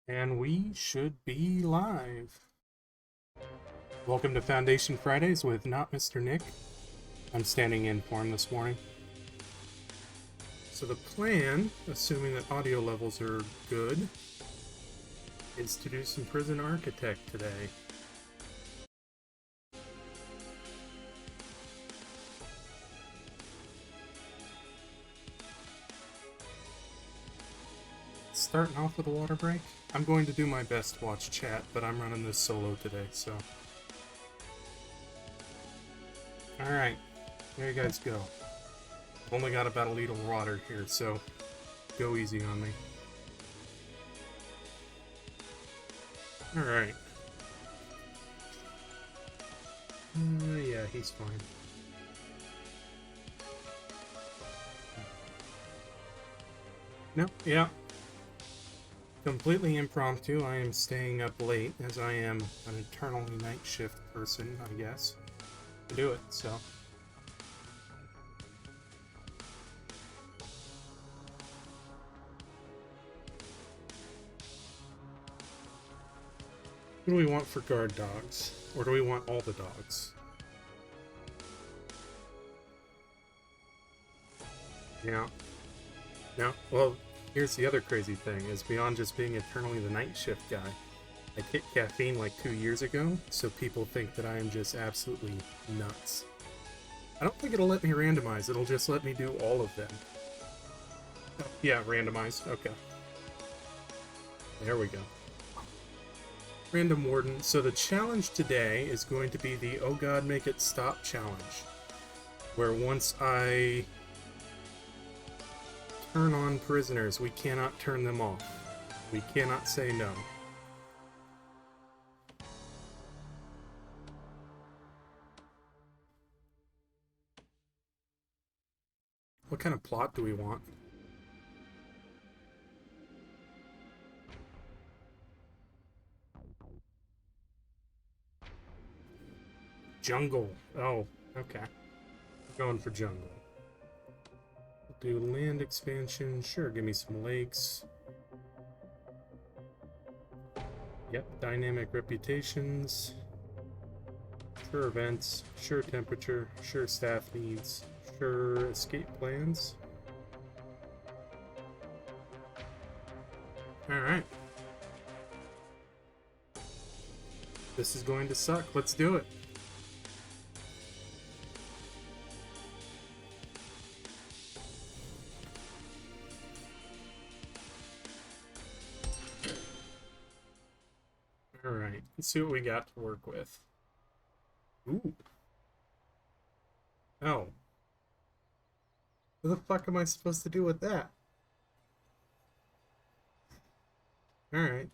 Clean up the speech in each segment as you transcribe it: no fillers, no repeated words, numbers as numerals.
And we should be live. Welcome to Foundation Fridays with Not Mr. Nick. I'm standing in for him this morning. So the plan, assuming that audio levels are good, is to do some prison architect today. Starting off with a water break. I'm going to do my best to watch chat, but I'm running this solo today, so. Alright, there you guys go. I've only got about a liter of water here, so go easy on me. Alright. Yeah, he's fine. No, yeah. Completely impromptu. I am staying up late, as I am an eternally night shift person, I guess. To do it, so. What do we want for guard dogs? Or do we want all the dogs? Yeah. No, well, here's the other crazy thing, is beyond just being eternally the night shift guy, I hit caffeine like 2 years ago, so people think that I am just absolutely nuts. I don't think it'll let me randomize, it'll just let me do all of them. Oh, yeah, randomize, okay. There we go. Random Warden. So the challenge today is going to be the Oh God Make It Stop challenge, where once I turn on prisoners, we cannot turn them off. We cannot say no. What kind of plot do we want? Jungle. Oh, okay. We're going for jungle. We'll do land expansion. Sure, give me some lakes. Yep, dynamic reputations. Sure events. Sure temperature. Sure staff needs. Sure escape plans. Alright. This is going to suck. Let's do it. Alright, let's see what we got to work with. Ooh. Oh. What the fuck am I supposed to do with that? Alright.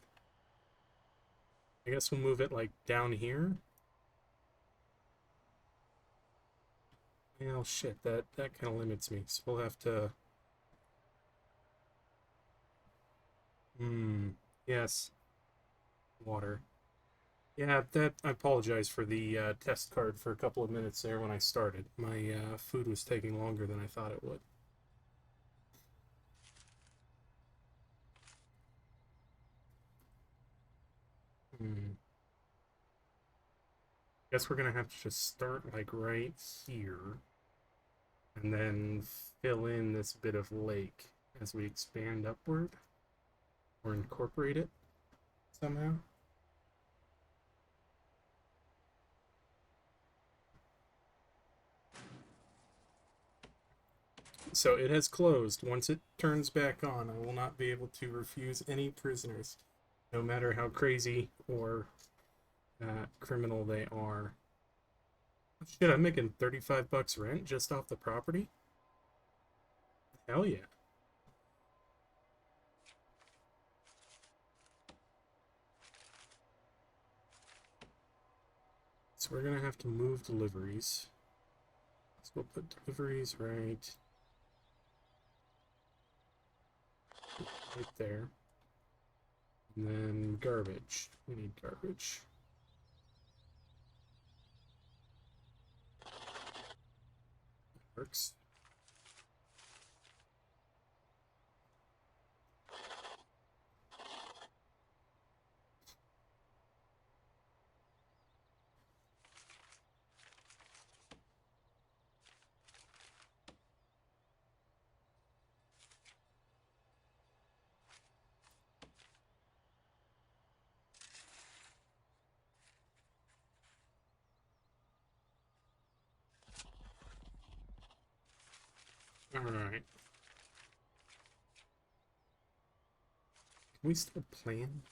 I guess we'll move it, like, down here. Well, shit, that kind of limits me. So we'll have to... yes. Water. Yeah, that... I apologize for the test card for a couple of minutes there when I started. My food was taking longer than I thought it would. Guess we're gonna have to just start, like, right here. And then fill in this bit of lake as we expand upward. Or incorporate it somehow. So it has closed. Once it turns back on, I will not be able to refuse any prisoners, no matter how crazy or criminal they are. Shit, I'm making 35 bucks rent just off the property? Hell yeah. So we're gonna have to move deliveries. So we'll put deliveries right there. And then garbage. We need garbage. Works. Alright. Can we still plan?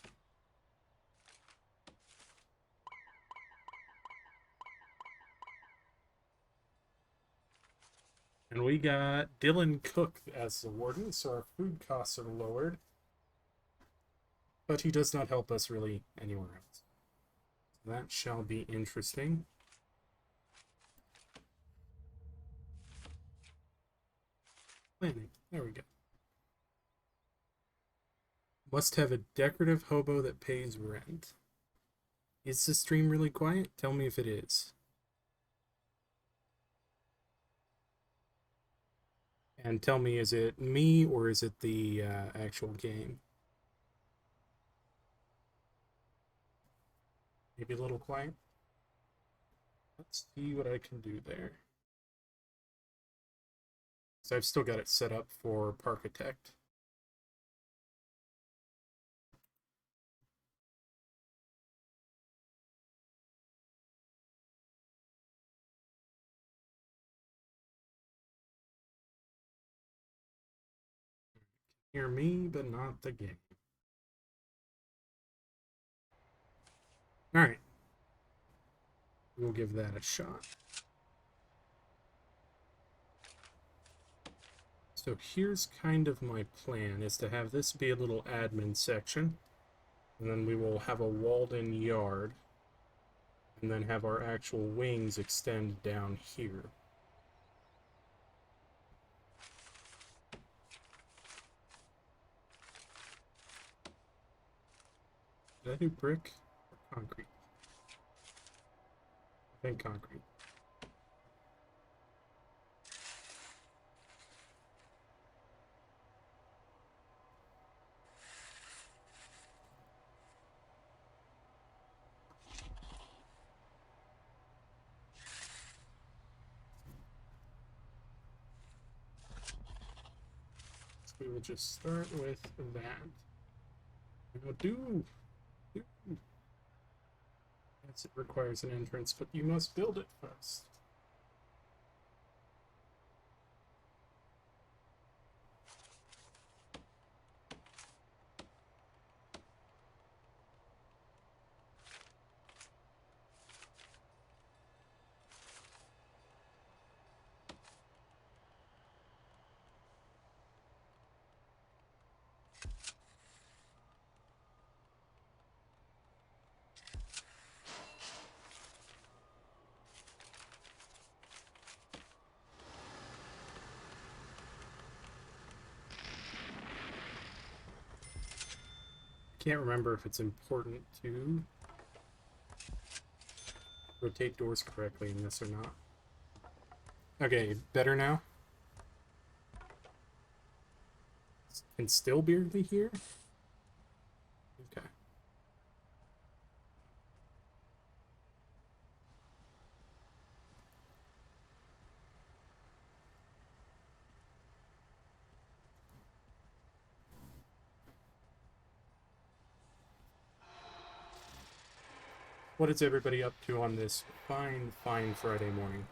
And we got Dylan Cook as the warden, so our food costs are lowered. But he does not help us really anywhere else. So that shall be interesting. Planning. There we go. Must have a decorative hobo that pays rent. Is the stream really quiet? Tell me if it is. And tell me, is it me or is it the actual game? Maybe a little quiet. Let's see what I can do there. So I've still got it set up for Parkitect. Hear me, but not the game. Alright. We'll give that a shot. So here's kind of my plan, is to have this be a little admin section. And then we will have a walled-in yard. And then have our actual wings extend down here. Did I do brick or concrete? I think concrete. So we will just start with that. Now do. Yes, it requires an entrance, but you must build it first. Can't remember if it's important to rotate doors correctly in this or not. Okay, better now? Can still barely hear? Okay. What is everybody up to on this fine, fine Friday morning?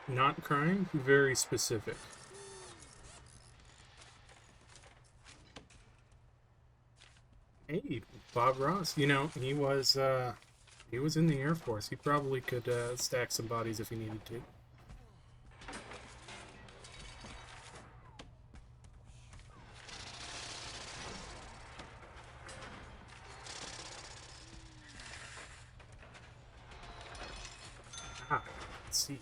Not crying? Very specific. Hey, Bob Ross. You know, he was in the Air Force. He probably could stack some bodies if he needed to. Ah, let's see.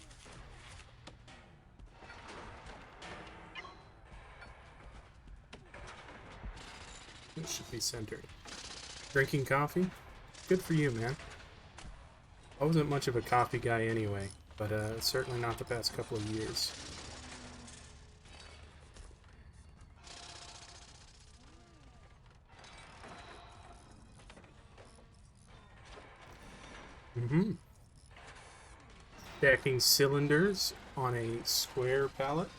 It should be centered. Drinking coffee? Good for you, man. I wasn't much of a coffee guy anyway, but certainly not the past couple of years. Mm-hmm. Stacking cylinders on a square pallet.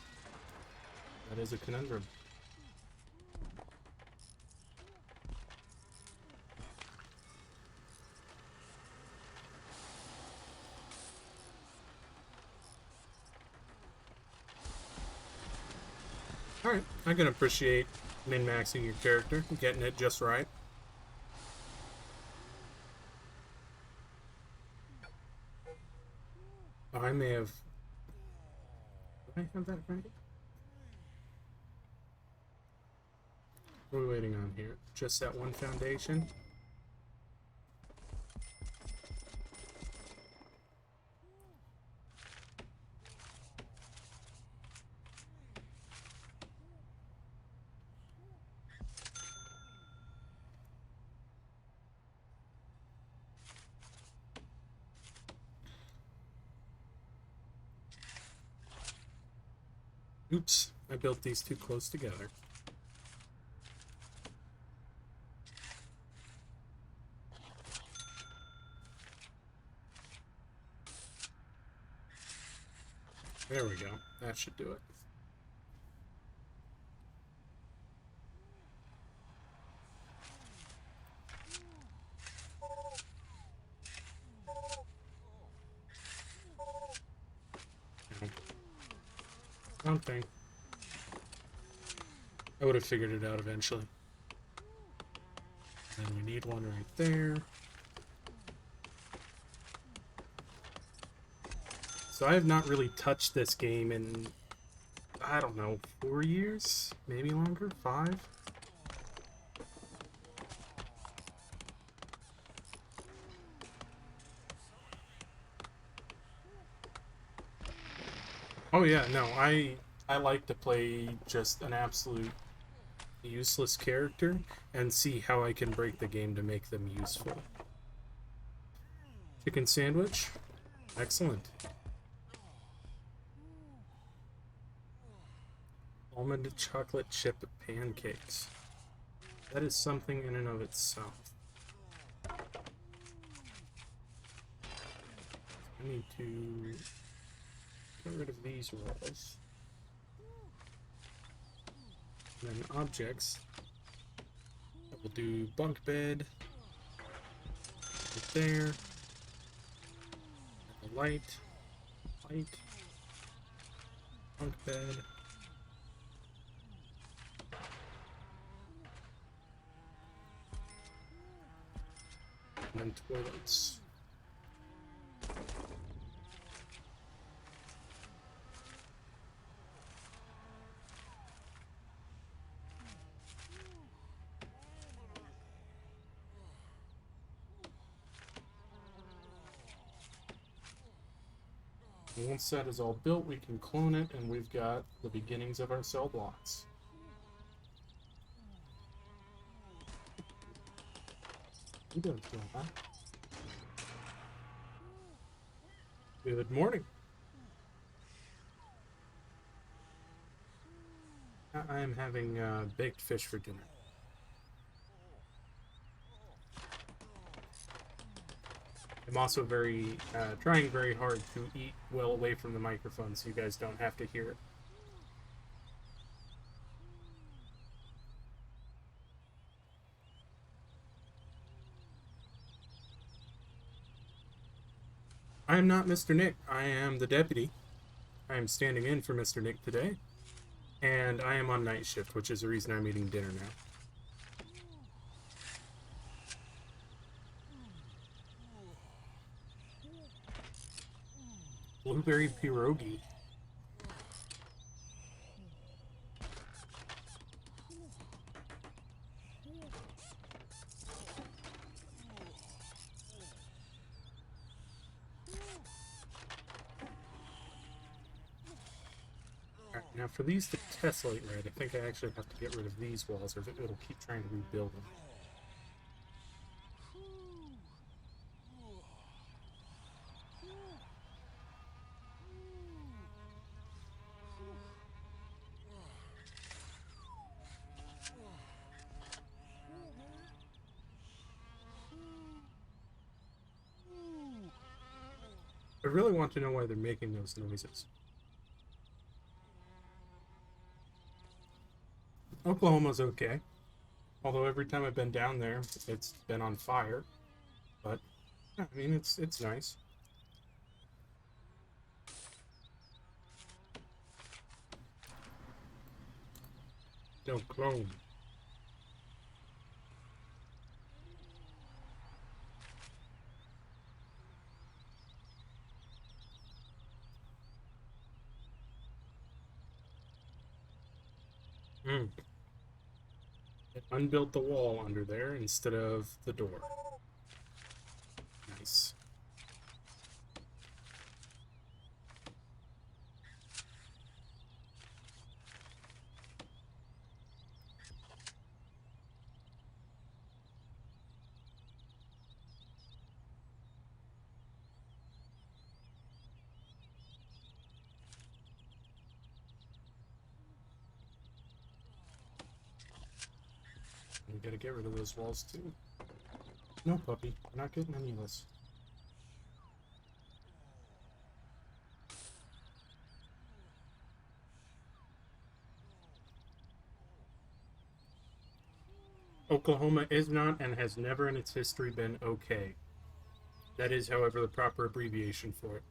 That is a conundrum. Alright, I can appreciate min-maxing your character, getting it just right. I may have... Did I have that right? What are we waiting on here? Just that one foundation? Oops, I built these too close together. There we go. That should do it. Something. I would have figured it out eventually. And we need one right there. So I have not really touched this game in, I don't know, 4 years? Maybe longer? 5? Oh yeah, no, I like to play just an absolute useless character and see how I can break the game to make them useful. Chicken sandwich? Excellent. Almond chocolate chip pancakes. That is something in and of itself. I need to get rid of these walls. And then objects. I will do bunk bed. Right there. The light. Light. Bunk bed. And then toilets. And once that is all built, we can clone it, and we've got the beginnings of our cell blocks. You doing, huh? Good morning. I am having baked fish for dinner. I'm also trying very hard to eat well away from the microphone so you guys don't have to hear it. I am not Mr. Nick. I am the deputy. I am standing in for Mr. Nick today. And I am on night shift, which is the reason I'm eating dinner now. Blueberry pierogi. Alright, now for these to tessellate right, I think I actually have to get rid of these walls or it'll keep trying to rebuild them. I really want to know why they're making those noises. Oklahoma's okay. Although every time I've been down there, it's been on fire. But yeah, I mean, it's nice. No clone. Mm. It unbuilt the wall under there instead of the door. Nice. You gotta get rid of those walls too. No, puppy. You're not getting any of this. Oklahoma is not and has never in its history been okay. That is, however, the proper abbreviation for it.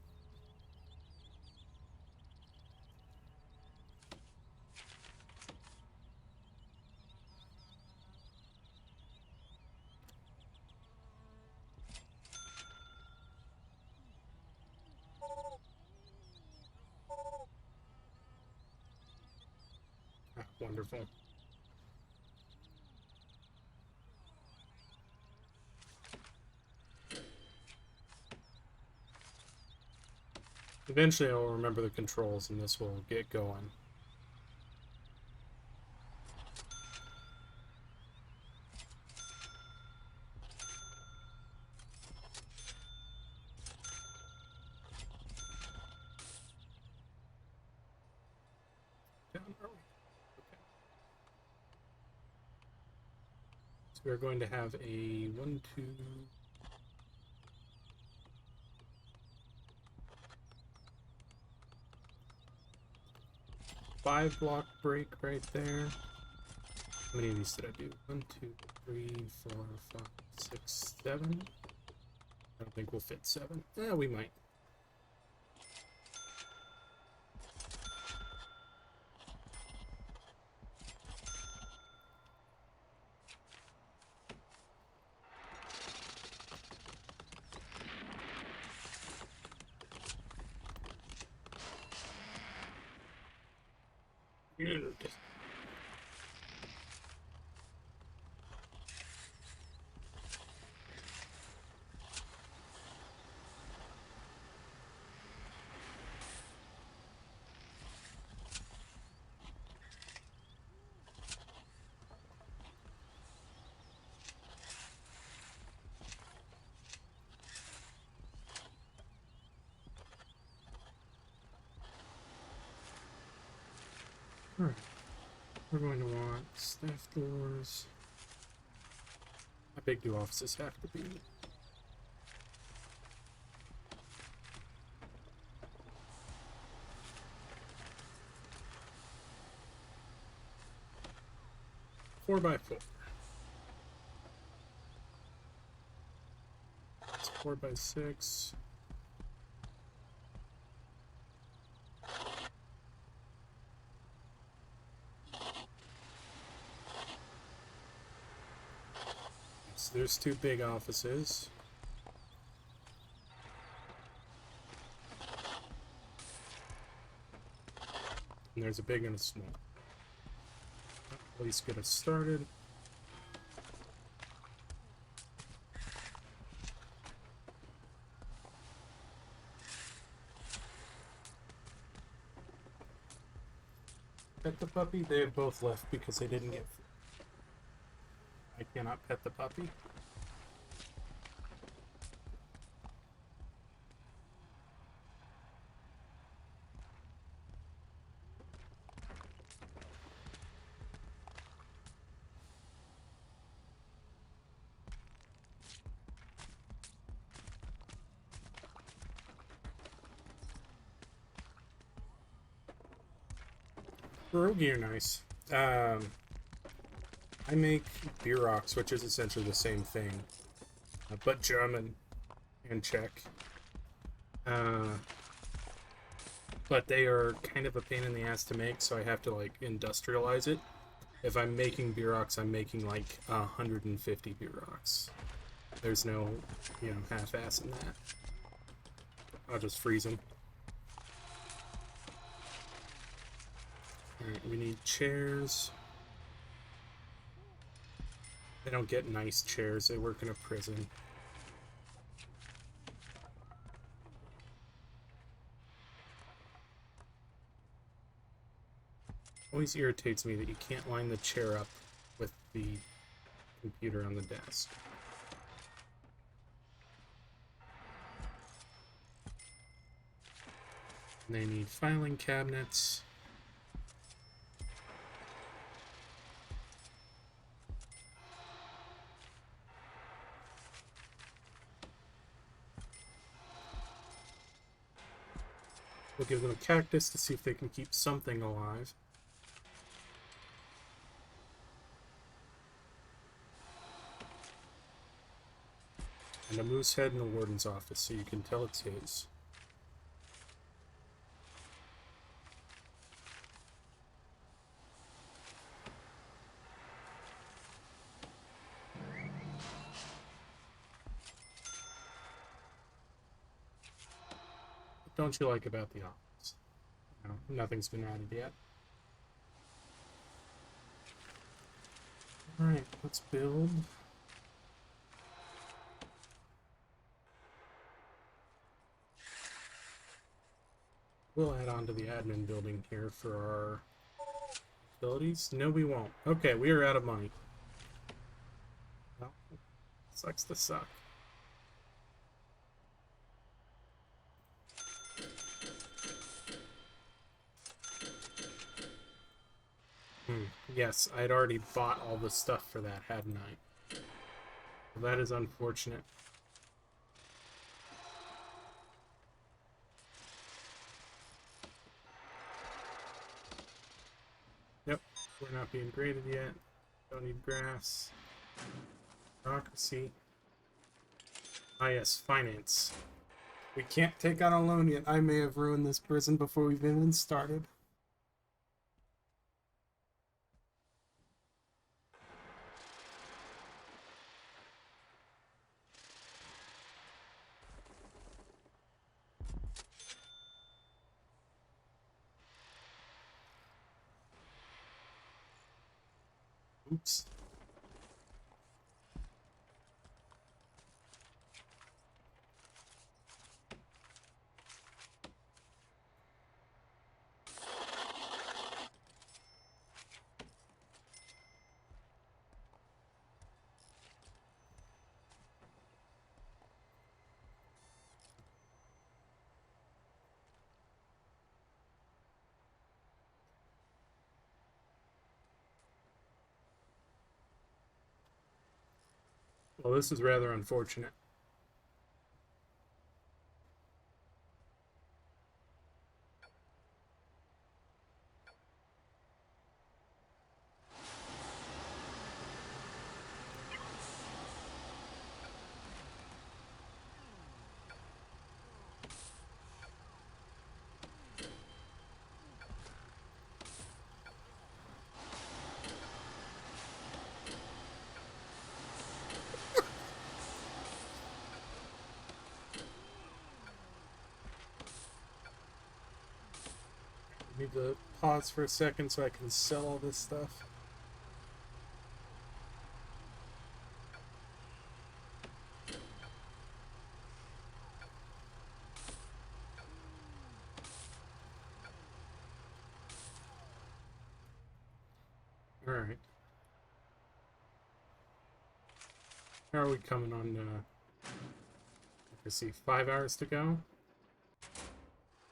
Ah, wonderful. Eventually I'll remember the controls and this will get going. Okay. So we're going to have a 1, 2, 5 block break right there. How many of these did I do? 1, 2, 3, 4, 5, 6, 7. I don't think we'll fit 7. Yeah, we might. Good. Alright. We're going to want staff doors. How big do offices have to be? Four by 4. It's 4 by 6. So there's 2 big offices. And there's a big and a small. At least get us started. Pet the puppy? They have both left because they didn't get food. I cannot pet the puppy. Pierogi are nice. I make beer rocks, which is essentially the same thing, but German and Czech. But they are kind of a pain in the ass to make, so I have to like industrialize it. If I'm making beer rocks, I'm making like 150 beer rocks. There's no, half-ass in that. I'll just freeze them. Alright, we need chairs. They don't get nice chairs, they work in a prison. Always irritates me that you can't line the chair up with the computer on the desk. And they need filing cabinets. We'll give them a cactus to see if they can keep something alive. And a moose head in the warden's office, so you can tell it's his. What don't you like about the office? No, nothing's been added yet. Alright, let's build. We'll add on to the admin building here for our utilities. No, we won't. Okay, we are out of money. Well, sucks to suck. Yes, I'd already bought all the stuff for that, hadn't I? Well, that is unfortunate. Yep, we're not being graded yet. Don't need grass. Bureaucracy. Ah yes, finance. We can't take out a loan yet. I may have ruined this prison before we've even started. Oops. Well, this is rather unfortunate. Need to pause for a second so I can sell all this stuff. Alright. How are we coming on? Let's see, 5 hours to go.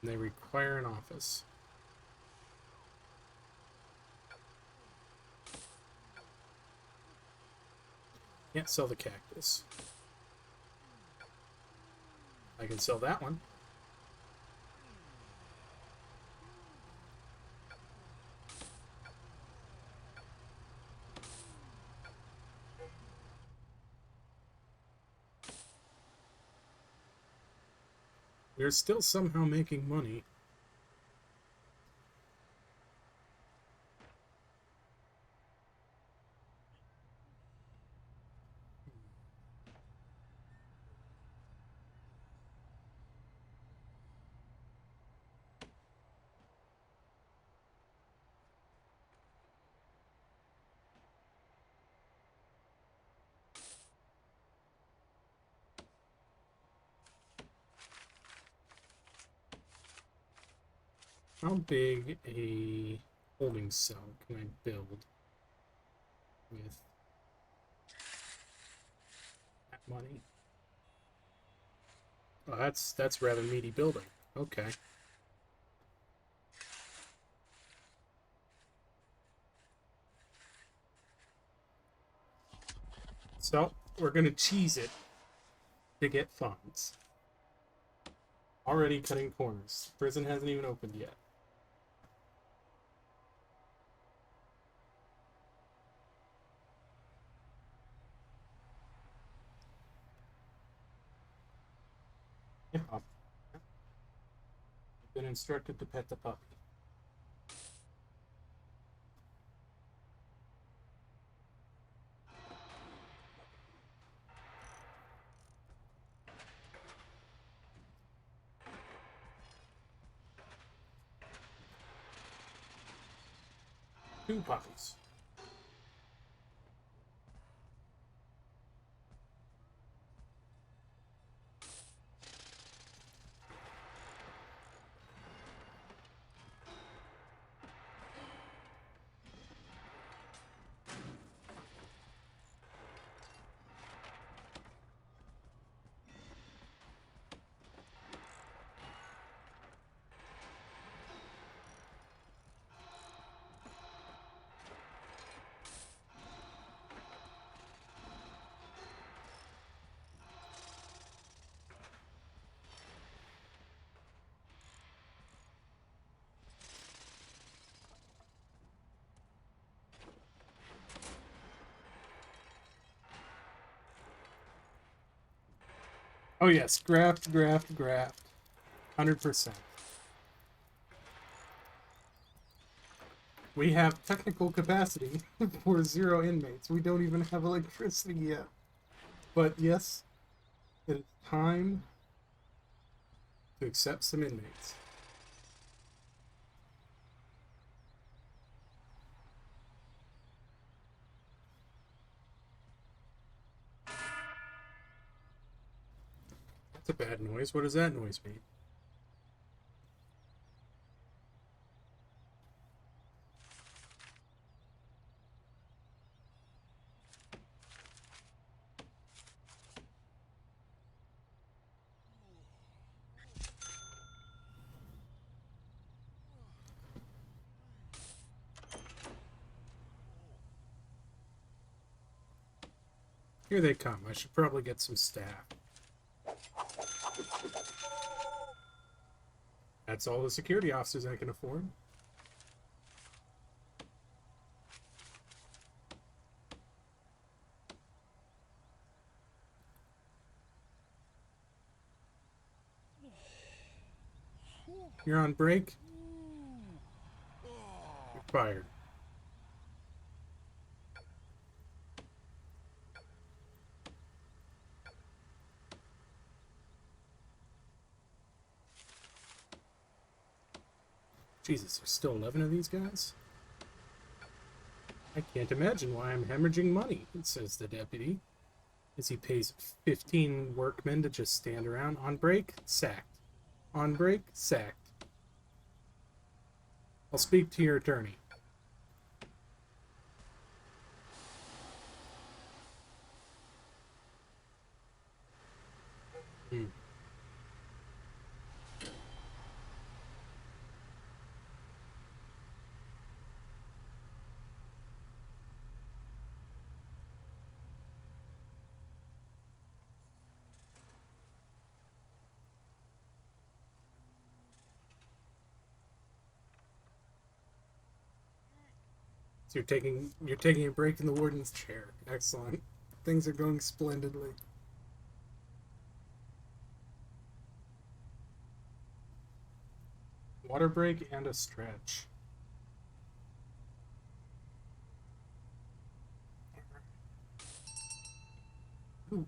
And they require an office. Can't sell the cactus. I can sell that one. We're still somehow making money. How big a holding cell can I build with that money? Oh, that's rather meaty building. Okay. So we're gonna cheese it to get funds. Already cutting corners. Prison hasn't even opened yet. Yeah. I've been instructed to pet the puppy. Two puppies. Oh yes, graft, graft, graft. 100%. We have technical capacity for 0 inmates. We don't even have electricity yet. But yes, it is time to accept some inmates. That's a bad noise. What does that noise mean? Here they come. I should probably get some staff. That's all the security officers I can afford. You're on break? You're fired. Jesus, there's still 11 of these guys? I can't imagine why I'm hemorrhaging money, says the deputy, as he pays 15 workmen to just stand around. On break, sacked. On break, sacked. I'll speak to your attorney. Hmm. So you're taking a break in the warden's chair. Excellent. Things are going splendidly. water break and a stretch. Ooh.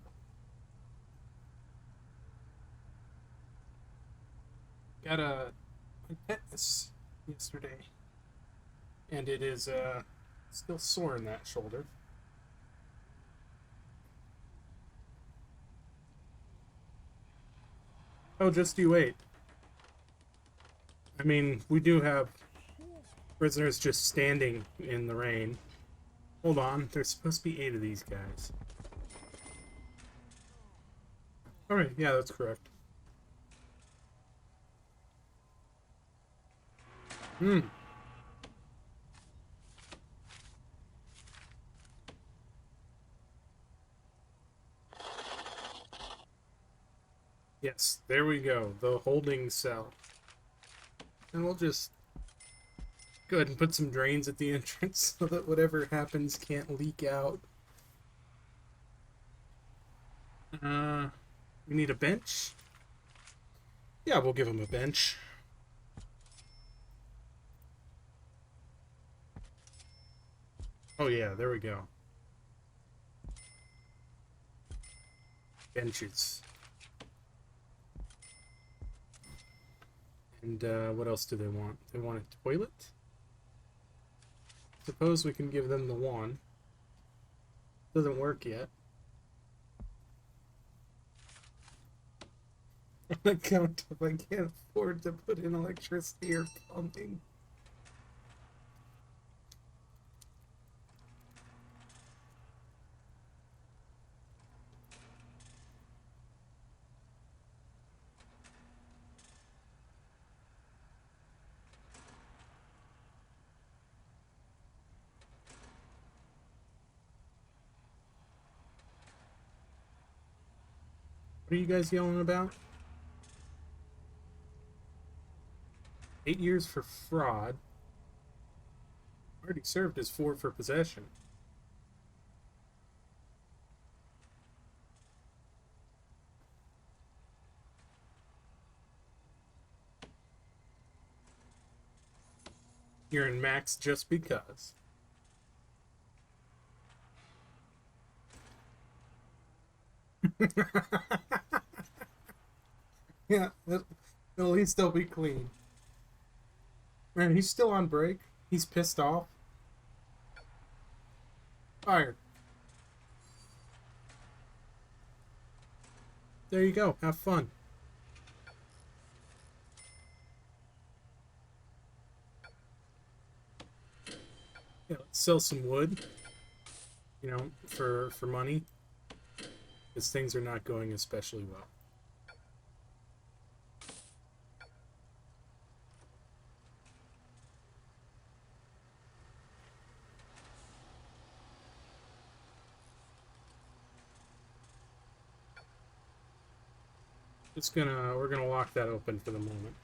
Got a tetanus yesterday, and it is still sore in that shoulder. Oh, just you wait. I mean, we do have prisoners just standing in the rain. Hold on, there's supposed to be 8 of these guys. Alright, yeah, that's correct. Hmm. Yes, there we go. The holding cell. And we'll just go ahead and put some drains at the entrance so that whatever happens can't leak out. We need a bench. Yeah, we'll give him a bench. Oh yeah, there we go. Benches. And what else do they want? They want a toilet? Suppose we can give them the one. Doesn't work yet. On account of I can't afford to put in electricity or plumbing. What are you guys yelling about? 8 years for fraud. Already served as 4 for possession. You're in max just because. Yeah, at least they'll be clean. Man, he's still on break. He's pissed off. Fired. There you go. Have fun. Yeah, let's sell some wood. You know, for money. Because things are not going especially well. We're gonna lock that open for the moment.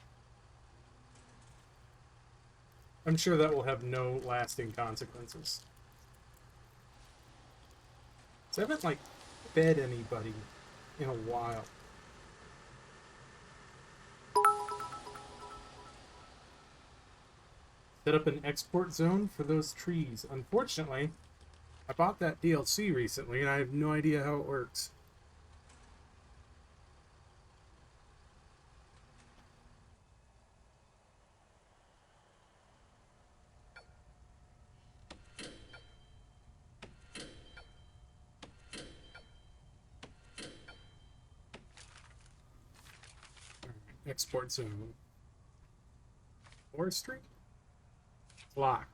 I'm sure that will have no lasting consequences. So I haven't like fed anybody in a while. Set up an export zone for those trees. Unfortunately, I bought that DLC recently and I have no idea how it works. Export zone. Forestry? Locked.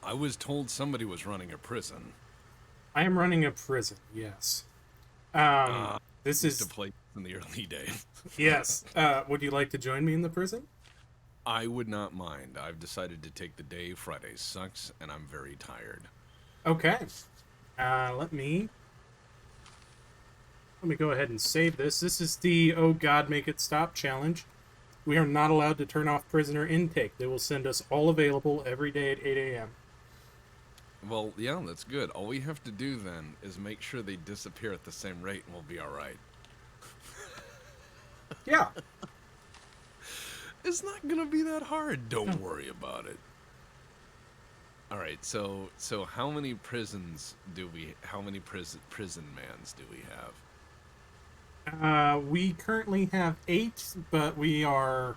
I was told somebody was running a prison. I am running a prison, yes. This Used to is... play in the early days. Yes. Would you like to join me in the prison? I would not mind. I've decided to take the day. Friday sucks, and I'm very tired. Okay. Let me Let me go ahead and save this. This is the Oh God Make It Stop challenge. We are not allowed to turn off prisoner intake. They will send us all available every day at 8 a.m. Well, yeah, that's good. All we have to do then is make sure they disappear at the same rate and we'll be alright. Yeah. It's not gonna be that hard. Don't worry about it. Alright, so how many prisons do we how many prison mans do we have? We currently have 8, but we are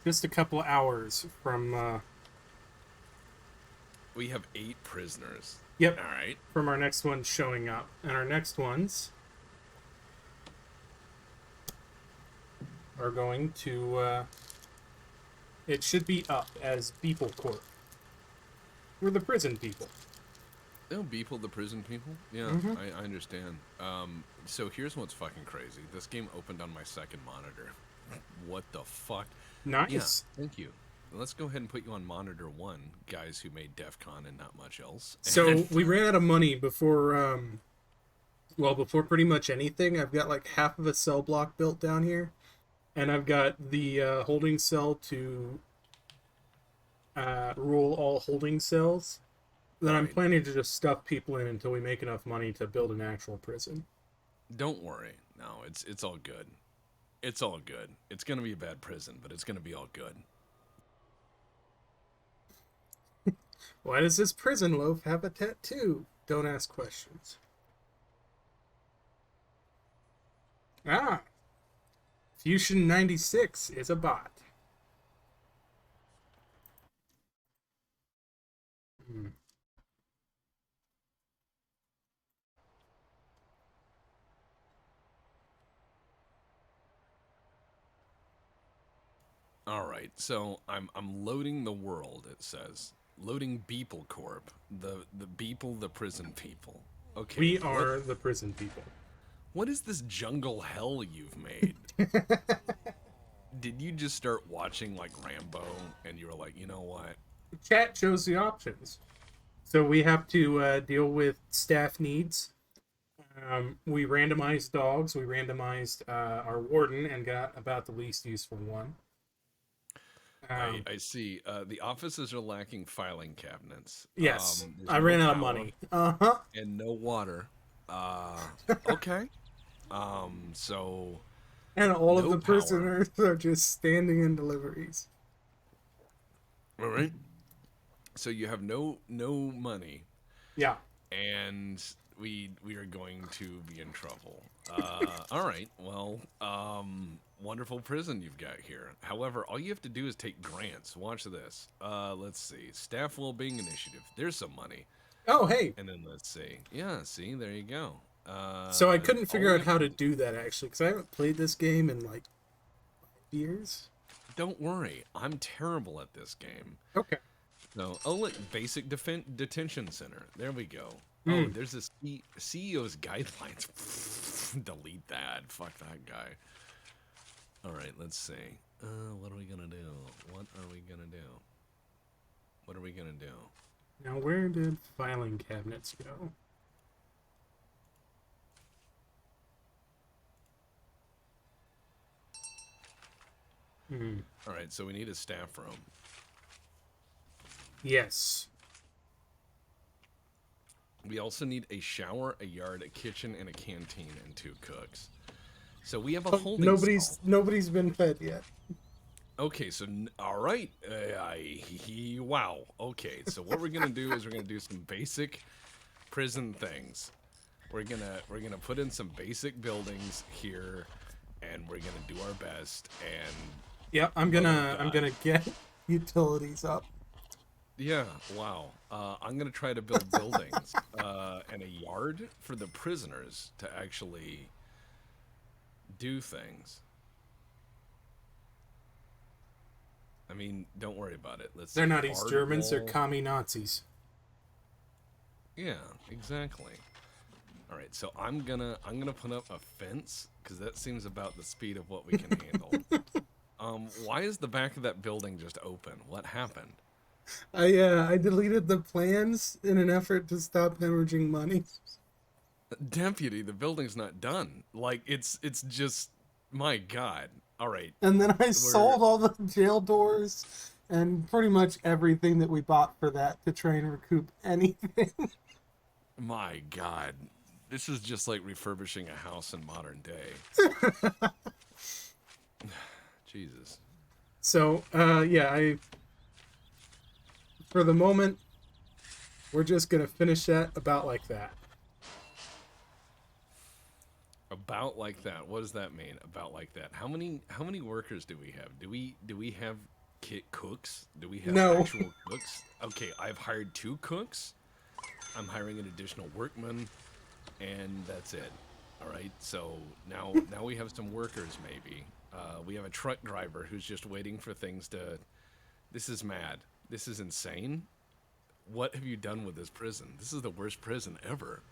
just a couple hours from, We have 8 prisoners. yep, Alright. from our next one showing up. And our next ones are going to, it should be up as Beeple Corp. We're the prison people. Oh, people, the prison people? Yeah, Mhm. I understand. So here's what's fucking crazy. This game opened on my second monitor. What the fuck? Yeah, Nice. thank you. Let's go ahead and put you on monitor 1, guys who made DEF CON and not much else. So we ran out of money before, well, before pretty much anything. I've got like half of a cell block built down here, and I've got the holding cell to rule all holding cells. Then I'm Right. planning to just stuff people in until we make enough money to build an actual prison. Don't worry. No, it's all good. It's all good. It's gonna be a bad prison, but it's gonna be all good. Why does this prison loaf have a tattoo? Don't ask questions. Ah, Fusion 96 is a bot. Hmm. All right, so I'm loading the world. It says loading Beeple Corp. The Beeple, the prison people. Okay, We are the prison people. what is this jungle hell you've made? Did you just start watching like Rambo and you were like, you know what? Chat shows the options. So we have to deal with staff needs. We randomized dogs. We randomized our warden and got about the least useful one. I see. The offices are lacking filing cabinets. Yes, There's I no ran out of power money. Uh huh. and no water. Okay. So And all of no the power. prisoners are just standing in deliveries. All right. So you have no money, Yeah. and we are going to be in trouble. All right. Well, wonderful prison you've got here. However, all you have to do is take grants. Watch this. Let's see. Staff well-being initiative. There's some money. Oh, hey. And then let's see. Yeah, see, there you go. So I couldn't All figure we out have how to to do that actually because I haven't played this game in like years. don't worry. I'm terrible at this game. Okay. No. Oh, look, basic detention center. There we go. Oh, Hmm. there's this CEO's guidelines. Delete that. Fuck that guy. All right, let's see. What are we gonna do? What are we gonna do? What are we gonna do? Now, where did filing cabinets go? Hmm. All right, so we need a staff room. Yes. We also need a shower, a yard, a kitchen, and a canteen, and 2 cooks. So we have a holding cell. Nobody's been fed yet. Okay, so all right, wow. Okay, so what we're gonna do is we're gonna do some basic prison things. We're gonna put in some basic buildings here, and we're gonna do our best. And Yep, I'm gonna get utilities up. yeah, wow. I'm gonna try to build buildings and a yard for the prisoners to actually do things. I mean, don't worry about it. Let's They're see. not East Hard Germans, they're wall. commie Nazis. Yeah, exactly. All right, so I'm gonna put up a fence because that seems about the speed of what we can handle. Why is the back of that building just open? What happened? I deleted the plans in an effort to stop hemorrhaging money. Deputy, the building's not done. Like it's just my God. All right, And then I we're sold all the jail doors and pretty much everything that we bought for that to try and recoup anything. my God. This is just like refurbishing a house in modern day. Jesus. So, yeah, for the moment, we're just gonna finish that about like that. About like that. What does that mean? About like that. How many workers do we have? Do we have kit cooks? Do we have No. actual cooks? Okay, I've hired 2 cooks. I'm hiring an additional workman, and that's it. All right. So now we have some workers. Maybe we have a truck driver who's just waiting for things to. This is mad. This is insane. What have you done with this prison? This is the worst prison ever.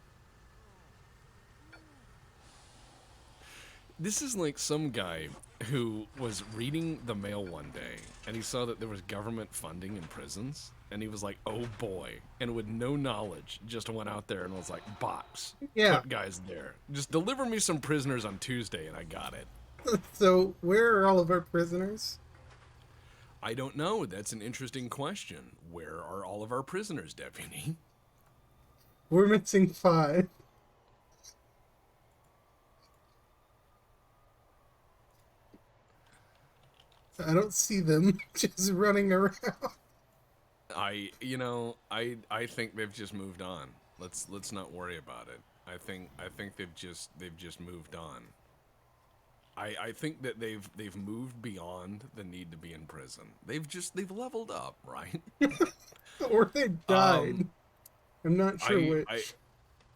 This is like some guy who was reading the mail one day and he saw that there was government funding in prisons and he was like, oh boy. And with no knowledge, just went out there and was like, box, Yeah. put guys there. Just deliver me some prisoners on Tuesday and I got it. So, where are all of our prisoners? I don't know. That's an interesting question. Where are all of our prisoners, Deputy? We're missing 5. I don't see them just running around. I think they've just moved on. Let's not worry about it. I think they've just moved on. I think that they've moved beyond the need to be in prison. They've leveled up, right? Or they died. I'm not sure I, which.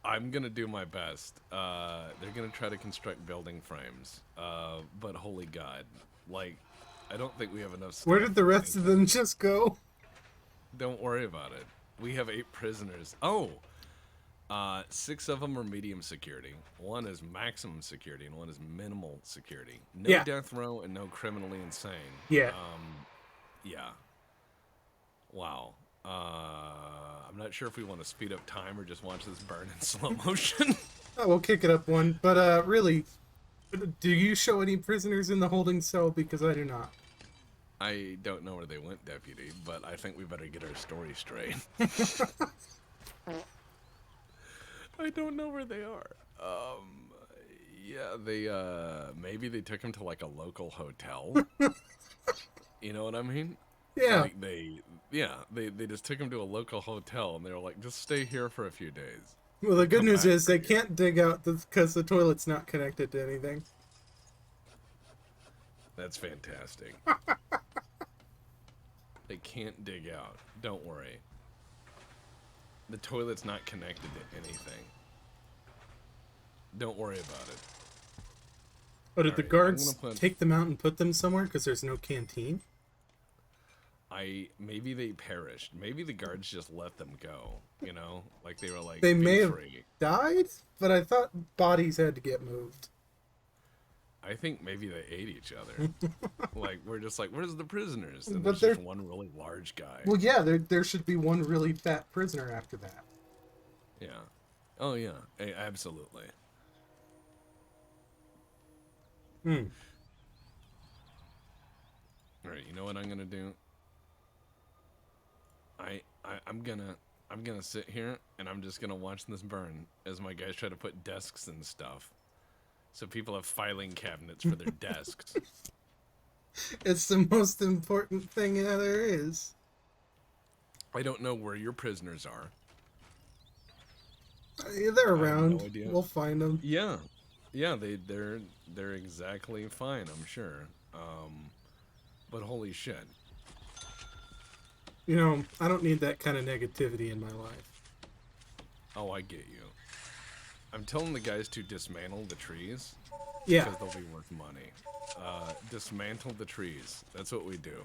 I'm gonna do my best. They're gonna try to construct building frames. But holy God, like, I don't think we have enough stuff. Where did the rest of them just go? Don't worry about it. We have 8 prisoners. Oh, 6 of them are medium security. 1 is maximum security, and 1 is minimal security. No Yeah. death row and no criminally insane. Yeah. Yeah. Wow. I'm not sure if we want to speed up time or just watch this burn in slow motion. Oh, we'll kick it up one. But really, do you show any prisoners in the holding cell? Because I do not. I don't know where they went, Deputy, but I think we better get our story straight. I don't know where they are. Yeah, maybe they took him to like a local hotel. You know what I mean? Yeah. Like they just took him to a local hotel and they were like, just stay here for a few days. Well, the good Come news back is for they you. can't dig out because the toilet's not connected to anything. That's fantastic. They can't dig out. Don't worry. The toilet's not connected to anything. Don't worry about it. Oh, did the Alright, I'm guards gonna put- take them out and put them somewhere because there's no canteen? Maybe they perished. Maybe the guards just let them go. You know, like they were like, They be may have free. died, but I thought bodies had to get moved. I think maybe they ate each other. Like we're just like, where's the prisoners? And But there's just one really large guy. Well, yeah, there should be one really fat prisoner after that. Yeah. Oh yeah. Absolutely. Hmm. All right. You know what I'm gonna do? I'm gonna sit here and I'm just gonna watch this burn as my guys try to put desks and stuff, so people have filing cabinets for their desks. It's the most important thing there is. I don't know where your prisoners are. They're I have no around. idea. We'll find them. Yeah, they're exactly fine, I'm sure. But holy shit. You know, I don't need that kind of negativity in my life. Oh, I get you. I'm telling the guys to dismantle the trees. Yeah. Because they'll be worth money. Dismantle the trees. That's what we do.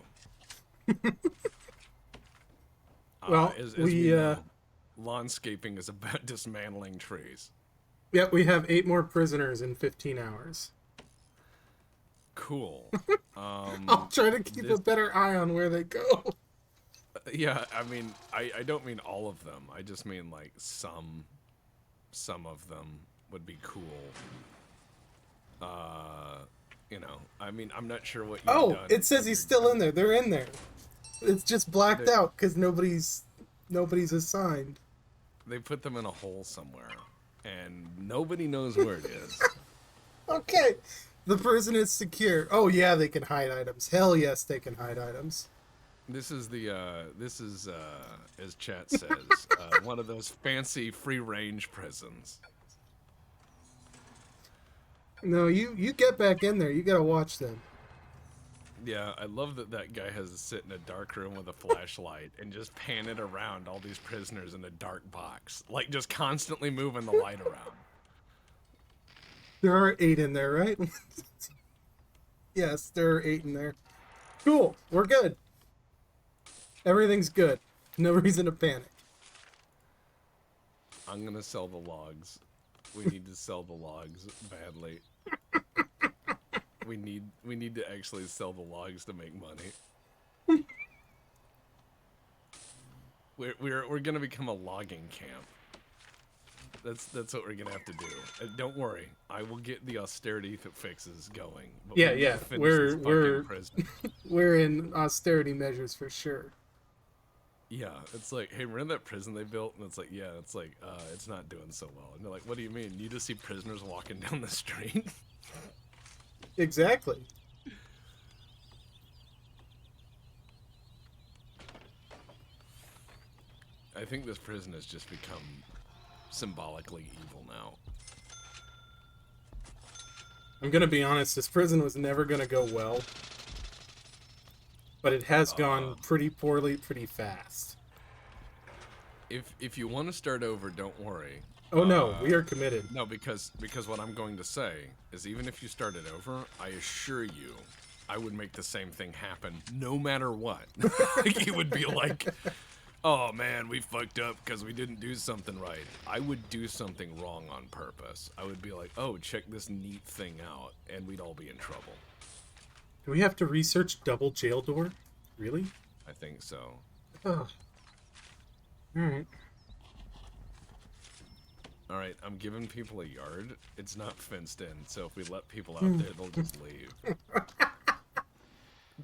Well, as we know, lawnscaping is about dismantling trees. Yeah, we have 8 more prisoners in 15 hours. Cool. I'll try to keep a better eye on where they go. Yeah, I mean, I don't mean all of them. I just mean like some some of them would be cool. You know, I mean, I'm not sure what you've Oh, done it says with he's your still in gun. there. They're in there. It's just blacked They, out because nobody's assigned. they put them in a hole somewhere, and nobody knows where it is. Okay. The person is secure. Oh yeah, they can hide items. Hell yes, they can hide items. This is as chat says, one of those fancy free range prisons. No, you get back in there. You gotta watch them. Yeah, I love that that guy has to sit in a dark room with a flashlight and just pan it around all these prisoners in a dark box, like just constantly moving the light around. There are 8 in there, right? Yes, there are 8 in there. Cool. We're good. Everything's good. No reason to panic. I'm gonna sell the logs. We need to sell the logs badly. We need to actually sell the logs to make money. We're gonna become a logging camp. That's what we're gonna have to do. Don't worry, I will get the austerity fixes going. But Yeah, we need yeah. to finish this We're fucking we're prison. we're in austerity measures for sure. Yeah, it's like, hey, remember that prison they built? And it's like, yeah, it's like, it's not doing so well. And they're like, what do you mean? You just see prisoners walking down the street? Exactly. I think this prison has just become symbolically evil now. I'm gonna be honest. This prison was never gonna go well, but it has gone pretty poorly, pretty fast. If you want to start over, don't worry. Oh no, we are committed. No, because what I'm going to say is, even if you started over, I assure you, I would make the same thing happen no matter what. Like, it would be like, oh man, we fucked up because we didn't do something right. I would do something wrong on purpose. I would be like, oh, check this neat thing out, and we'd all be in trouble. Do we have to research double jail door? Really? I think so. Oh. Alright. All right, I'm giving people a yard. It's not fenced in, so if we let people out there, they'll just leave.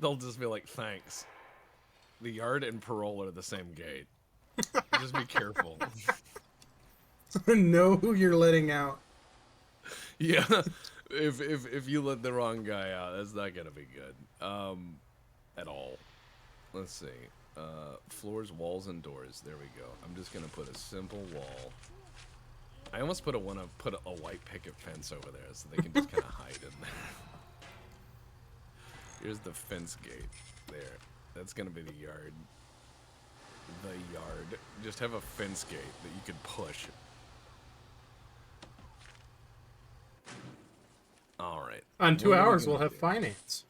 They'll just be like, thanks. The yard and parole are the same gate. Just be careful. Know who you're letting out. Yeah, if you let the wrong guy out, that's not gonna be good. At all. Let's see. Floors, walls, and doors. There we go. I'm just gonna put a simple wall. I almost put a white picket fence over there so they can just kind of hide in there. Here's the fence gate. There. That's gonna be the yard. The yard. Just have a fence gate that you could push. Alright. On 2 hours, we'll have finance.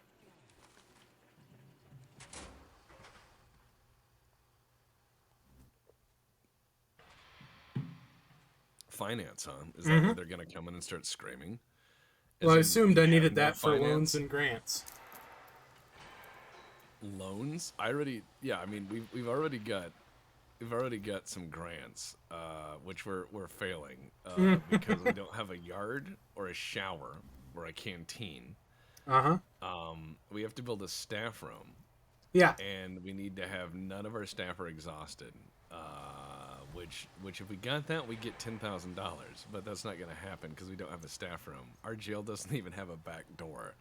Finance, huh? Is that where they're gonna come in and start screaming? Well, I As in, assumed I have needed no that for finance? loans and grants. Loans? I mean, we've already got some grants, which we're failing because we don't have a yard or a shower or a canteen. Uh-huh. We have to build a staff room, Yeah. and we need to have none of our staff are exhausted. Which if we got that, we get $10,000, but that's not gonna happen because we don't have a staff room. Our jail doesn't even have a back door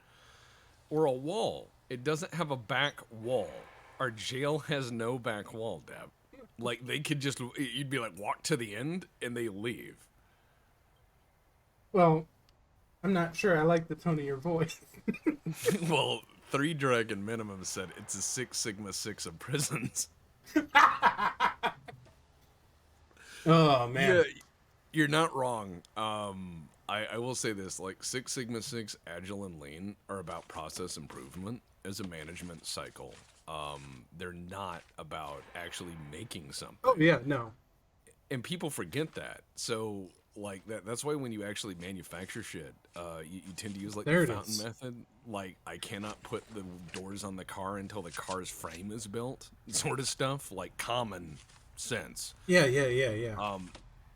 or a wall. It doesn't have a back wall. Our jail has no back wall, Deb. Like, they could just, you'd be like, walk to the end, and they leave. Well, I'm not sure I like the tone of your voice. Well, 3 Dragon Minimum said it's a 6 Sigma 6 of prisons. Oh, man. Yeah, you're not wrong. I will say this, like, 6 Sigma 6, Agile, and Lean are about process improvement as a management cycle. They're not about actually making something. Oh, yeah, no. And people forget that. So, like, that's why when you actually manufacture shit, you tend to use, like, There the it fountain is. method. Like, I cannot put the doors on the car until the car's frame is built, sort of stuff. Like, common sense. Yeah.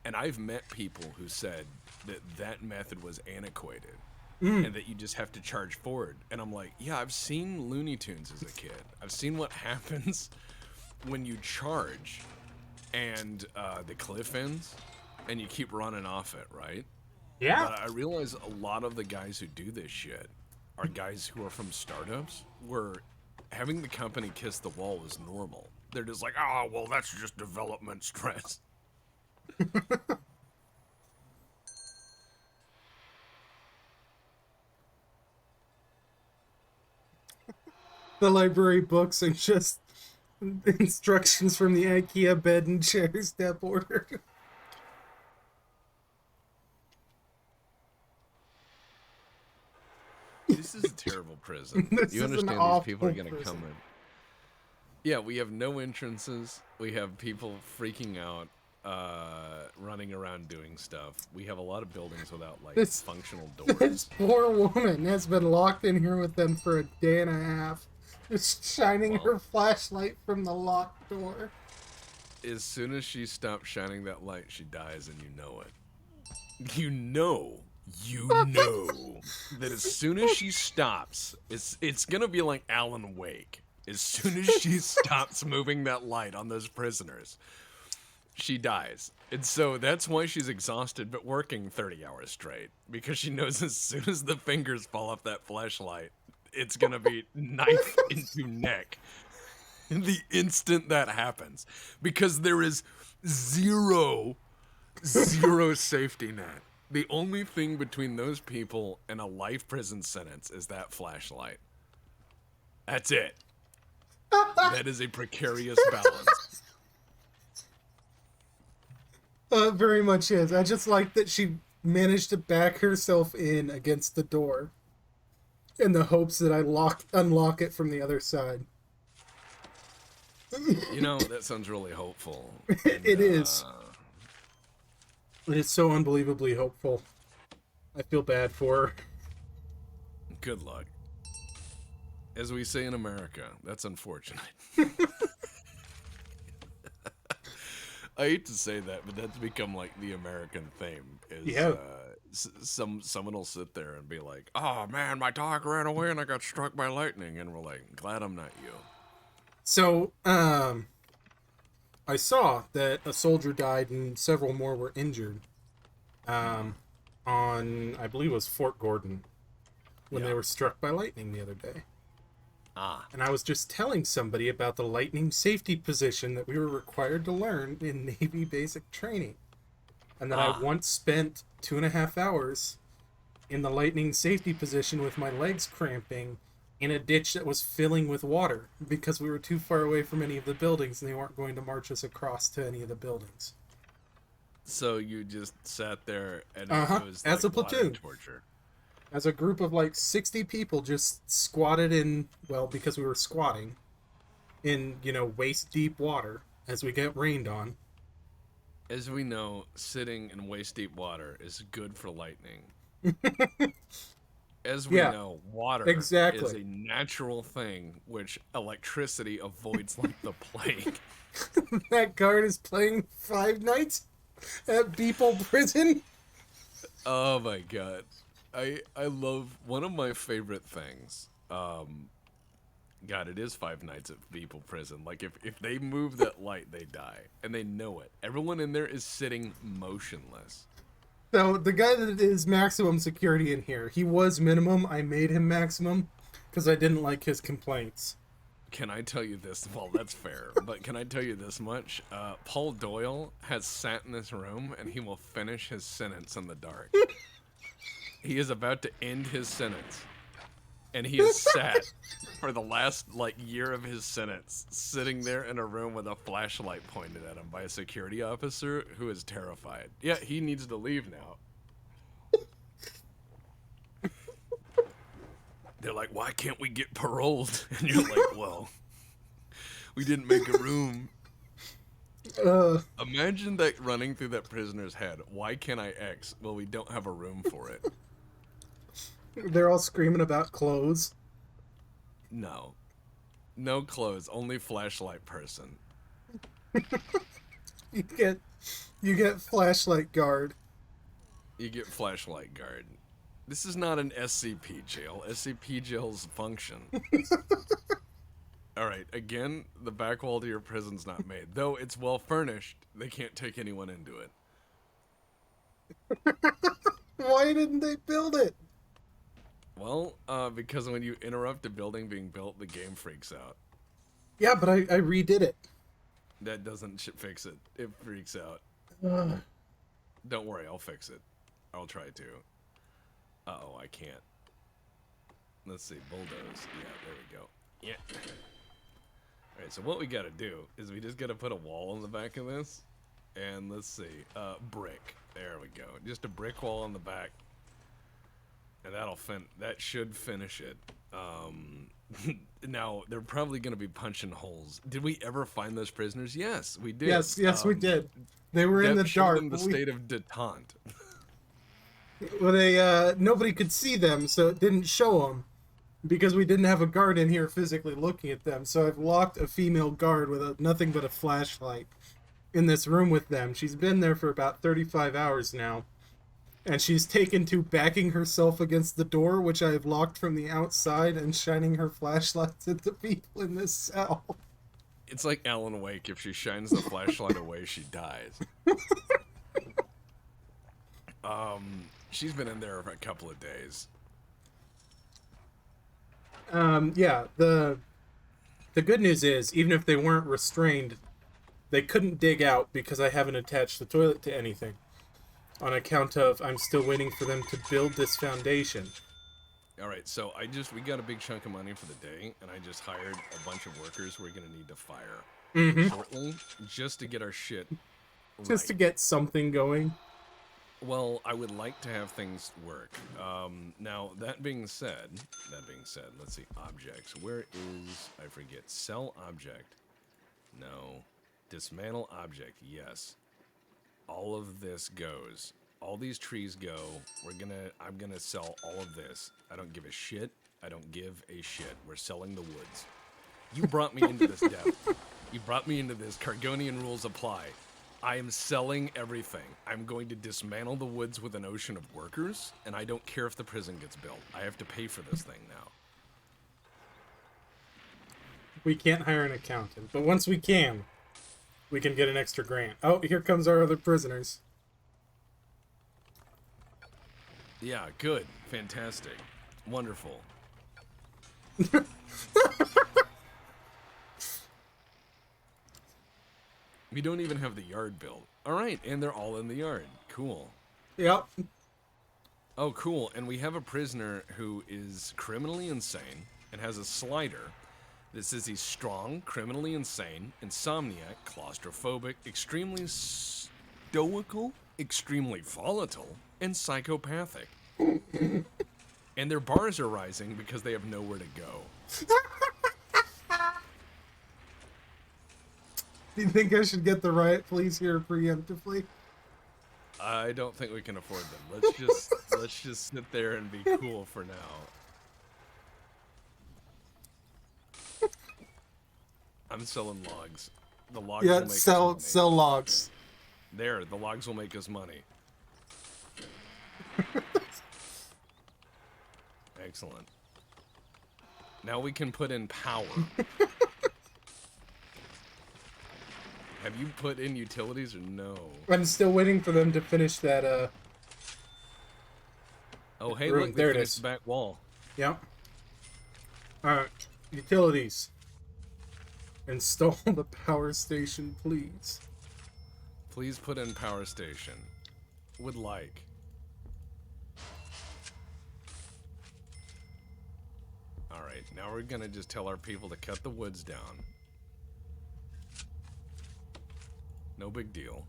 And I've met people who said that that method was antiquated Mm. and that you just have to charge forward. And I'm like, yeah, I've seen Looney Tunes as a kid. I've seen what happens when you charge and the cliff ends and you keep running off it, right? Yeah. But I realize a lot of the guys who do this shit are guys who are from startups where having the company kiss the wall is normal. They're just like, oh, well, that's just development stress. The library books and just instructions from the IKEA bed and chair step order. This is a terrible prison. This You is an understand these people are awful going to come prison. in. Yeah, we have no entrances. We have people freaking out, running around doing stuff. We have a lot of buildings without, like, This- functional This doors. poor woman has been locked in here with them for a day and a half, just shining Well. her flashlight from the locked door. As soon as she stops shining that light, she dies, and you know it. You know that as soon as she stops, it's gonna be like Alan Wake. As soon as she stops moving that light on those prisoners, she dies. And so that's why she's exhausted but working 30 hours straight. Because she knows as soon as the fingers fall off that flashlight, it's gonna be knife into neck. The instant that happens. Because there is zero safety net. The only thing between those people and a life prison sentence is that flashlight. That's it. That is a precarious balance. Very much is. I just like that she managed to back herself in against the door in the hopes that I unlock it from the other side. You know, that sounds really hopeful. It is. It is so unbelievably hopeful. I feel bad for her. Good luck. As we say in America, that's unfortunate. I hate to say that, but that's become like the American theme. Is Yeah. someone will sit there and be like, "Oh man, my dog ran away and I got struck by lightning," and we're like, "Glad I'm not you." So, I saw that a soldier died and several more were injured. On, I believe it was Fort Gordon, when they Yeah. were struck by lightning the other day. Ah, And I was just telling somebody about the lightning safety position that we were required to learn in Navy basic training. And that I once spent 2.5 hours in the lightning safety position with my legs cramping in a ditch that was filling with water because we were too far away from any of the buildings and they weren't going to march us across to any of the buildings. so you just sat there and Uh-huh, it was as like a platoon. water torture. As a group of like 60 people just squatted in, well, because we were squatting in, waist deep water as we get rained on. As we know, sitting in waist deep water is good for lightning. As we Yeah, know, water exactly. is a natural thing which electricity avoids like the plague. That guard is playing Five Nights at Beeple Prison. Oh my god. I love one of my favorite things. God, it is Five Nights at People Prison. Like if they move that light, they die. And they know it. Everyone in there is sitting motionless. So the guy that is maximum security in here, he was minimum. I made him maximum because I didn't like his complaints. Can I tell you this? Well, that's fair. But can I tell you this much? Paul Doyle has sat in this room and he will finish his sentence in the dark. He is about to end his sentence. And he has sat for the last year of his sentence, sitting there in a room with a flashlight pointed at him by a security officer who is terrified. Yeah, he needs to leave now. They're like, why can't we get paroled? And you're like, well, we didn't make a room. Imagine that running through that prisoner's head. Why can't I X? Well, we don't have a room for it. They're all screaming about clothes. No. No clothes, only flashlight person. You get You get flashlight guard. You get flashlight guard. This is not an SCP jail. SCP jails function. All right, again, the back wall to your prison's not made. Though it's well furnished, they can't take anyone into it. Why didn't they build it? Well, because when you interrupt a building being built, the game freaks out. Yeah, but I redid it. That doesn't fix it. It freaks out. Don't worry, I'll fix it. I'll try to. Uh-oh, I can't. Let's see, bulldoze. Yeah, there we go. Yeah. Alright, so what we gotta do is we just gotta put a wall on the back of this. And let's see, brick. There we go. Just a brick wall on the back. And that should finish it. Now, they're probably gonna be punching holes. Did we ever find those prisoners? Yes, we did. Yes, we did. They were in the dark. In the state of detente. Well, nobody could see them, so it didn't show them. Because we didn't have a guard in here physically looking at them, so I've locked a female guard with nothing but a flashlight in this room with them. She's been there for about 35 hours now. And she's taken to backing herself against the door, which I have locked from the outside, and shining her flashlights at the people in this cell. It's like Alan Wake. If she shines the flashlight away, she dies. She's been in there for a couple of days. Yeah, the good news is, even if they weren't restrained, they couldn't dig out because I haven't attached the toilet to anything. On account of, I'm still waiting for them to build this foundation. Alright, so we got a big chunk of money for the day, and I just hired a bunch of workers we're gonna need to fire shortly, just to get our shit right. Just to get something going. Well, I would like to have things work. Now, that being said, let's see, objects. Where is, I forget, sell object. No. Dismantle object, yes. All of this goes. All these trees go. I'm gonna sell all of this. I don't give a shit. I don't give a shit. We're selling the woods. You brought me into this, Dev. You brought me into this. Cargonian rules apply. I am selling everything. I'm going to dismantle the woods with an ocean of workers, and I don't care if the prison gets built. I have to pay for this thing now. We can't hire an accountant, but once we can get an extra grant. Oh, here comes our other prisoners. Yeah, good. Fantastic. Wonderful. We don't even have the yard built. Alright, and they're all in the yard. Cool. Yep. Oh, cool. And we have a prisoner who is criminally insane and has a slider that says he's strong, criminally insane, insomniac, claustrophobic, extremely stoical, extremely volatile, and psychopathic. And their bars are rising because they have nowhere to go. Do you think I should get the riot police here preemptively? I don't think we can afford them. Let's just sit there and be cool for now. I'm selling logs. The logs will make us money. Sell logs. There, the logs will make us money. Excellent. Now we can put in power. Have you put in utilities or no? I'm still waiting for them to finish that, Oh, hey, room. look, they finished the back wall. Yep. Alright, utilities. Install the power station, please. Please put in power station. Would like. Alright, now we're gonna just tell our people to cut the woods down. No big deal.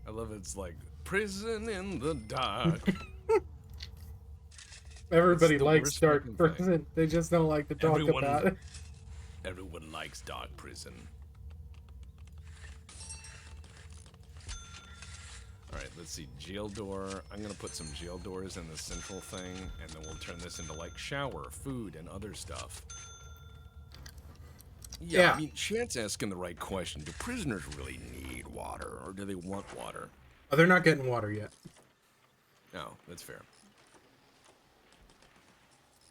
I love it's like, prison in the dark. Everybody likes dark prison. They just don't like to talk about it. Everyone likes dark prison. Alright, let's see. Jail door. I'm going to put some jail doors in the central thing, and then we'll turn this into, like, shower, food, and other stuff. Yeah, I Yeah. mean, Chad's asking the right question. Do prisoners really need water, or do they want water? Oh, they're not getting water yet. No, that's fair.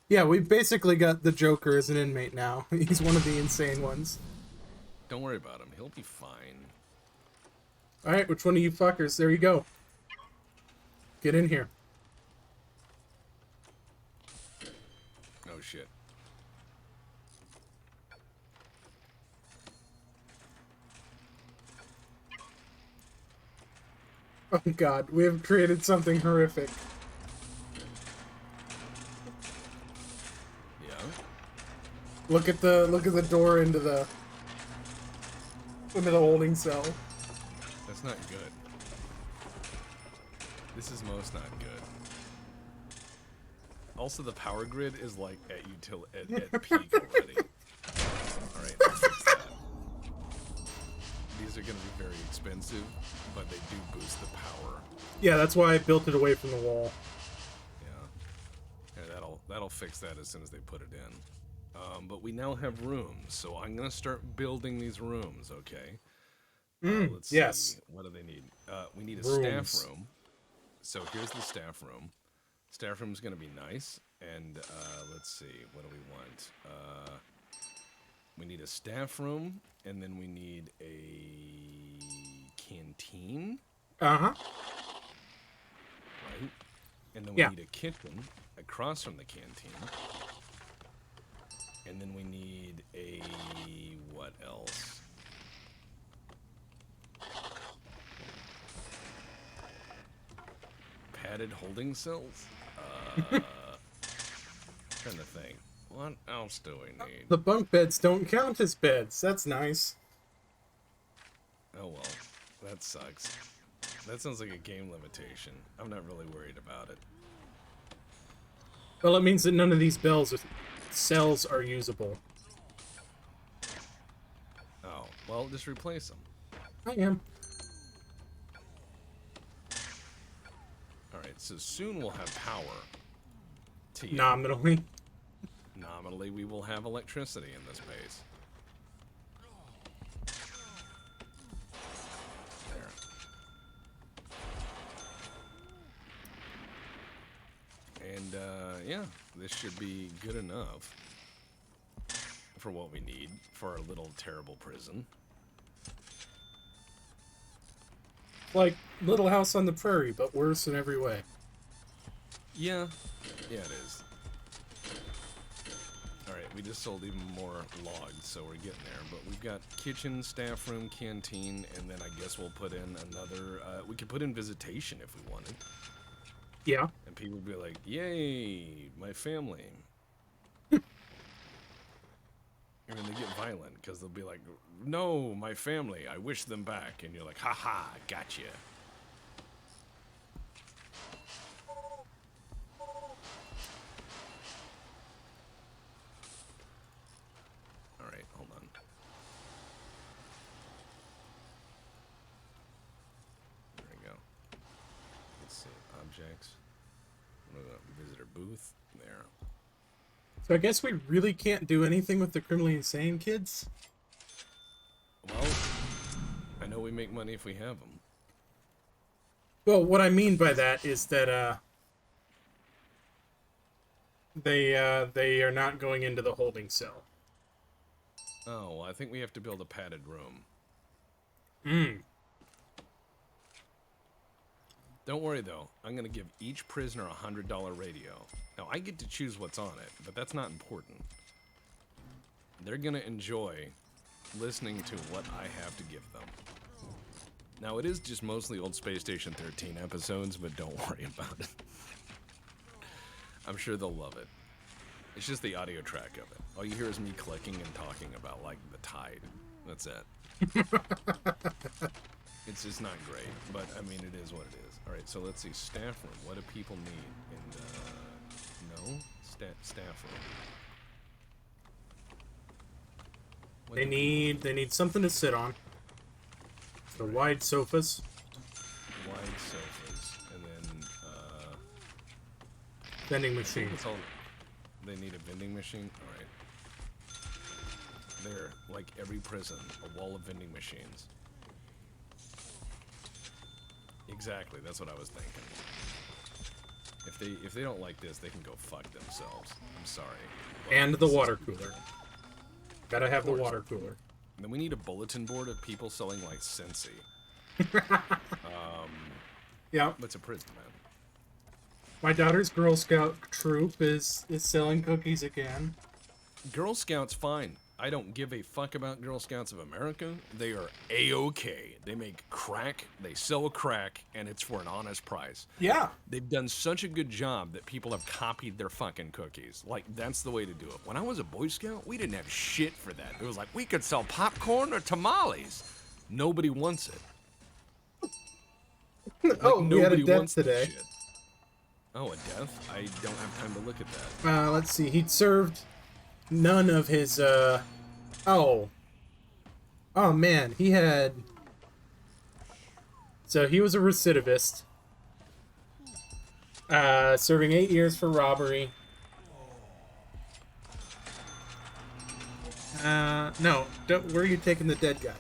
Yeah, we've basically got the Joker as an inmate now. He's one of the insane ones. Don't worry about him. He'll be fine. Alright, which one of you fuckers? There you go. Get in here. Oh, shit. Oh god, we have created something horrific. Yeah? Look at the door into the holding cell. That's not good. This is most not good. Also, the power grid is like at peak already. Alright, I'll fix that. These are going to be very expensive, but they do boost the power. Yeah, that's why I built it away from the wall. Yeah. Yeah, that'll fix that as soon as they put it in. But we now have rooms, so I'm going to start building these rooms, okay? Let's yes. see. What do they need? We need a Rooms. staff room. So here's the staff room. Staff room's going to be nice. And let's see. What do we want? We need a staff room, and then we need a canteen, Uh-huh. right? And then we Yeah. need a kitchen across from the canteen. And then we need a... what else? Padded holding cells? Trying to think. What else do we need? The bunk beds don't count as beds. That's nice. Oh well, that sucks. That sounds like a game limitation. I'm not really worried about it. Well, it means that none of these cells are usable. Oh, well, just replace them. I am. Alright, so soon we'll have power. To you. Nominally. Nominally, we will have electricity in this base. There. And, yeah, this should be good enough for what we need for our little terrible prison. Like Little House on the Prairie, but worse in every way. Yeah. Yeah, it is. Alright, we just sold even more logs, so we're getting there. But we've got kitchen, staff room, canteen, and then I guess we'll put in another... we could put in visitation if we wanted. Yeah. And people would be like, yay, my family. And then they get violent, because they'll be like, no, my family, I wish them back. And you're like, haha, gotcha. Alright, hold on. There we go. Let's see, objects. Visitor booth, there. So I guess we really can't do anything with the criminally insane kids? Well, I know we make money if we have them. Well, what I mean by that is that, they are not going into the holding cell. Oh, well, I think we have to build a padded room. Don't worry, though. I'm going to give each prisoner a $100 radio. Now, I get to choose what's on it, but that's not important. They're going to enjoy listening to what I have to give them. Now, it is just mostly old Space Station 13 episodes, but don't worry about it. I'm sure they'll love it. It's just the audio track of it. All you hear is me clicking and talking about, like, the tide. That's it. It's just not great, but, I mean, it is what it is. Alright, so let's see. Staff room. What do people need? And, no? Staff room. What They do need something to sit on. So wide sofas. wide sofas, and then, Vending I machine. think it's all... They need a vending machine? Alright. There, like every prison, a wall of vending machines. Exactly, that's what I was thinking. If they don't like this, they can go fuck themselves. I'm sorry. And the water cooler. Gotta have the course. water cooler. And then we need a bulletin board of people selling like Scentsy. Yeah. It's a prison, man. My daughter's Girl Scout troop is selling cookies again. Girl Scouts, fine. I don't give a fuck about Girl Scouts of America. They are A-OK. They make crack, they sell crack, and it's for an honest price. Yeah. They've done such a good job that people have copied their fucking cookies. Like, that's the way to do it. When I was a Boy Scout, we didn't have shit for that. It was like, we could sell popcorn or tamales. Nobody wants it. Like, Oh, we had a death wants that today. shit. Oh, a death? I don't have time to look at that. Let's see. He'd served none of his, Oh. Oh, man. He had... So, he was a recidivist. Serving 8 years for robbery. No. Where are you taking the dead guy?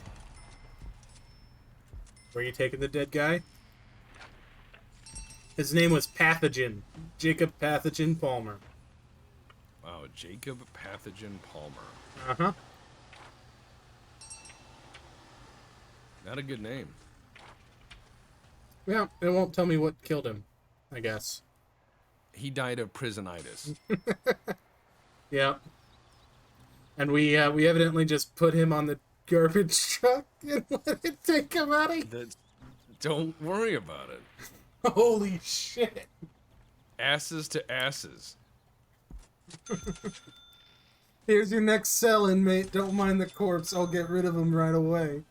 Where are you taking the dead guy? His name was Pathogen. Jacob Pathogen Palmer. Wow, Jacob Pathogen Palmer. Uh-huh. Not a good name. Well, it won't tell me what killed him, I guess. He died of prisonitis. Yeah. And we evidently just put him on the garbage truck and let it take him out of here. Don't worry about it. Holy shit. Asses to asses. Here's your next cell, inmate. Don't mind the corpse. I'll get rid of him right away.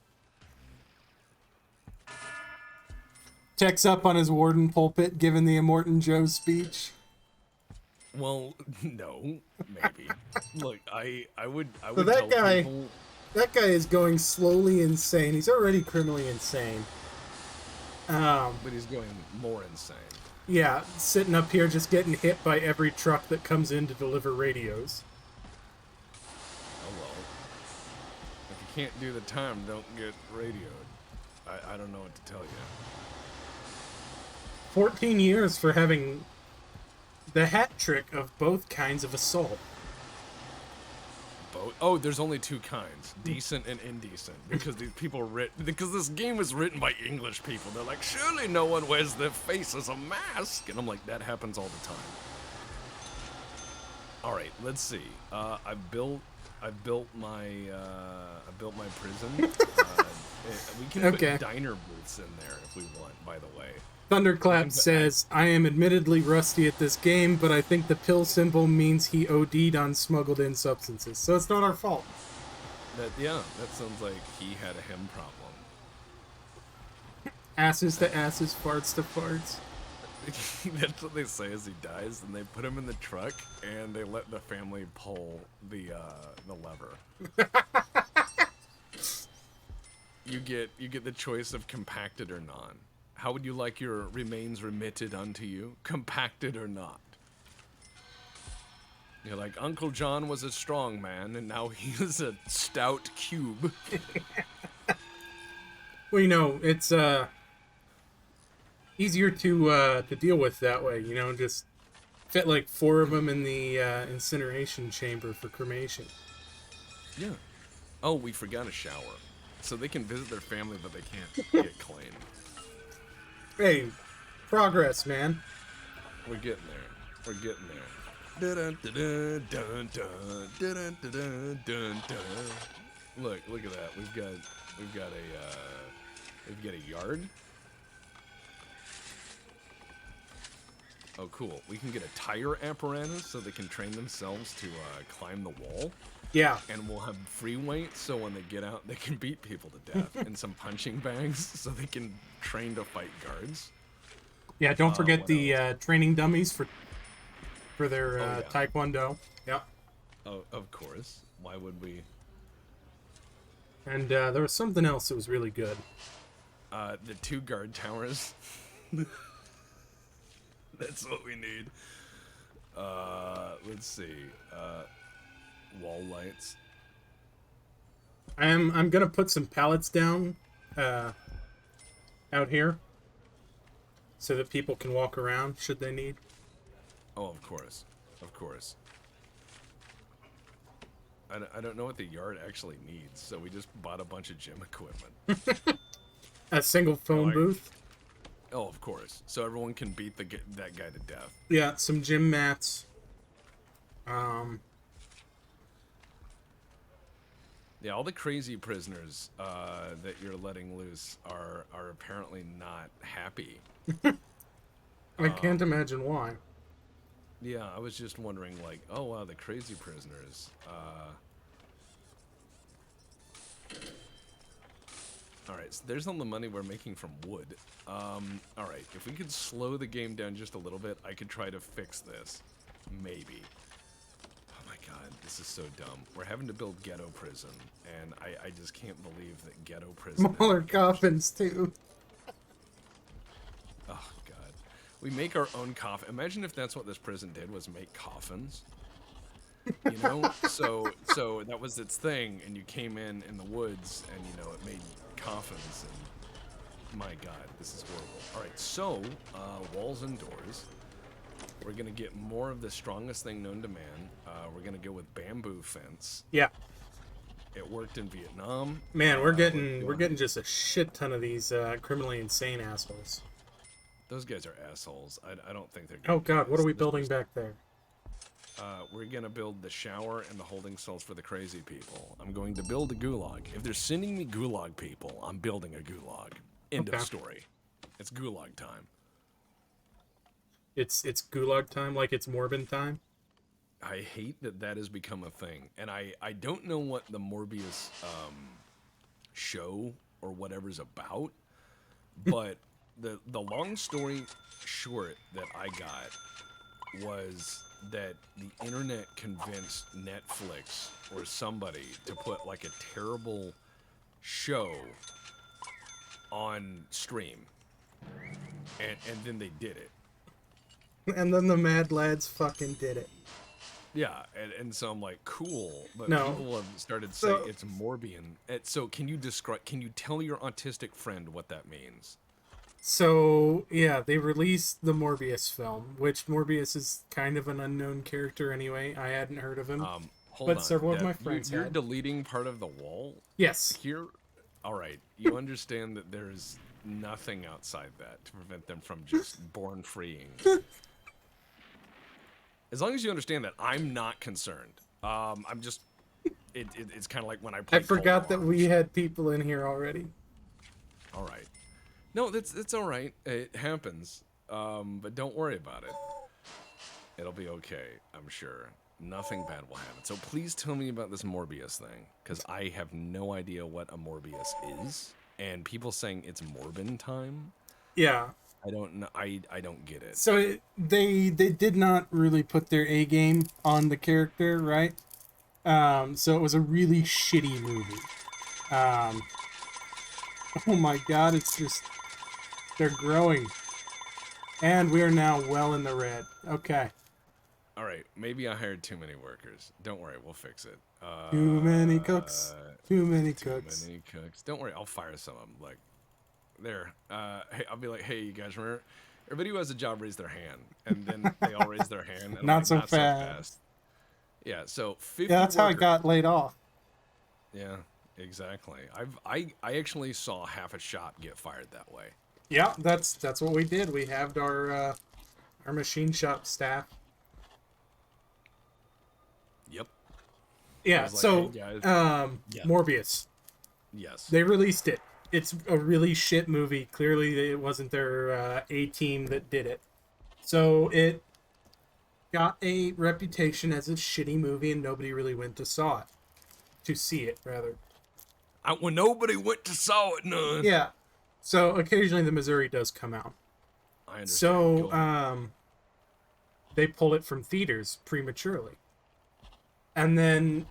Tech's up on his warden pulpit, giving the Immortan Joe speech. Well, no, maybe. Look, I would So that tell guy, people... that guy is going slowly insane. He's already criminally insane. But he's going more insane. Yeah, sitting up here just getting hit by every truck that comes in to deliver radios. Oh well. If you can't do the time, don't get radioed. I don't know what to tell you. 14 years for having the hat trick of both kinds of assault. Oh, there's only two kinds, decent and indecent, because these people because this game was written by English people. They're like, surely no one wears their face as a mask, and I'm like, that happens all the time. All right, let's see. I built my prison. We can put diner booths in there if we want. By the way. Thunderclap says, I am admittedly rusty at this game, but I think the pill symbol means he OD'd on smuggled in substances. So it's not our fault. Yeah, that sounds like he had a him problem. Asses to asses, farts to farts. That's what they say as he dies, and they put him in the truck, and they let the family pull the lever. You get the choice of compacted or non. How would you like your remains remitted unto you? Compacted or not? You're like, Uncle John was a strong man, and now he is a stout cube. Well, you know, it's easier to deal with that way. You know, just fit like 4 of them in the incineration chamber for cremation. Yeah. Oh, we forgot a shower. So they can visit their family, but they can't get clean. Hey, progress, man. We're getting there. We're getting there. Dun, dun, dun, dun, dun, dun, dun, dun, dun. Look at that. We've got a yard. Oh, cool. We can get a tire apparatus so they can train themselves to climb the wall. Yeah. And we'll have free weights so when they get out, they can beat people to death. And some punching bags so they can train to fight guards. Yeah, don't forget the training dummies for their yeah. taekwondo. Yep. Oh, of course. Why would we? And there was something else that was really good. The 2 guard towers. That's what we need. Let's see. Wall lights. I'm gonna put some pallets down uh, out here so that people can walk around should they need. Oh, of course. Of course. I don't know what the yard actually needs, so we just bought a bunch of gym equipment. A single We're phone like, booth. oh, of course. So everyone can beat that guy to death. Yeah, some gym mats. Um, Yeah, all the crazy prisoners that you're letting loose are apparently not happy. I can't imagine why. Yeah, I was just wondering, like, oh wow, the crazy prisoners. All right, so there's all the money we're making from wood. All right, if we could slow the game down just a little bit, I could try to fix this. Maybe. Oh my god, this is so dumb. We're having to build ghetto prison, and I just can't believe that ghetto prison... Smaller coffins too. Oh god. We make our own coffin. Imagine if that's what this prison did, was make coffins. You know? So that was its thing, and you came in the woods, and, you know, it made coffins, and my god, this is horrible. Alright, so, walls and doors. We're gonna get more of the strongest thing known to man. We're gonna go with bamboo fence. Yeah. It worked in Vietnam. Man, we're getting just a shit ton of these criminally insane assholes. Those guys are assholes. I don't think they're Oh gonna god, do what this. are we building back there? We're gonna build the shower and the holding cells for the crazy people. I'm going to build a gulag. If they're sending me gulag people, I'm building a gulag. End of story. It's gulag time. It's gulag time, like it's Morbin time. I hate that that has become a thing, and I don't know what the Morbius show or whatever's about, but the long story short that I got was that the internet convinced Netflix or somebody to put like a terrible show on stream, and then they did it. And then the Mad Lads fucking did it. Yeah, and so I'm like, cool, but No. people have started saying it's Morbian. So can you tell your autistic friend what that means? So, yeah, they released the Morbius film, which Morbius is kind of an unknown character anyway. I hadn't heard of him. Hold But on. several of my Deb, friends you're had. deleting part of the wall Yes. here. All right, you understand that there's nothing outside that to prevent them from just born freeing. As long as you understand that, I'm not concerned. I'm just, it's kind of like when I play. I forgot Cold that we Arms. had people in here already. All right. No, it's all right. It happens. But don't worry about it. It'll be okay, I'm sure. Nothing bad will happen. So please tell me about this Morbius thing, because I have no idea what a Morbius is. And people saying it's Morbin time. Yeah. I don't know. I don't get it. So they did not really put their A game on the character, right? So it was a really shitty movie. Oh my god, it's just... They're growing. And we are now well in the red. Okay. All right, maybe I hired too many workers. Don't worry, we'll fix it. Too many cooks. Too many Too cooks. many cooks. Don't worry, I'll fire some of them. Like, there. Hey, I'll be like, hey, you guys remember? Everybody who has a job raise their hand, and then they all raise their hand. And I'm Not like, so not fast. So yeah, so 50 Yeah, that's how I workers. got laid off. Yeah, exactly. I actually saw half a shop get fired that way. Yeah, that's what we did. We halved our machine shop staff. Yep. Yeah, was like, so "Hey, guys." Yeah. Morbius. Yes. They released it. It's a really shit movie. Clearly, it wasn't their A team that did it. So it got a reputation as a shitty movie, and nobody really went to see it, rather. When nobody went to saw it, none. Yeah. So occasionally the Missouri does come out. I understand. So Go ahead. they pull it from theaters prematurely. And then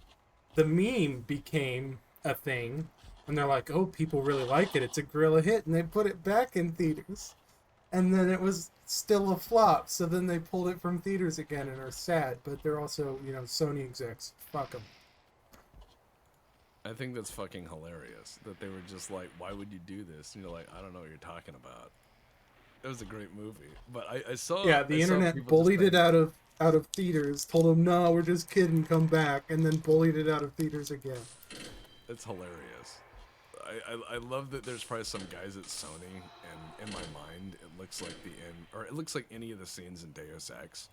the meme became a thing. And they're like, oh, people really like it. It's a guerrilla hit. And they put it back in theaters. And then it was still a flop. So then they pulled it from theaters again and are sad. But they're also, Sony execs. Fuck them. I think that's fucking hilarious that they were just like, why would you do this? And you're like, I don't know what you're talking about. It was a great movie, but I saw Yeah, the I saw internet people just bullied it saying out of theaters. Told them, "No, we're just kidding. Come back," and then bullied it out of theaters again. it's hilarious. I love that there's probably some guys at Sony, and in my mind, it looks like the end, or it looks like any of the scenes in Deus Ex,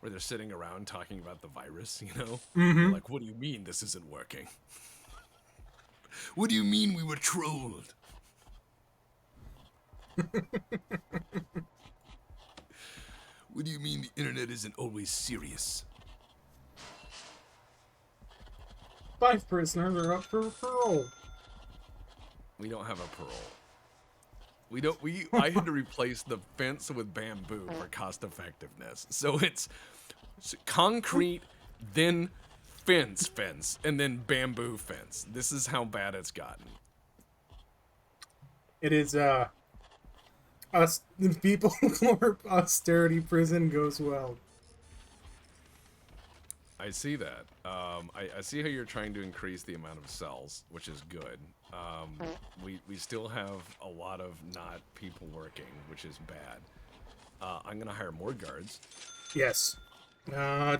where they're sitting around talking about the virus, you know? They're Mm-hmm. like, what do you mean this isn't working? What do you mean we were trolled? What do you mean the internet isn't always serious? 5 prisoners are up for parole. We don't have a parole. We don't. I had to replace the fence with bamboo for cost effectiveness. So it's concrete, then fence, and then bamboo fence. This is how bad it's gotten. It is us the people for austerity prison goes well. I see that. I see how you're trying to increase the amount of cells, which is good. We still have a lot of not people working, which is bad. I'm gonna hire more guards. Yes.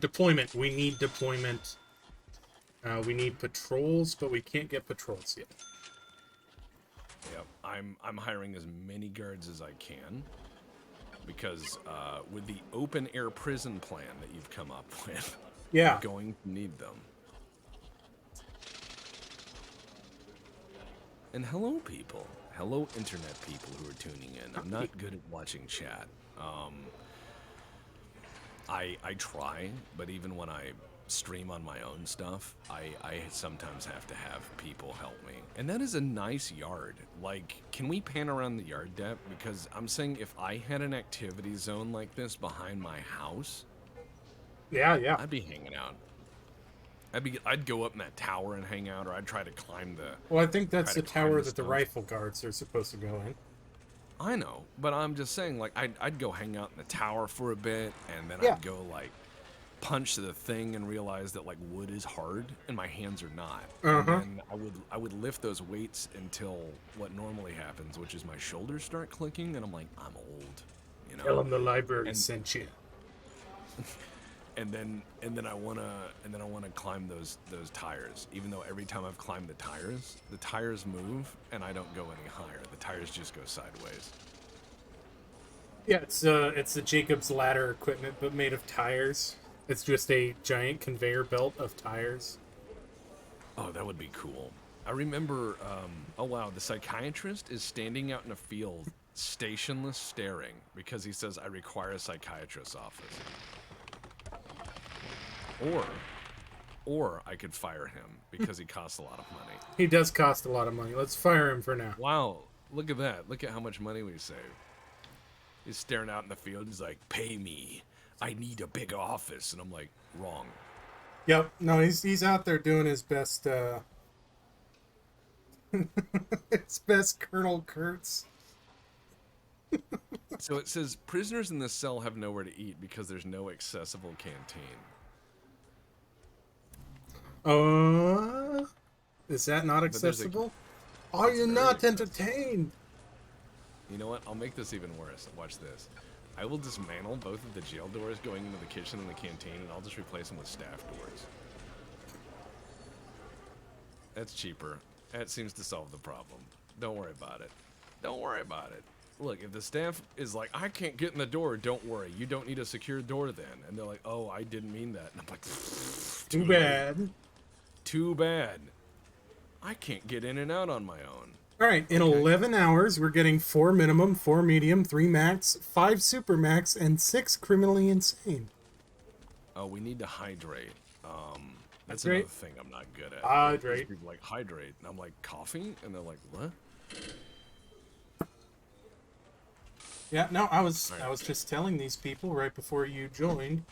Deployment. We need deployment. We need patrols, but we can't get patrols yet. Yep, I'm hiring as many guards as I can because with the open air prison plan that you've come up with, Yeah. you're going to need them. And hello, people. Hello, internet people who are tuning in. I'm not good at watching chat. I try, but even when I stream on my own stuff, I sometimes have to have people help me. And that is a nice yard. Like, can we pan around the yard, Depp? Because I'm saying if I had an activity zone like this behind my house, Yeah. I'd be hanging out. I'd go up in that tower and hang out, or I'd try to climb the. Well, I think that's the try to climb tower the that the stuff. rifle guards are supposed to go in. I know, but I'm just saying, like, I'd go hang out in the tower for a bit, and then Yeah. I'd go, like, punch the thing and realize that, like, wood is hard and my hands are not. Uh-huh. And then I would lift those weights until what normally happens, which is my shoulders start clicking, and I'm like, I'm old, you know. Tell them the library And- sent you. And then I wanna climb those tires, even though every time I've climbed the tires move and I don't go any higher. The tires just go sideways. Yeah, it's the Jacob's Ladder equipment, but made of tires. It's just a giant conveyor belt of tires. Oh, that would be cool. I remember, oh wow, the psychiatrist is standing out in a field, stationless staring, because he says, I require a psychiatrist's office. Or I could fire him, because he costs a lot of money. He does cost a lot of money. Let's fire him for now. Wow, look at that. Look at how much money we saved. He's staring out in the field, he's like, pay me. I need a big office. And I'm like, wrong. Yep. No, he's out there doing his best, his best Colonel Kurtz. So it says, prisoners in this cell have nowhere to eat because there's no accessible canteen. Is that not there's accessible? Are you very not accessible. entertained? You know what? I'll make this even worse. Watch this. I will dismantle both of the jail doors going into the kitchen and the canteen, and I'll just replace them with staff doors. That's cheaper. That seems to solve the problem. Don't worry about it. Don't worry about it. Look, if the staff is like, I can't get in the door, don't worry. You don't need a secure door then. And they're like, oh, I didn't mean that. And I'm like, Too bad. Too bad. I can't get in and out on my own. All right, in Okay. 11 hours, we're getting 4 minimum, 4 medium, 3 max, 5 super max, and 6 criminally insane. Oh, we need to hydrate. That's Hydrate? another thing I'm not good at. Hydrate. People like hydrate, and I'm like, coffee, and they're like, what? Yeah, no, I was All right. just telling these people right before you joined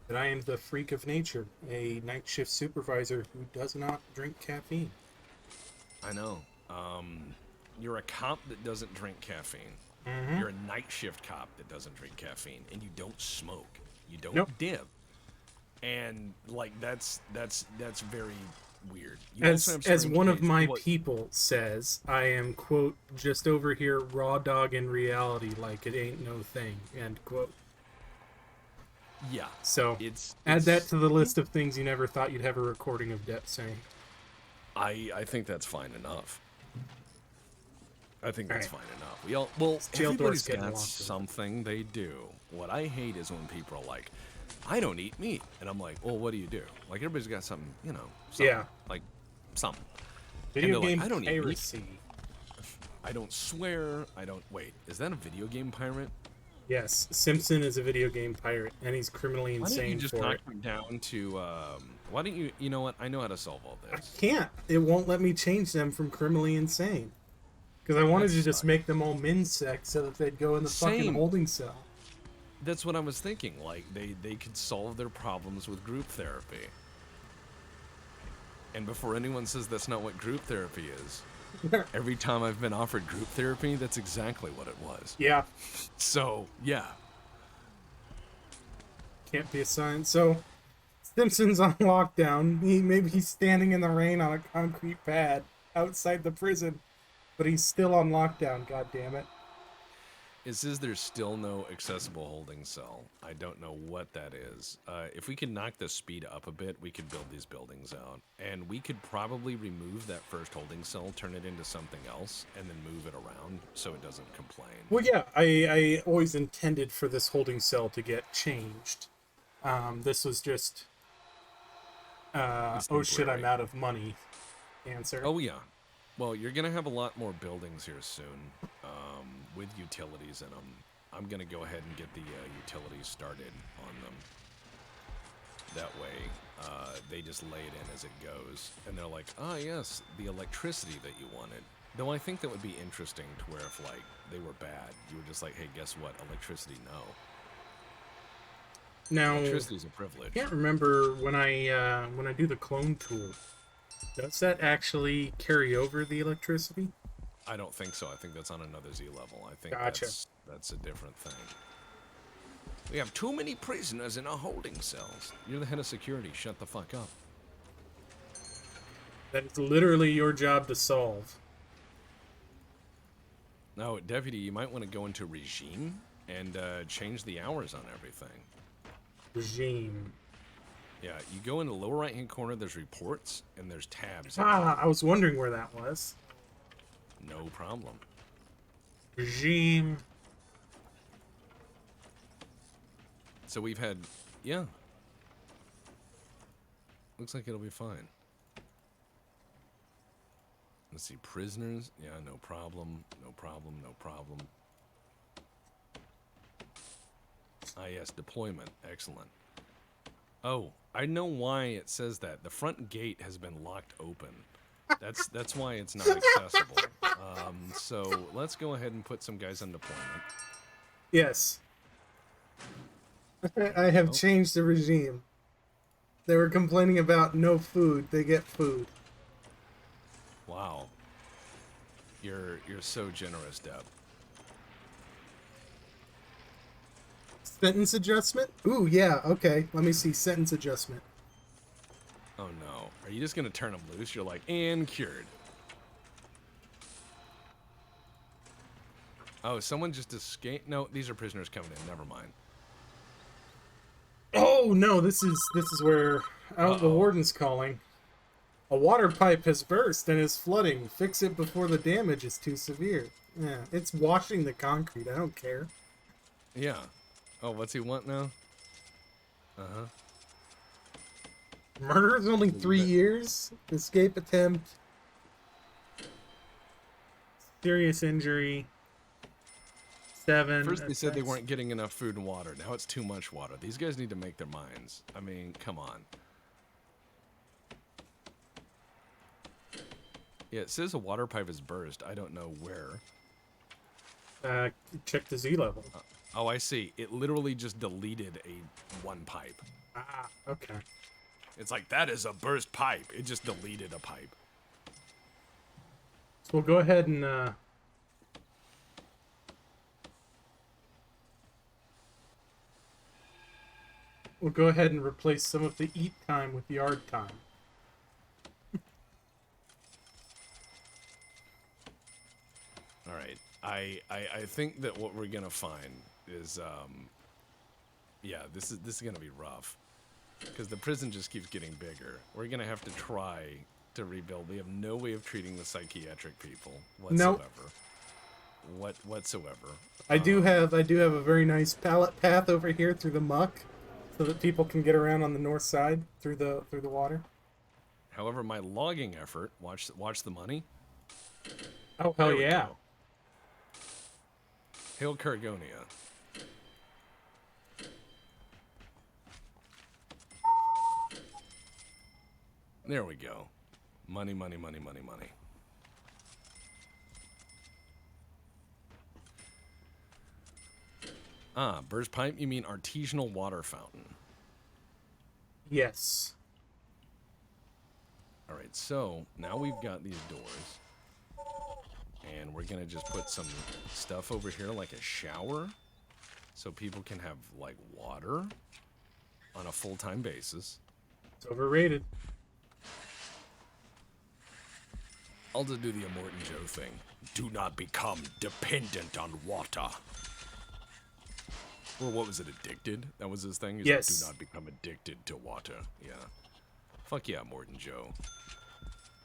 that I am the freak of nature, a night shift supervisor who does not drink caffeine. I know. You're a cop that doesn't drink caffeine. Mm-hmm. You're a night shift cop that doesn't drink caffeine, and you don't smoke. You don't Nope. dip. And like that's very weird. You also have As strange one of cage. my What? people says, I am, quote, just over here raw dog in reality like it ain't no thing, end quote. Yeah, So, add that it's. to the list of things you never thought you'd have a recording of Debt saying. I think that's fine enough. I think that's Alright, fine enough. We all well, this jail door's everybody's getting got locked open. something they do. What I hate is when people are like, "I don't eat meat," and I'm like, "Well, what do you do?" Like everybody's got something, something Yeah. like something, and Video they're like, game "I don't eat meat. piracy. I don't swear. I don't wait. Is that a video game pirate? Yes, Simpson is a video game pirate, and he's criminally Why don't you insane just for knock it. him down to? Why don't you? You know what? I know how to solve all I this. can't. It won't let me change them from criminally insane. Because I wanted That to just sucks. make them all min sec so that they'd go in the fucking Same. holding cell. That's what I was thinking. Like they could solve their problems with group therapy. And before anyone says that's not what group therapy is, every time I've been offered group therapy, that's exactly what it was. Yeah, So, yeah. can't be assigned. So, Simpson's on lockdown. Maybe he's standing in the rain on a concrete pad outside the prison, but he's still on lockdown. God damn it! It says there's still no accessible holding cell. I don't know what that is. If we could knock the speed up a bit, we could build these buildings out. And we could probably remove that first holding cell, turn it into something else, and then move it around so it doesn't complain. Well, yeah, I always intended for this holding cell to get changed. This was just, It's oh shit, I'm temporary. out of money. Answer. Oh, yeah. Well, you're going to have a lot more buildings here soon with utilities in them. I'm going to go ahead and get the utilities started on them. That way, they just lay it in as it goes. And they're like, ah, yes, the electricity that you wanted. Though I think that would be interesting to where if, like, they were bad, you were just like, hey, guess what? Electricity, no. Now, Electricity is a privilege. can't remember when I do the clone tool. Does that actually carry over the electricity? I don't think so. I think that's on another Z level. I think Gotcha. that's a different thing. We have too many prisoners in our holding cells. You're the head of security. Shut the fuck up. That is literally your job to solve. Now, deputy, you might want to go into regime and change the hours on everything. Regime. Yeah, you go in the lower right-hand corner. There's reports and there's tabs. Ah, I was wondering where that was. No problem. Regime. So we've had, yeah. Looks like it'll be fine. Let's see, prisoners. Yeah, no problem. No problem. No problem. Ah, yes, deployment. Excellent. Oh, I know why it says that. The front gate has been locked open. That's why it's not accessible. So let's go ahead and put some guys on deployment. Yes. I have Oh, changed the regime. They were complaining about no food. They get food. wow. You're so generous, Deb. Sentence adjustment? Ooh, yeah, okay. Let me see. Sentence adjustment. Oh no. Are you just gonna turn them loose? You're like, and cured. Oh, someone just escaped. No, these are prisoners coming in. Never mind. Oh no, this is where the Uh-oh. warden's calling. A water pipe has burst and is flooding. Fix it before the damage is too severe. Yeah, it's washing the concrete. I don't care. Yeah. Oh, what's he want now? Uh-huh. Murder is only So you 3 years. Escape attempt. Serious injury. 7. First they said they That's- weren't getting enough food and water. Now it's too much water. These guys need to make their minds. I mean, come on. Yeah, it says a water pipe has burst. I don't know where. Check the Z level. Oh, I see. It literally just deleted one pipe. Ah, okay. It's like, that is a burst pipe. It just deleted a pipe. So we'll go ahead and replace some of the eat time with yard time. I think that what we're gonna find is yeah, this is gonna be rough because the prison just keeps getting bigger. We're gonna have to try to rebuild. We have no way of treating the psychiatric people whatsoever. Nope. Whatsoever. I do have a very nice pallet path over here through the muck, so that people can get around on the north side through the water. However, my logging effort. Watch the money. Oh hell There we yeah! go. Hail Cargonia. There we go. Money, money, money, money, money. Ah, burst pipe? You mean artisanal water fountain. Yes. Alright, so now we've got these doors. And we're gonna just put some stuff over here like a shower. So people can have, like, water on a full-time basis. It's overrated. I'll just do the Immortan Joe thing. Do not become dependent on water. Or what was it, addicted? That was his thing? He's yes. Like, do not become addicted to water. Yeah. Fuck yeah, Immortan Joe.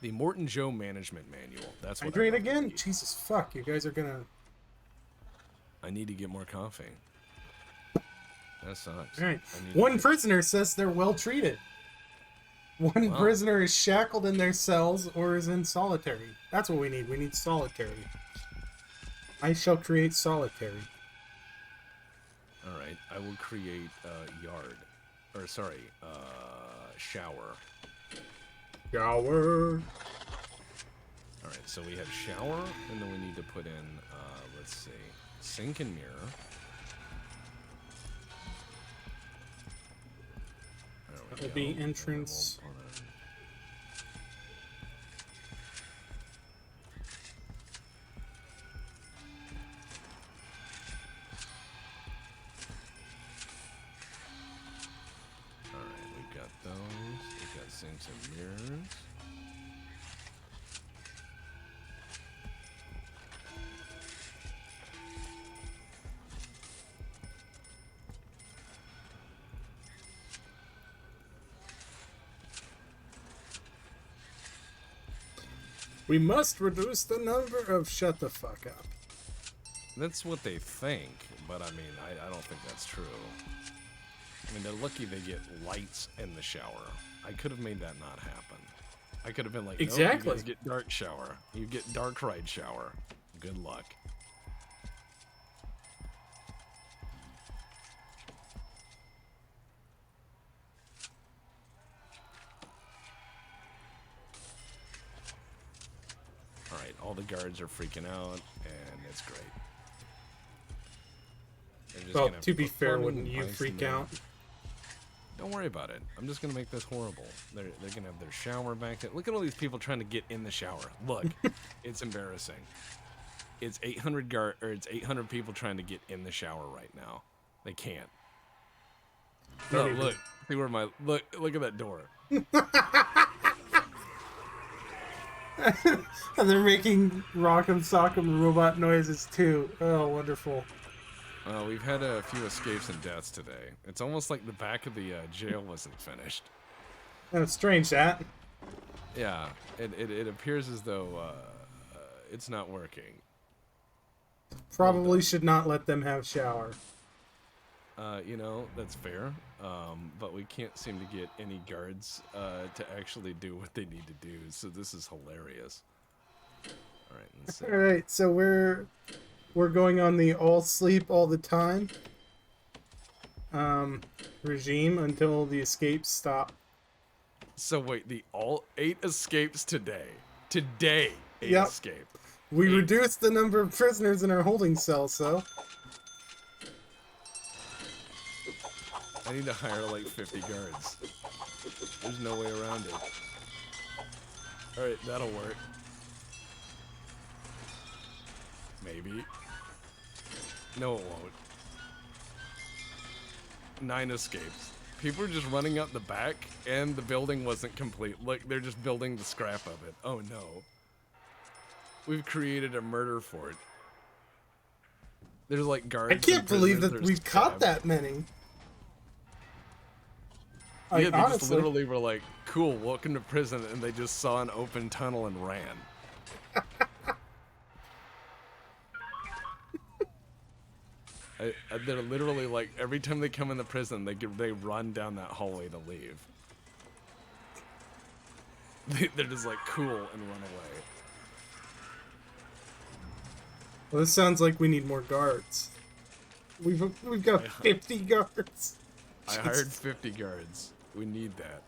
The Immortan Joe Management Manual. That's what Hydrate again? Jesus fuck, you guys are gonna... I need to get more coffee. That sucks. Alright. One prisoner says they're well treated. One prisoner is shackled in their cells or is in solitary. That's what we need. We need solitary. I shall create solitary. Alright, I will create yard. Or, sorry, shower. Shower. Alright, so we have shower, and then we need to put in, let's see, sink and mirror. That will be entrance. Alright, we've got those. We've got sinks and mirrors. We must reduce the number of... Shut the fuck up. That's what they think, but I mean, I don't think that's true. I mean, they're lucky they get lights in the shower. I could have made that not happen. I could have been like, exactly. No, you guys get dark shower. You get dark ride shower. Good luck. Alright, all the guards are freaking out, and it's great. Well, to be fair, wouldn't you freak out? Don't worry about it. I'm just gonna make this horrible. They're gonna have their shower back there. Look at all these people trying to get in the shower. Look, it's embarrassing. It's 800 people trying to get in the shower right now. They can't. No, look. See where my look at that door. And they're making Rock'em Sock'em robot noises too. Oh, wonderful. We've had a few escapes and deaths today. It's almost like the back of the jail wasn't finished. That's strange, that. Yeah, it appears as though it's not working. Probably should not let them have shower. You know, that's fair. But we can't seem to get any guards to actually do what they need to do, so this is hilarious. Alright, let's see. Alright, so we're going on the all sleep all the time regime until the escapes stop. So wait, the all 8 escapes today. Today, 8 escape. We reduced the number of prisoners in our holding cell, so... I need to hire like 50 guards. There's no way around it. Alright, that'll work. Maybe. No, it won't. 9 escapes. People are just running out the back, and the building wasn't complete. Look, they're just building the scrap of it. Oh no. We've created a murder fort. There's like guards. I can't and believe prisoners that are we've caught stabbed. that many. Yeah, Like, they just honestly. literally were like, "Cool, welcome to prison," and they just saw an open tunnel and ran. They're literally like every time they come in the prison, they run down that hallway to leave. They're just like cool and run away. Well, this sounds like we need more guards. We've got 50 guards. I hired 50 guards. We need that.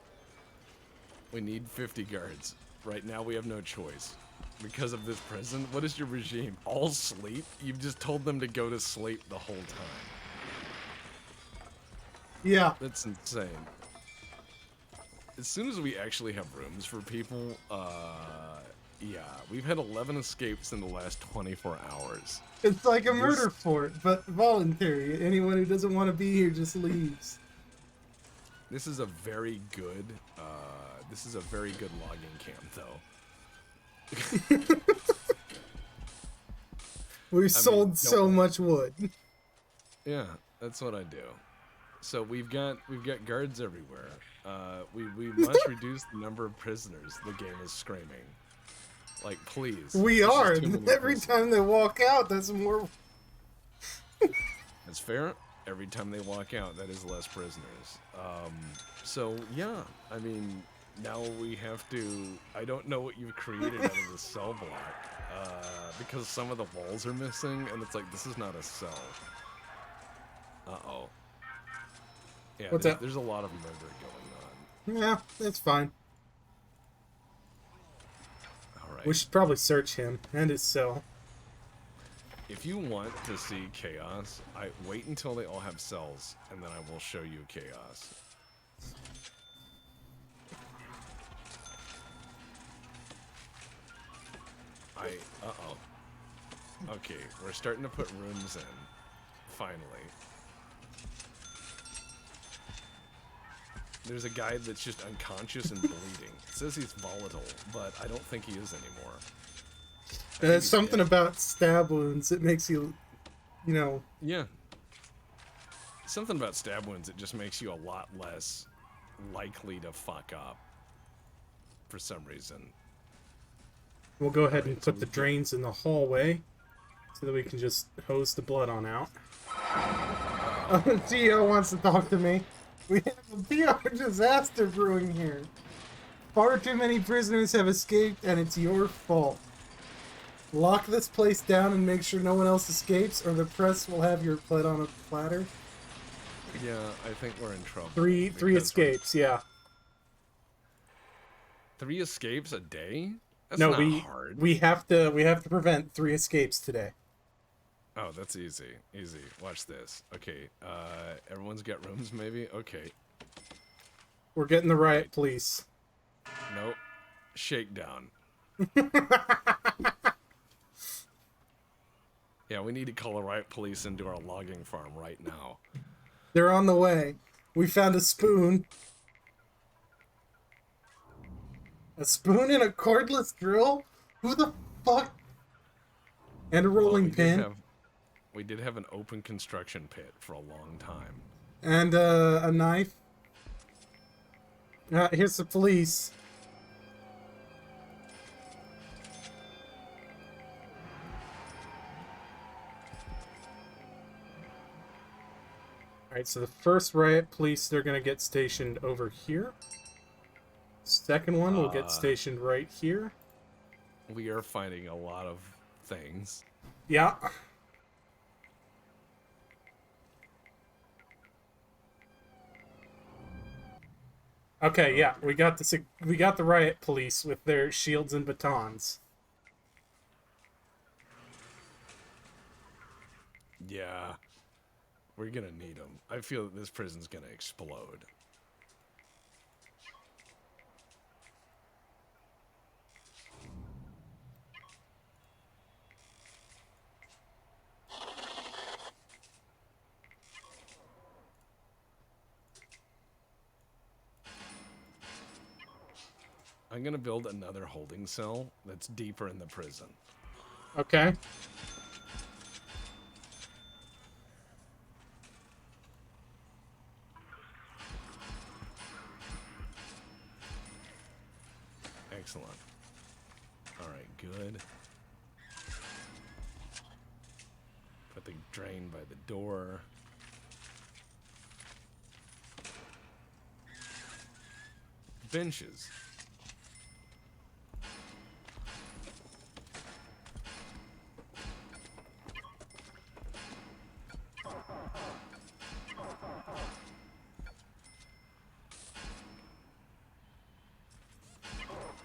We need 50 guards. Right now we have no choice. Because of this prison, what is your regime? All sleep? You've just told them to go to sleep the whole time. Yeah. That's insane. As soon as we actually have rooms for people, yeah, we've had 11 escapes in the last 24 hours. It's like a murder fort, but voluntary. Anyone who doesn't want to be here just leaves. This is a very good, logging camp, though. We've sold so much wood. Yeah, that's what I do. So we've got guards everywhere. We must reduce the number of prisoners. The game is screaming. Like, please. We are. Every prisoners. time they walk out, that's more. That's fair. Every time they walk out, that is less prisoners. So yeah, I mean, now we have to. I don't know what you've created out of the cell block, because some of the walls are missing, and it's like this is not a cell. Uh-oh. Yeah, What's that? There's a lot of murder going on. Yeah, that's fine. All right. We should probably search him and his cell. If you want to see chaos, wait until they all have cells, and then I will show you chaos. Uh-oh. Okay, we're starting to put rooms in. Finally. There's a guy that's just unconscious and bleeding. It says he's volatile, but I don't think he is anymore. There's something about stab wounds that makes you, Yeah. Something about stab wounds, it just makes you a lot less likely to fuck up. For some reason. We'll go ahead and put the drains in the hallway so that we can just hose the blood on out. Gio wants to talk to me. We have a PR disaster brewing here. Far too many prisoners have escaped, and it's your fault. Lock this place down and make sure no one else escapes, or the press will have your blood on a platter. Yeah, I think we're in trouble. Three escapes, yeah. 3 escapes a day? That's no, not hard. we have to prevent 3 escapes today. Oh, that's easy. Easy. Watch this. Okay, everyone's got rooms, maybe? Okay. We're getting the riot police. Nope. Shakedown. Yeah, we need to call the riot police into our logging farm right now. They're on the way. We found a spoon. A spoon and a cordless drill? Who the fuck? And a rolling pin. We did have an open construction pit for a long time. And a knife. Here's the police. Alright, so the first riot police, they're going to get stationed over here. Second one will get stationed right here. We are finding a lot of things. Yeah. Okay, yeah, we got the riot police with their shields and batons. Yeah. We're gonna need them. I feel that this prison's gonna explode. I'm gonna build another holding cell that's deeper in the prison. Okay. Excellent. All right, good. Put the drain by the door. Benches.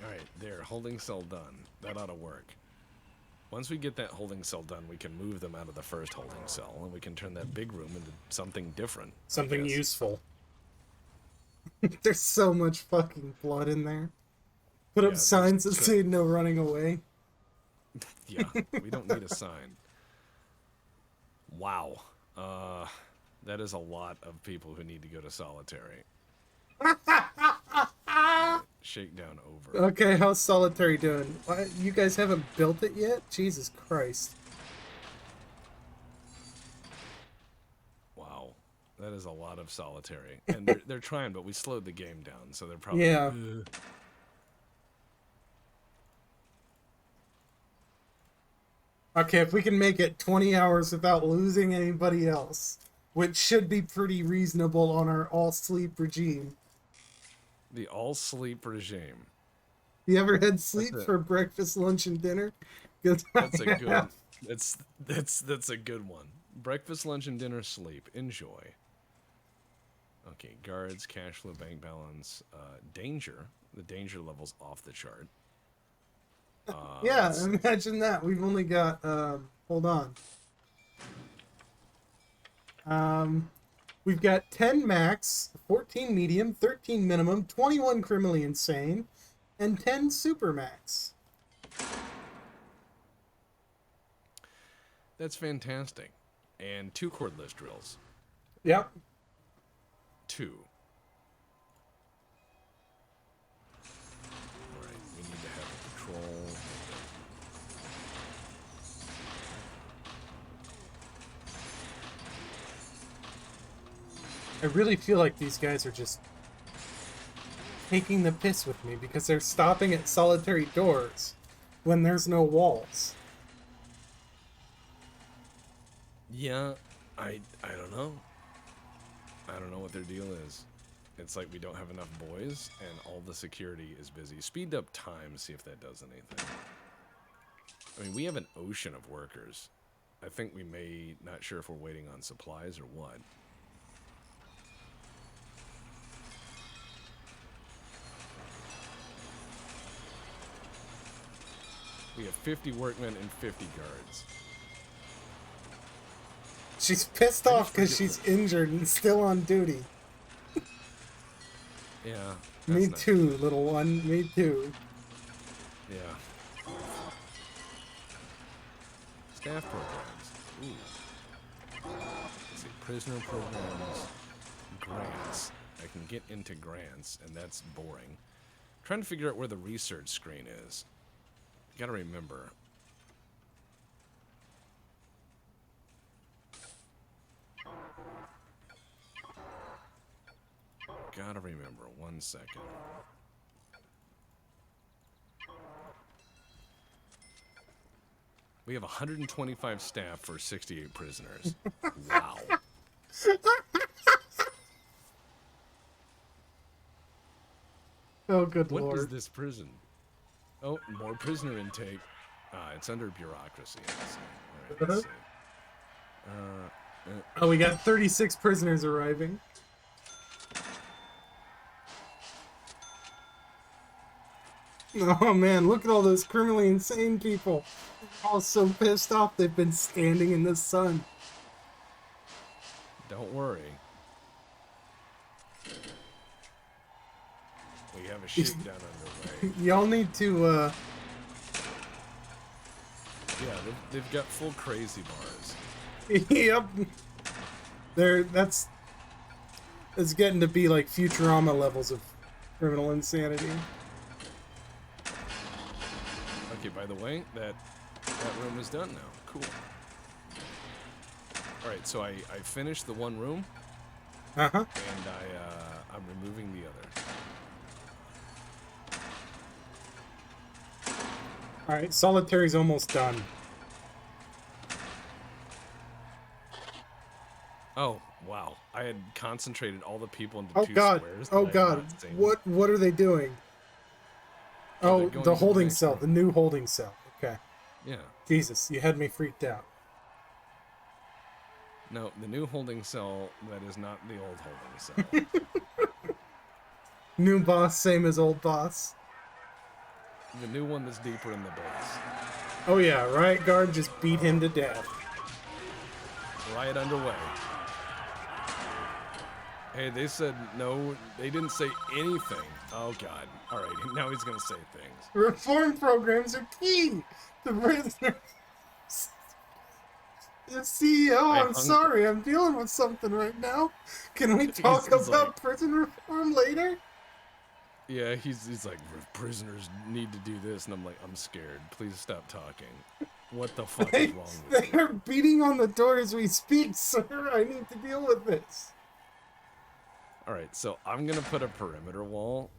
All right, there, holding cell done. That ought to work. Once we get that holding cell done, we can move them out of the first holding cell, and we can turn that big room into something different. Something useful. There's so much fucking blood in there. Put up signs that say no running away. Yeah, we don't need a sign. Wow. That is a lot of people who need to go to solitary. Shakedown over. Okay, how's solitary doing? You guys haven't built it yet? Jesus Christ. Wow. That is a lot of solitary. And they're trying, but we slowed the game down, so they're probably... Yeah. Okay, if we can make it 20 hours without losing anybody else, which should be pretty reasonable on our all-sleep regime. The all-sleep regime. You ever had sleep for breakfast, lunch, and dinner? That's a good... That's a good one. Breakfast, lunch, and dinner, sleep. Enjoy. Okay, guards, cash flow, bank balance, danger. The danger level's off the chart. Yeah, imagine that. We've only got, hold on. We've got 10 max, 14 medium, 13 minimum, 21 criminally insane, and 10 super max. That's fantastic. And 2 cordless drills. Yep. 2. Alright, we need to have a patrol. I really feel like these guys are just taking the piss with me because they're stopping at solitary doors when there's no walls. Yeah, I don't know. I don't know what their deal is. It's like we don't have enough boys, and all the security is busy. Speed up time, see if that does anything. I mean, we have an ocean of workers. I think we may... Not sure if we're waiting on supplies or what. We have 50 workmen and 50 guards. She's pissed off because she's injured and still on duty. Yeah. Me too, little one. Me too. Yeah. Staff programs. Ooh. Let's see. Prisoner programs. Grants. I can get into grants, and that's boring. Trying to figure out where the research screen is. You gotta remember. Gotta remember. 1 second. We have 125 staff for 68 prisoners. Wow. Oh, good What lord. is this prison? Oh, more prisoner intake. It's under bureaucracy. All right, let's see. Oh, we got 36 prisoners arriving. Oh man, look at all those criminally insane people. They're all so pissed off they've been standing in the sun. Don't worry. We have a shakedown underway. Y'all need to, Yeah, they've got full crazy bars. Yep. It's getting to be like Futurama levels of criminal insanity. Okay, by the way, that room is done now. Cool. Alright, so I finished the one room. Uh-huh. And I'm removing the other. Alright, solitary's almost done. Oh, wow. I had concentrated all the people into Oh two god, squares oh that I had god, not seen. what are they doing? Oh, they're Oh, going the to the holding next cell, room. the new holding cell. Okay. Yeah. Jesus, you had me freaked out. No, the new holding cell that is not the old holding cell. New boss, same as old boss. The new one that's deeper in the base. Oh yeah, Riot Guard just beat him to death. Riot underway. Hey, they said no, they didn't say anything. Oh god. Alright, now he's gonna say things. Reform programs are key to prisoners. The CEO, I I'm hung sorry, I'm dealing with something right now. Can we talk he's like, about prison reform later? yeah, he's like, prisoners need to do this, and I'm like, I'm scared. Please stop talking. What the fuck is wrong with They you? are beating on the door as we speak, sir. I need to deal with this. Alright, so I'm gonna put a perimeter wall.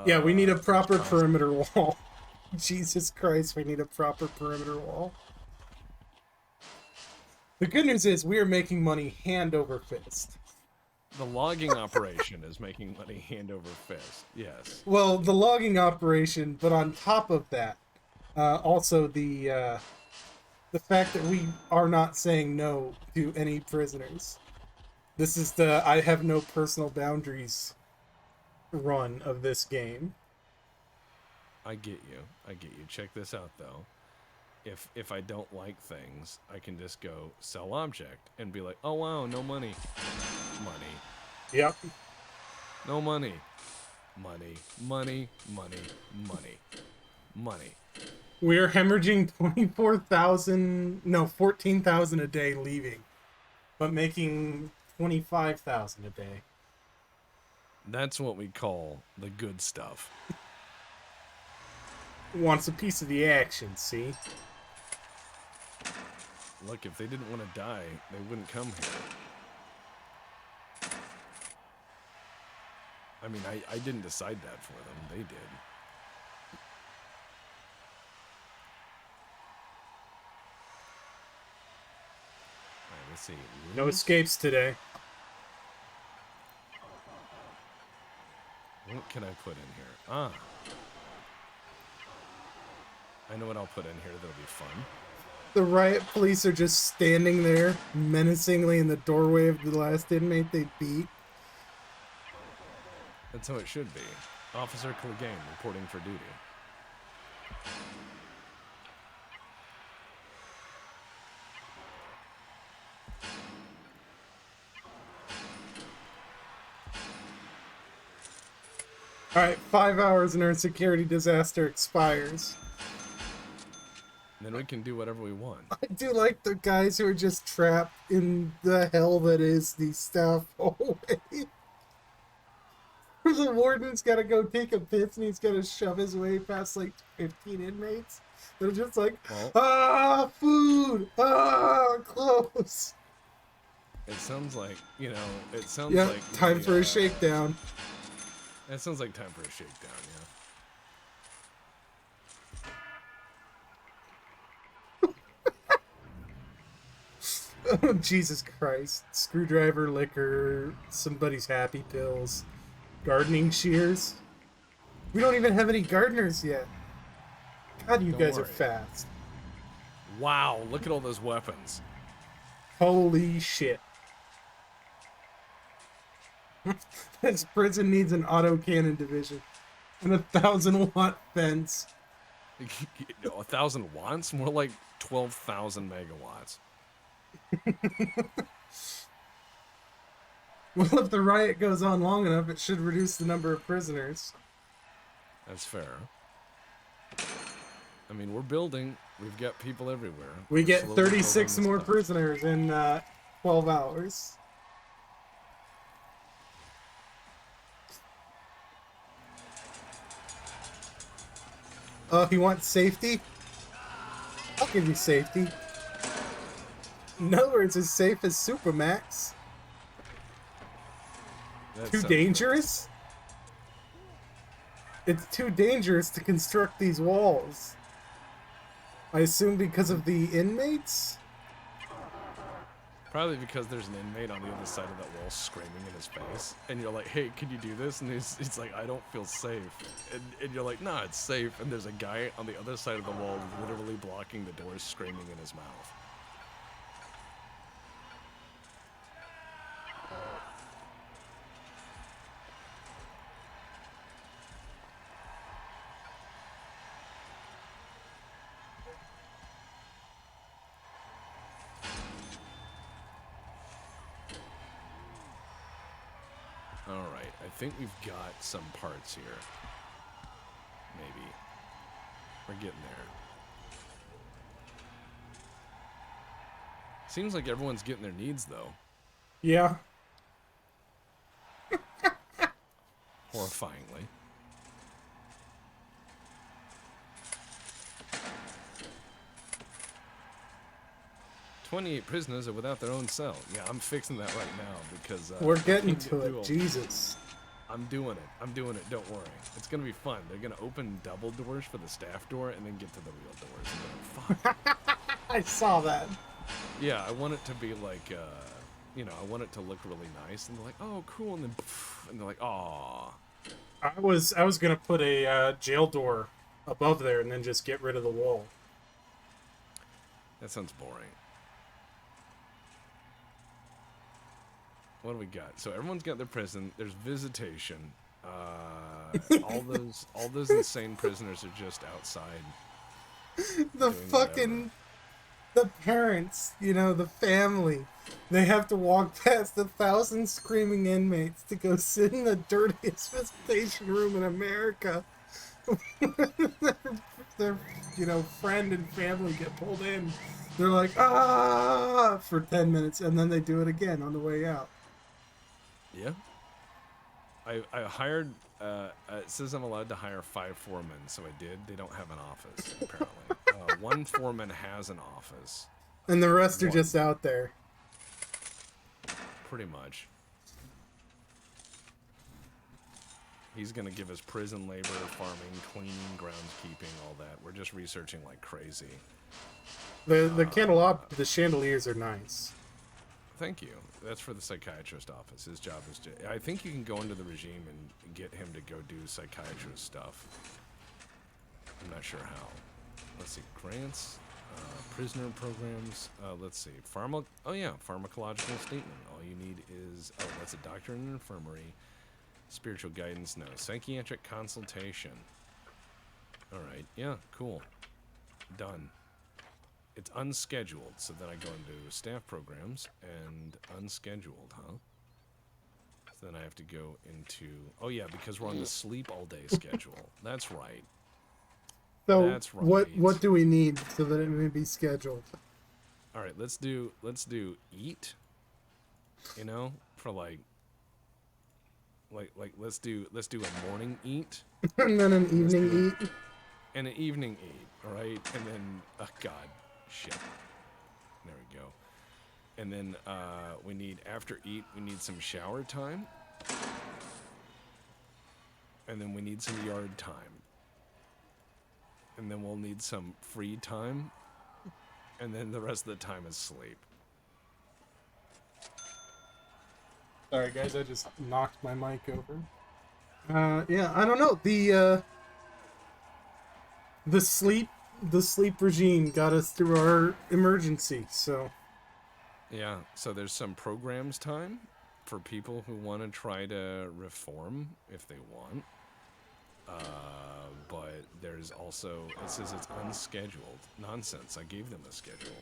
Yeah, we need a Which proper costs perimeter wall. Jesus Christ, we need a proper perimeter wall. The good news is we are making money hand over fist. the logging operation is making money hand over fist. Yes. Well, the logging operation, but on top of that, also the fact that we are not saying no to any prisoners. This is the I have no personal boundaries run of this game. I get you. I get you. Check this out though. If I don't like things, I can just go sell object and be like, oh wow, no money. Money. Yep. No money. Money. Money. Money. Money. Money. We are hemorrhaging 24,000, no, 14,000 a day leaving, but making 25,000 a day. That's what we call the good stuff. Wants a piece of the action, see? Look, if they didn't want to die, they wouldn't come here. I mean, I didn't decide that for them. They did. Alright, let's see. No Rooms? escapes today. What can I put in here? Ah. I know what I'll put in here that'll be fun. The riot police are just standing there menacingly in the doorway of the last inmate they beat. That's how it should be. Officer Clegane reporting for duty. Alright, 5 hours and our security disaster expires. And then we can do whatever we want. I do like the guys who are just trapped in the hell that is the staff hallway. The warden's gotta go take a piss and he's gotta shove his way past like 15 inmates. They're just like, Well, food, clothes. it sounds like, you know, it sounds Yeah, like... time for a shakedown. It sounds like time for a shakedown, yeah. Oh, Jesus Christ. Screwdriver, liquor, somebody's happy pills, gardening shears. We don't even have any gardeners yet. God, you Don't guys are worry. fast. Wow, look at all those weapons. Holy shit. This prison needs an autocannon division and 1,000-watt fence. 1,000 watts? More like 12,000 megawatts. Well, if the riot goes on long enough, it should reduce the number of prisoners. That's fair. I mean, we're building. We've got people everywhere. We We're get slowly 36 building more this up. prisoners in 12 hours. Oh, he wants safety? I'll give you safety. In other words, as safe as Supermax. That Too sounds dangerous? It's too dangerous to construct these walls. I assume because of the inmates? Probably because there's an inmate on the other side of that wall screaming in his face, and you're like, "Hey, can you do this?" And he's like, "I don't feel safe," and you're like, "Nah, it's safe." And there's a guy on the other side of the wall, literally blocking the doors, screaming in his mouth. Alright, I think we've got some parts here. Maybe. We're getting there. Seems like everyone's getting their needs, though. Yeah. Horrifyingly. "28 prisoners are without their own cell." Yeah, I'm fixing that right now because We're I getting can't to get it. through 'em. Jesus. I'm doing it. I'm doing it. Don't worry. It's gonna be fun. They're gonna open double doors for the staff door and then get to the real doors. And then, fuck. I saw that. Yeah, I want it to be like, you know, I want it to look really nice. And they're like, "Oh, cool," and then, and they're like, "Aw." I was gonna put a jail door above there and then just get rid of the wall. That sounds boring. What do we got? So everyone's got their prison. There's visitation. All those insane prisoners are just outside. The doing fucking the parents, you know, the family. They have to walk past 1,000 screaming inmates to go sit in the dirtiest visitation room in America. their you know, friend and family get pulled in. They're like, ah, for 10 minutes, and then they do it again on the way out. Yeah. I hired, it says I'm allowed to hire 5 foremen, so I did. They don't have an office, apparently. 1 foreman has an office. And the rest are One. just out there. Pretty much. He's going to give us prison labor, farming, cleaning, groundskeeping, all that. We're just researching like crazy. The chandeliers are nice. Thank you. That's for the psychiatrist office. His job is to... I think you can go into the regime and get him to go do psychiatrist stuff. I'm not sure how. Let's see. Grants. Prisoner programs. Let's see. Oh, yeah. Pharmacological statement. All you need is... Oh, that's a doctor in an infirmary. Spiritual guidance. No. Psychiatric consultation. Alright. Yeah. Cool. Done. It's unscheduled, so then I go into staff programs and unscheduled, huh? So then I have to go into... Oh, yeah, because we're on the sleep all day schedule. That's right. So That's right. what do we need so that it may be scheduled? All right, let's do eat. You know, for like let's do a morning eat And then an evening eat. and an evening eat. All right, and then oh god, shit. There we go. And then we need after eat. We need some shower time. And then we need some yard time. And then we'll need some free time. And then the rest of the time is sleep. Sorry guys, I just knocked my mic over. Yeah, I don't know. The sleep regime got us through our emergency, so Yeah, so there's some programs time for people who want to try to reform if they want. But there's also, it says it's unscheduled. Nonsense, I gave them a schedule.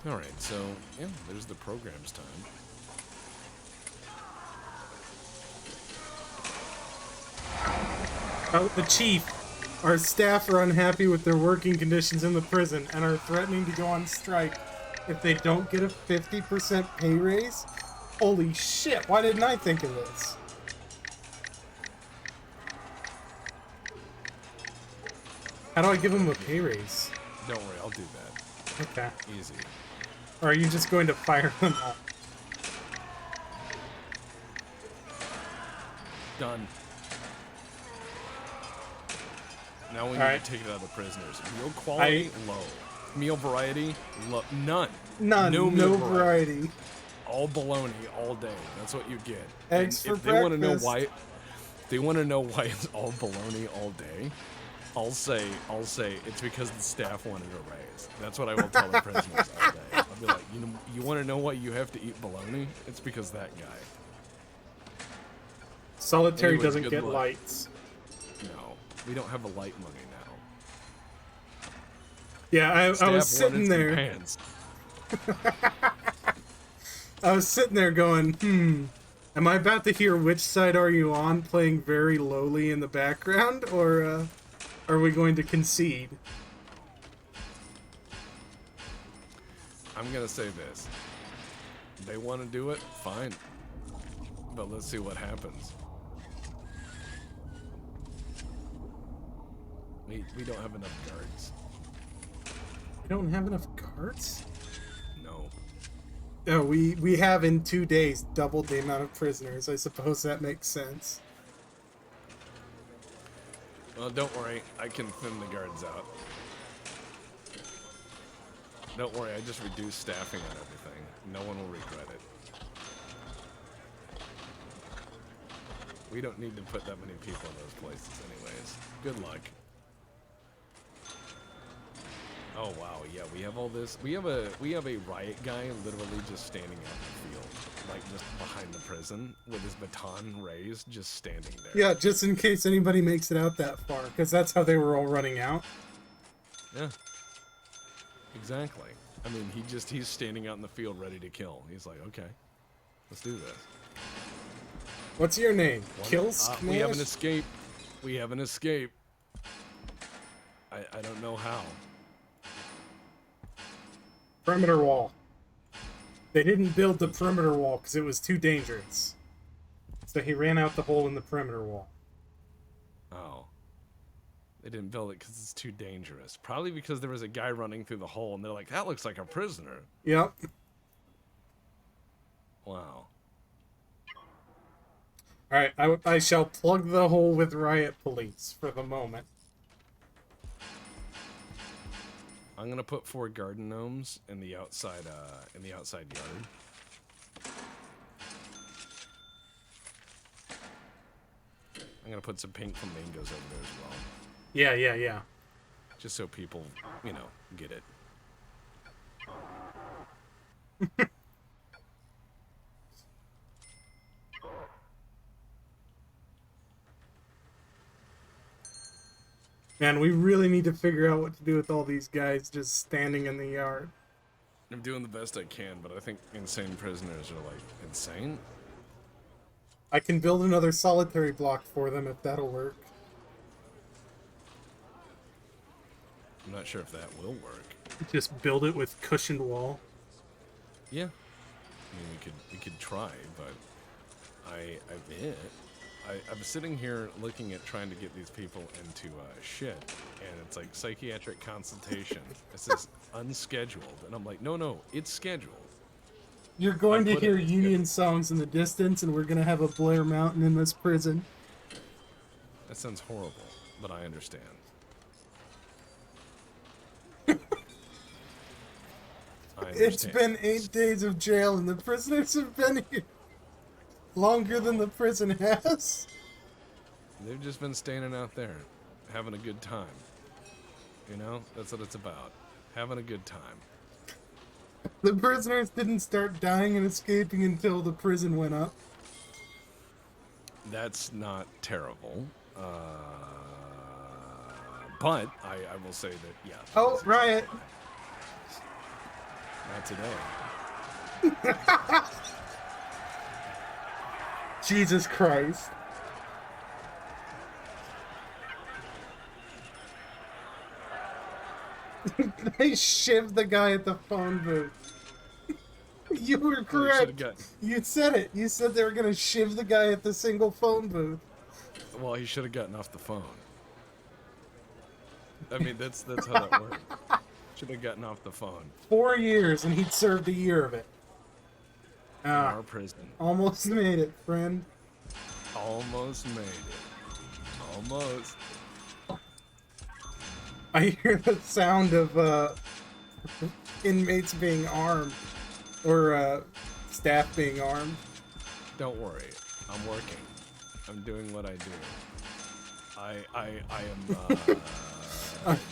Alright, so, yeah, there's the programs time. the chief. Our staff are unhappy with their working conditions in the prison and are threatening to go on strike if they don't get a 50% pay raise. Holy shit, why didn't I think of this? How do I give them a pay raise? Don't worry, I'll do that. Okay. Easy. Or are you just going to fire them all? Done. Now we need Alright. to take it out of the prisoners. Meal quality, low. Meal variety, none. None. No No meal variety. All bologna all day. That's what you get. Eggs And for if they want to know breakfast. why, they want to know why it's all bologna all day. I'll say it's because the staff wanted a raise. That's what I will tell the prisoners all day. I'll be like, you want to know why you have to eat bologna? It's because that guy. Solitary Anyways, doesn't good get luck. lights. No, we don't have a light money now. Yeah, I was Staff sitting wanted some there. pants. I was sitting there going, am I about to hear Which Side Are You On playing very lowly in the background, or are we going to concede? I'm gonna say this. They want to do it, fine. But let's see what happens. We don't have enough guards. We don't have enough guards? No. No, we have in 2 days doubled the amount of prisoners. I suppose that makes sense. Well, don't worry. I can thin the guards out. Don't worry. I just reduced staffing on everything. No one will regret it. We don't need to put that many people in those places anyways. Good luck. Oh wow, yeah, we have all this. We have a riot guy literally just standing out in the field, like just behind the prison with his baton raised, just standing there. Yeah, just in case anybody makes it out that far, because that's how they were all running out. Yeah. Exactly. I mean, he's standing out in the field ready to kill. He's like, okay, let's do this. What's your name? Kills? We have an escape. We have an escape. I don't know how. Perimeter wall. They didn't build the perimeter wall because it was too dangerous. So he ran out the hole in the perimeter wall. Oh. They didn't build it because it's too dangerous. Probably because there was a guy running through the hole and they're like, that looks like a prisoner. Yep. Wow. Alright, I shall plug the hole with riot police for the moment. I'm gonna put 4 garden gnomes in the outside yard. I'm gonna put some pink flamingos over there as well. Yeah. Just so people, get it. Man, we really need to figure out what to do with all these guys just standing in the yard. I'm doing the best I can, but I think insane prisoners are, like, insane. I can build another solitary block for them if that'll work. I'm not sure if that will work. Just build it with cushioned wall. Yeah. I mean, we could try, but I'm sitting here looking at trying to get these people into shit, and it's like psychiatric consultation. It says unscheduled, and I'm like, no, it's scheduled. You're going to hear Union songs in the distance, and we're going to have a Blair Mountain in this prison. That sounds horrible, but I understand. It's been 8 days of jail, and the prisoners have been here longer than the prison has. They've just been standing out there, having a good time. That's what it's about. Having a good time. The prisoners didn't start dying and escaping until the prison went up. That's not terrible. But I will say that, yeah. Oh, riot. Not today. Jesus Christ. They shivved the guy at the phone booth. You were correct. You said it. You said they were going to shiv the guy at the single phone booth. Well, he should have gotten off the phone. I mean, that's how that works. Should have gotten off the phone. 4 years, and he'd served a year of it. In our prison. Almost made it, friend. Almost made it. Almost. I hear the sound of inmates being armed, or staff being armed. Don't worry, I'm working. I'm doing what I do. I am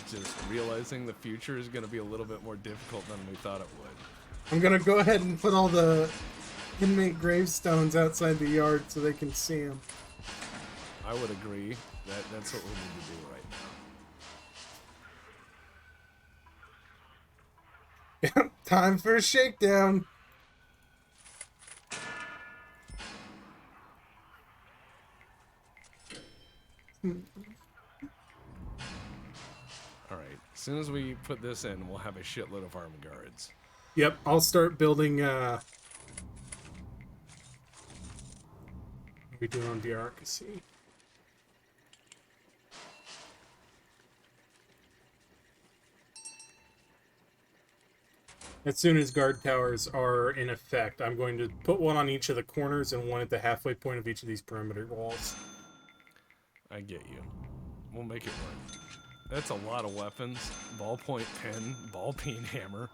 just realizing the future is going to be a little bit more difficult than we thought it would. I'm gonna go ahead and put all the inmate gravestones outside the yard so they can see them. I would agree that that's what we need to do right now. Time for a shakedown. All right. As soon as we put this in, we'll have a shitload of armed guards. Yep, I'll start building. What are we doing on bureaucracy? As soon as guard towers are in effect, I'm going to put one on each of the corners and one at the halfway point of each of these perimeter walls. I get you. We'll make it work. That's a lot of weapons. Ballpoint pen, ball peen hammer.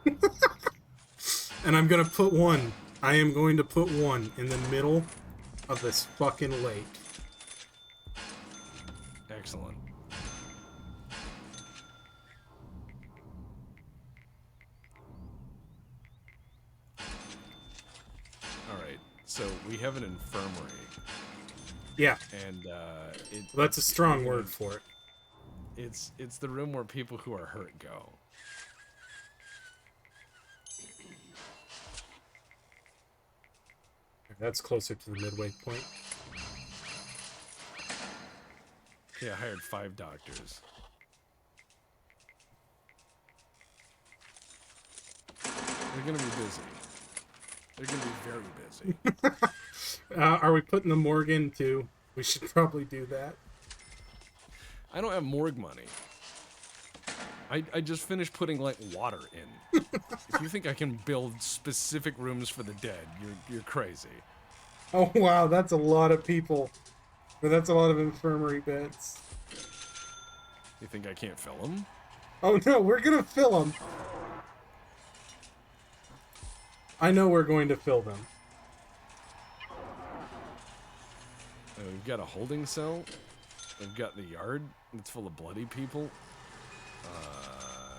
And I'm gonna put one. I am going to put one in the middle of this fucking lake. Excellent. Alright, so we have an infirmary. Yeah. And Well, that's a strong word for it. It's the room where people who are hurt go. That's closer to the midway point. Yeah, I hired 5 doctors. They're gonna be busy. They're gonna be very busy. Are we putting the morgue in too? We should probably do that. I don't have morgue money. I just finished putting like water in. If you think I can build specific rooms for the dead, you're crazy. Oh wow, that's a lot of people. But that's a lot of infirmary beds. You think I can't fill them? Oh no, we're gonna fill them. I know we're going to fill them. We've got a holding cell. We've got the yard that's full of bloody people.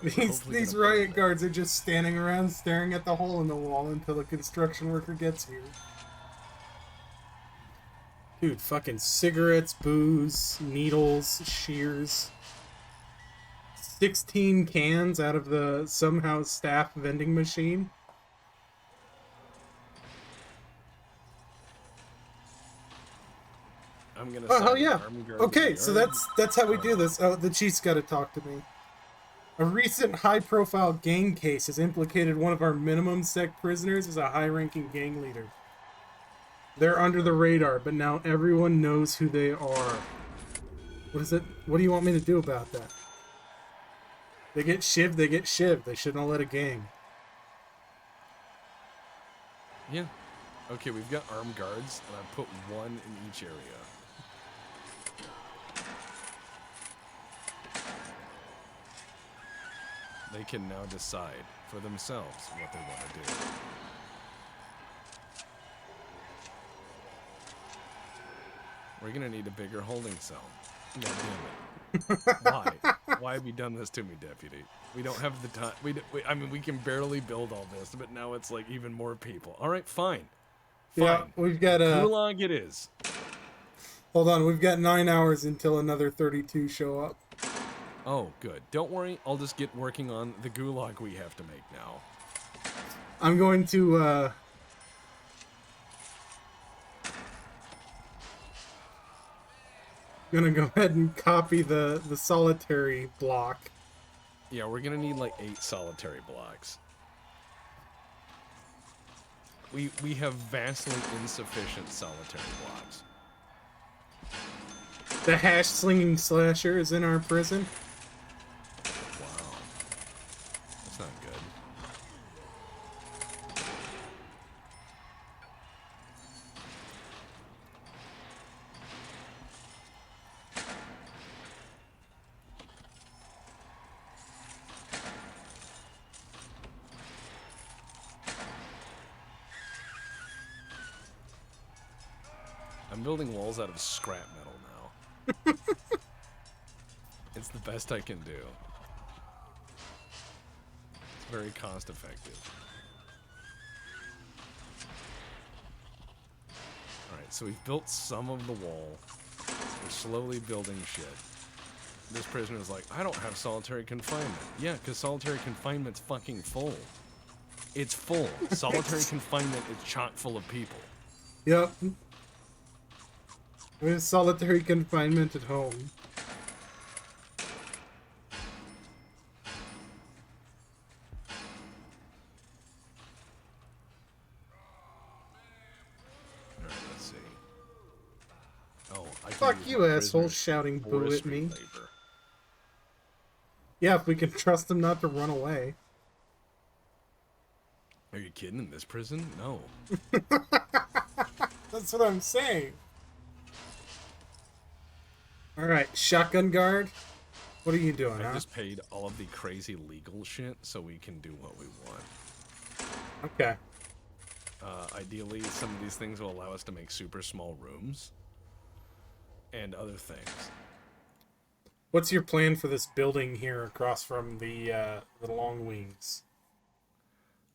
These riot guards are just standing around staring at the hole in the wall until a construction worker gets here. Dude, fucking cigarettes, booze, needles, shears. 16 cans out of the somehow staff vending machine. I'm gonna. Oh hell yeah! Army guard Okay, so that's how we do this. Oh, the chief's got to talk to me. A recent high-profile gang case has implicated one of our minimum sec prisoners as a high-ranking gang leader. They're under the radar, but now everyone knows who they are. What is it? What do you want me to do about that? They get shivved, they get shivved. They shouldn't have let a gang. Yeah. Okay, we've got armed guards, and I put one in each area. They can now decide for themselves what they want to do. We're gonna need a bigger holding cell. God damn it. Why? Why have you done this to me, deputy? We don't have the time. I mean, we can barely build all this, but now it's like even more people. All right, fine. Yeah, we've got Gulag it is. Hold on, we've got 9 hours until another 32 show up. Oh, good. Don't worry. I'll just get working on the gulag we have to make now. I'm going to, gonna go ahead and copy the solitary block. Yeah, we're gonna need like 8 solitary blocks. We have vastly insufficient solitary blocks. The hash-slinging slasher is in our prison. Wow. That's not good. I'm building walls out of scrap metal now. It's the best I can do. It's very cost effective. Alright, so we've built some of the wall. We're slowly building shit. This prisoner's like, I don't have solitary confinement. Yeah, because solitary confinement's fucking full. It's full. Solitary confinement is chock full of people. Yep. There's solitary confinement at home. Alright, let's see. Oh, I can Fuck use you, my asshole, prisoner's shouting boo at forestry me. labor. Yeah, if we can trust them not to run away. Are you kidding? In this prison? No. That's what I'm saying. Alright, shotgun guard. What are you doing, I huh? just paid all of the crazy legal shit so we can do what we want. Okay. Ideally, some of these things will allow us to make super small rooms and other things. What's your plan for this building here across from the long wings?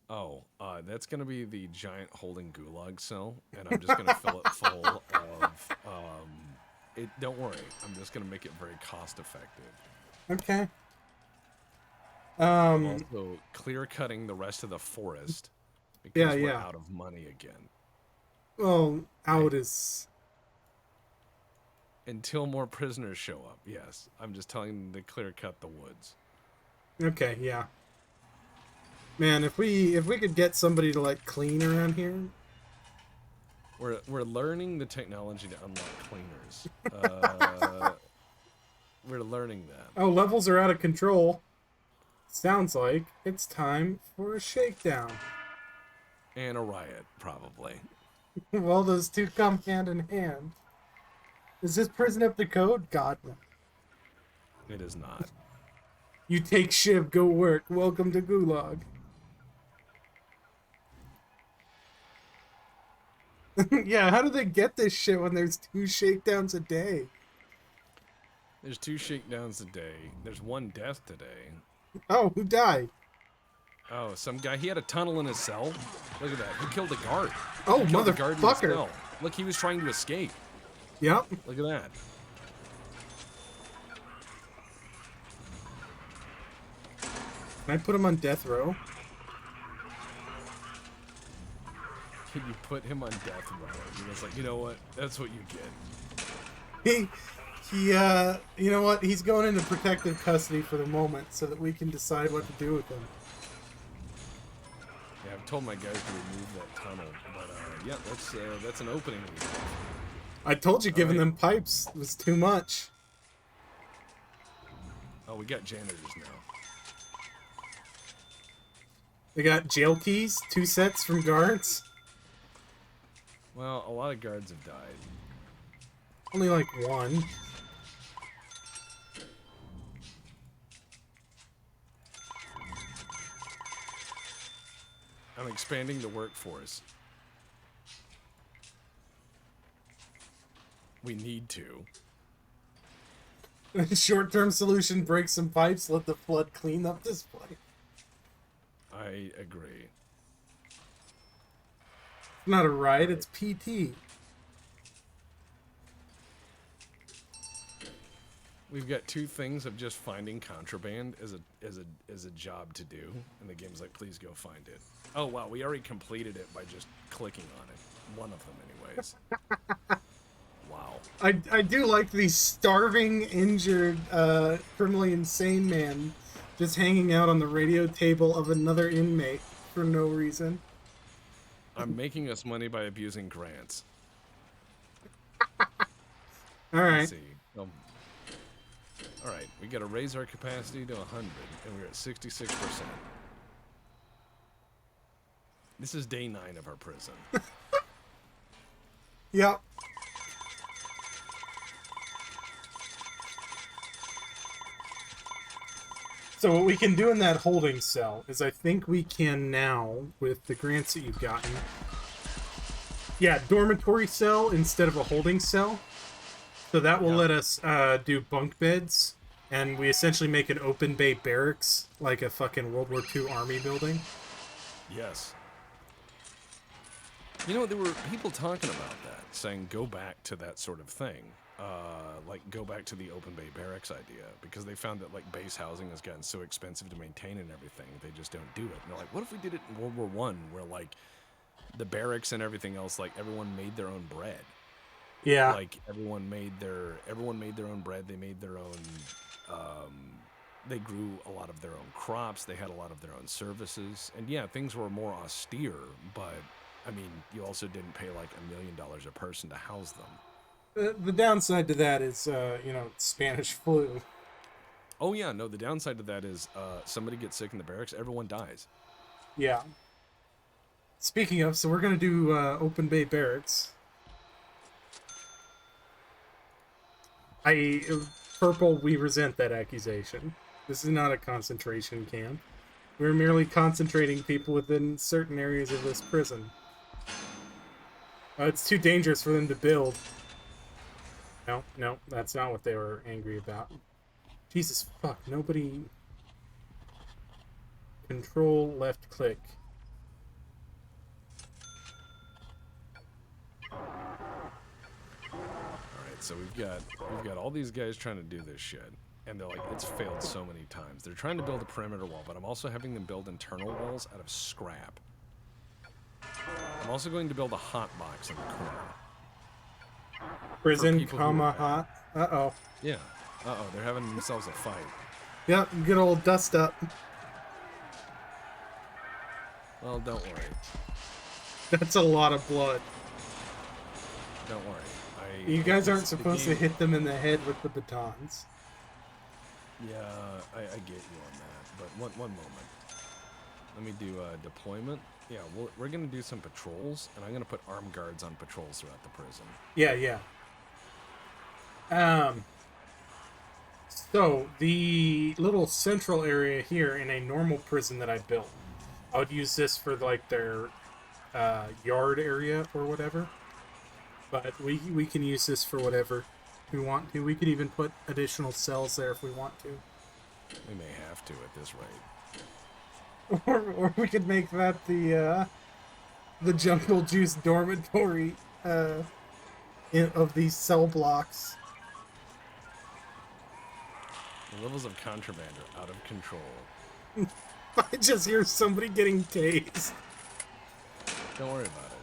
Oh, that's gonna be the giant holding gulag cell, and I'm just gonna fill it full of, don't worry, I'm just gonna make it very cost effective. Okay. I'm also clear cutting the rest of the forest because we're out of money again. Well, out is... Until more prisoners show up, yes. I'm just telling them to clear cut the woods. Okay, yeah. Man, if we could get somebody to like clean around here. We're learning the technology to unlock cleaners. We're learning that. Oh, levels are out of control. Sounds like it's time for a shakedown. And a riot, probably. Well, those two come hand in hand. Is this prison up to code? God, no. It is not. You take shiv, go work. Welcome to Gulag. Yeah, how do they get this shit when there's 2 shakedowns a day? There's 2 shakedowns a day. There's 1 death today. Oh, who died? Oh, some guy. He had a tunnel in his cell. Look at that. He killed a guard. Oh, He killed the guard in his motherfucker. cell. Look, he was trying to escape. Yep. Look at that. Can I put him on death row? Can you put him on death row? He was like, you know what? That's what you get. You know what? He's going into protective custody for the moment so that we can decide what to do with him. Yeah, I've told my guys to remove that tunnel, but yeah, that's an opening. I told you giving them pipes was too much. Oh, we got janitors now. They got jail keys, 2 sets from guards. Well, a lot of guards have died. Only like 1. I'm expanding the workforce. We need to. Short-term solution, break some pipes, let the flood clean up this place. I agree. It's not a riot, it's PT. We've got 2 things of just finding contraband as a job to do, and the game's like, please go find it. Oh wow, we already completed it by just clicking on it. One of them, anyways. Wow. I do like the starving, injured, criminally insane man just hanging out on the radio table of another inmate for no reason. I'm making us money by abusing grants. Alright. Let's see. Alright, we gotta raise our capacity to 100, and we're at 66%. This is day 9 of our prison. Yep. So what we can do in that holding cell is I think we can now, with the grants that you've gotten, Yeah, dormitory cell instead of a holding cell. So that will let us do bunk beds, and we essentially make an open bay barracks, like a fucking World War II army building. Yes. You know, there were people talking about that, saying go back to that sort of thing. Like, go back to the open bay barracks idea, because they found that, like, base housing has gotten so expensive to maintain and everything, they just don't do it. And they're like, what if we did it in World War One, where, like, the barracks and everything else, like, everyone made their own bread. Yeah. Like, everyone made their own bread, they made their own, they grew a lot of their own crops, they had a lot of their own services, and yeah, things were more austere, but I mean, you also didn't pay like $1 million a person to house them. The downside to that is, Spanish flu. Oh yeah, no, the downside to that is somebody gets sick in the barracks, everyone dies. Yeah. Speaking of, so we're gonna do open bay barracks. Purple, we resent that accusation. This is not a concentration camp. We're merely concentrating people within certain areas of this prison. It's too dangerous for them to build. No, no, that's not what they were angry about. Jesus fuck, nobody... Control left click. Alright, so we've got all these guys trying to do this shit. And they're like, it's failed so many times. They're trying to build a perimeter wall, but I'm also having them build internal walls out of scrap. I'm also going to build a hot box in the corner. Prison, comma, hot. Uh-oh. Yeah. Uh-oh, they're having themselves a fight. Yep, good old dust up. Well, don't worry. That's a lot of blood. Don't worry. You guys aren't supposed to hit them in the head with the batons. Yeah, I get you on that. But one moment. Let me do deployment. Yeah, we're going to do some patrols, and I'm going to put armed guards on patrols throughout the prison. Yeah, yeah. So, the little central area here in a normal prison that I built, I would use this for, like, their yard area or whatever. But we can use this for whatever we want to. We could even put additional cells there if we want to. We may have to at this rate. Or we could make that the Jungle Juice dormitory of these cell blocks. The levels of contraband are out of control. I just hear somebody getting tased. Don't worry about it.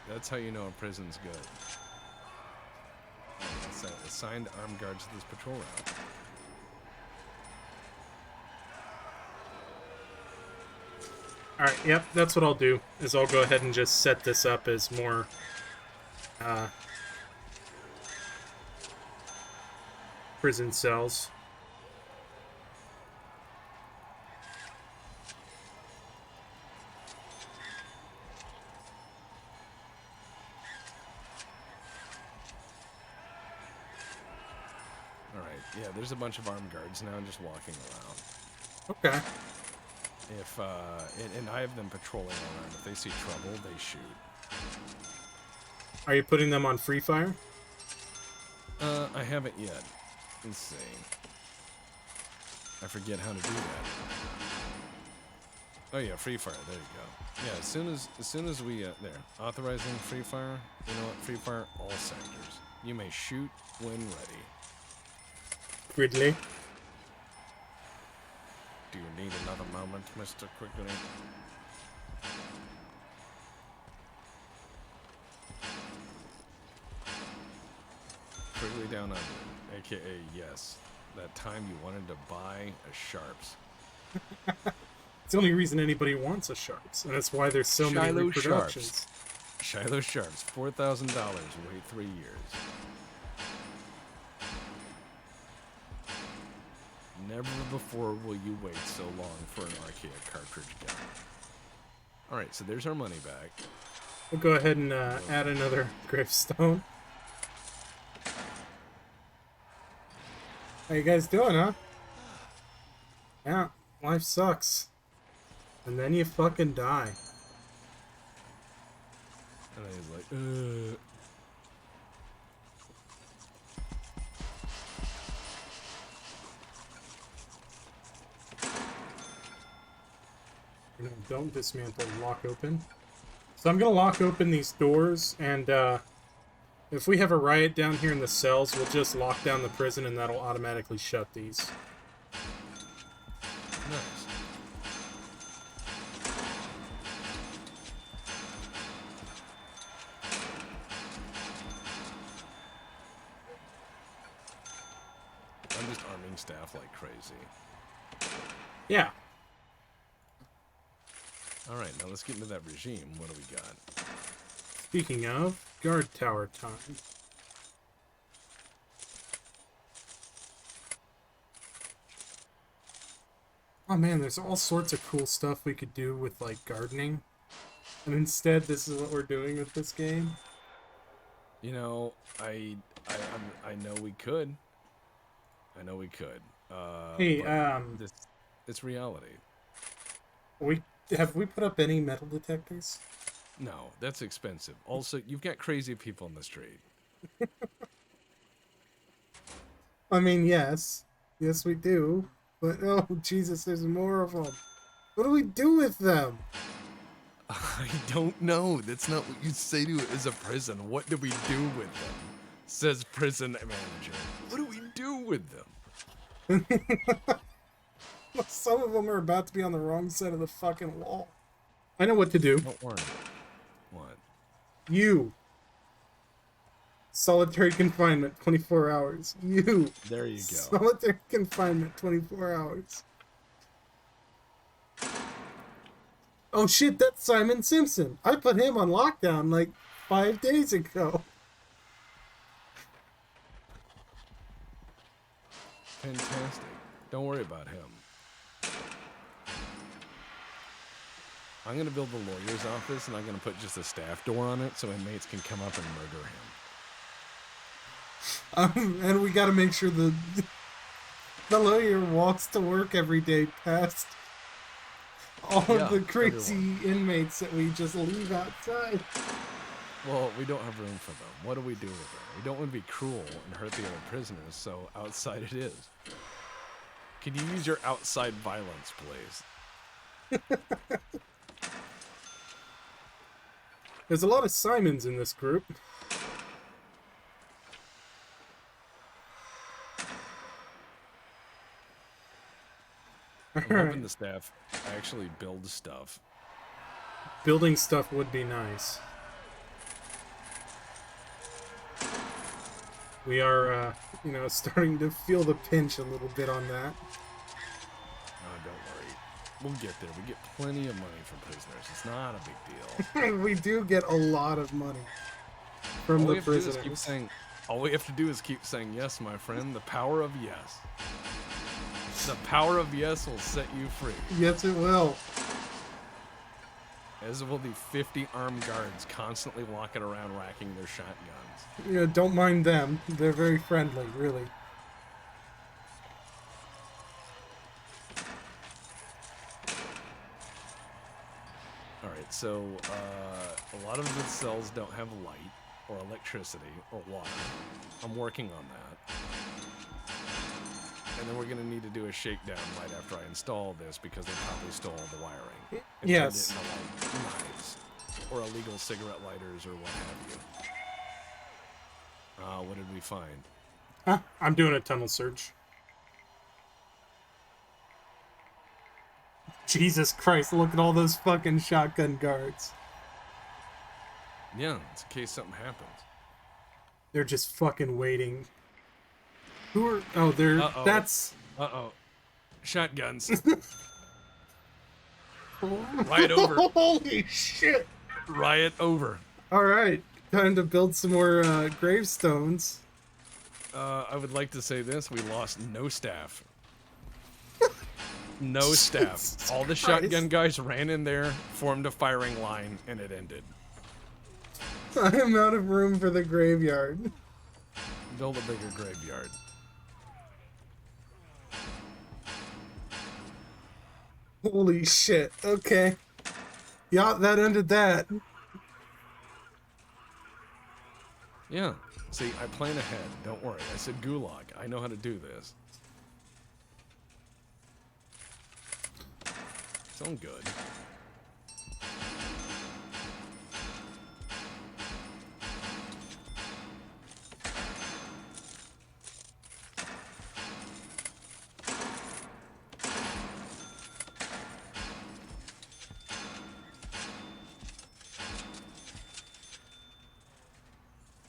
That's how you know a prison's good. Assigned armed guards to this patrol route. Alright, yep, that's what I'll do, is I'll go ahead and just set this up as more, prison cells. Alright, yeah, there's a bunch of armed guards now just walking around. Okay. If, and I have them patrolling around. If they see trouble, they shoot. Are you putting them on free fire? I haven't yet. Let's see. I forget how to do that. Oh yeah, free fire, there you go. Yeah, as soon as we, there, authorizing free fire, you know what, free fire all sectors. You may shoot when ready. Ridley. Do you need another moment, Mr. Quigley? Quigley down under, aka yes. That time you wanted to buy a Sharps. It's the only reason anybody wants a Sharps, and that's why there's so many reproductions. Shiloh Sharps, $4,000, wait 3 years. Never before will you wait so long for an archaic cartridge gun. Alright, so there's our money back. We'll go ahead and add another gravestone. How you guys doing, huh? Yeah, life sucks. And then you fucking die. And then he's like, You know, don't dismantle, lock open. So I'm gonna lock open these doors, and if we have a riot down here in the cells, we'll just lock down the prison, and that'll automatically shut these. nice. I'm just arming staff like crazy. Yeah. All right, now let's get into that regime. What do we got? Speaking of, guard tower time. Oh man, there's all sorts of cool stuff we could do with, like, gardening. And instead, this is what we're doing with this game. You know, I know we could. I know we could. Hey, this, it's reality. Have we put up any metal detectors? No, that's expensive. Also, you've got crazy people in the street. I mean, yes. Yes, we do. But, oh, Jesus, there's more of them. What do we do with them? I don't know. That's not what you say to it as a prison. What do we do with them? Says prison manager. What do we do with them? Some of them are about to be on the wrong side of the fucking wall. I know what to do. Don't worry. What? You. Solitary confinement, 24 hours. You. There you go. Solitary confinement, 24 hours. Oh shit, that's Simon Simpson. I put him on lockdown like 5 days ago. Fantastic. Don't worry about him. I'm going to build the lawyer's office, and I'm going to put just a staff door on it so inmates can come up and murder him. And we gotta make sure the lawyer walks to work every day past all of the crazy inmates that we just leave outside. Well, we don't have room for them. What do we do with them? We don't want to be cruel and hurt the other prisoners, so outside it is. Can you use your outside violence, please? There's a lot of Simons in this group. I'm hoping the staff actually build stuff. Building stuff would be nice. We are, you know, starting to feel the pinch a little bit on that. Don't worry. We'll get there. We get plenty of money from prisoners. It's not a big deal. We do get a lot of money from the prisoners. All we have to do is keep saying yes, my friend. The power of yes. The power of yes will set you free. Yes, it will. As will the 50 armed guards constantly walking around racking their shotguns. You know, don't mind them. They're very friendly, really. Alright, so a lot of the cells don't have light or electricity or water. I'm working on that. And then we're going to need to do a shakedown right after I install this because they probably stole all the wiring. And yes. turned it into, like, knives or illegal cigarette lighters or what have you. What did we find? I'm doing a tunnel search. Jesus Christ, look at all those fucking shotgun guards. Yeah, it's in case something happens. They're just fucking waiting. Who are... Oh, they're... Uh-oh. That's... Uh-oh. Shotguns. Riot over. Holy shit. Riot over. Alright. Time to build some more gravestones. I would like to say this. We lost no staff. No staff. Jesus All the Christ. shotgun guys ran in there, formed a firing line, and it ended. I am out of room for the graveyard. Build a bigger graveyard. Holy shit. Okay. Yeah, that ended that. Yeah. See, I plan ahead. Don't worry. I said gulag. I know how to do this. Sound good.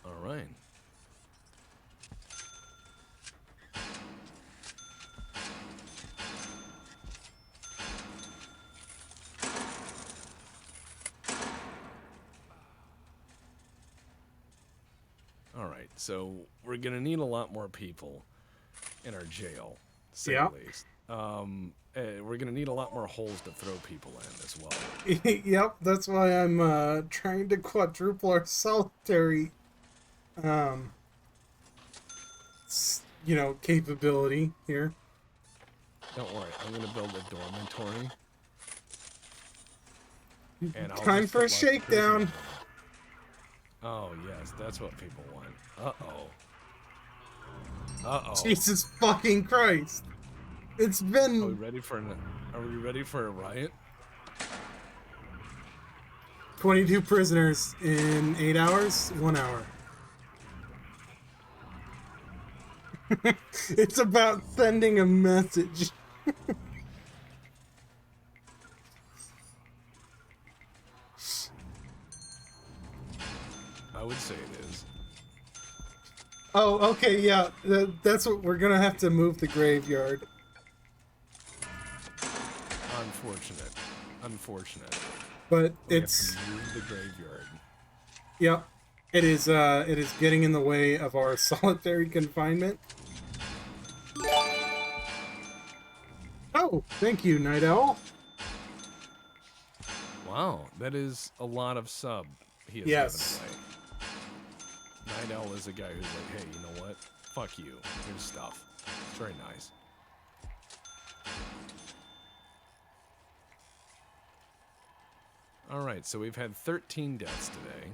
All right. All right. So we're gonna need a lot more people in our jail, to say Yeah. the least. We're gonna need a lot more holes to throw people in as well. Yep, that's why I'm trying to quadruple our solitary, um, capability here. Don't worry. I'm gonna build a dormitory, and I'll Time just for a put lots of prisoners in shakedown. it. Oh yes, that's what people want. Uh oh. Uh oh. Jesus fucking Christ! It's Are we been ready for an? Are we ready for a riot? 22 prisoners in 8 hours, 1 hour. It's about sending a message. I would say it is. Oh, okay, yeah. That's what we're gonna have to move the graveyard. Unfortunate. Unfortunate. But We have it's to move the graveyard. yeah. It is getting in the way of our solitary confinement. Oh, thank you, Night Owl. Wow, that is a lot of sub he has Yes. given away. Night Owl is a guy who's like, hey, you know what? Fuck you. Here's stuff. It's very nice. Alright, so we've had 13 deaths today.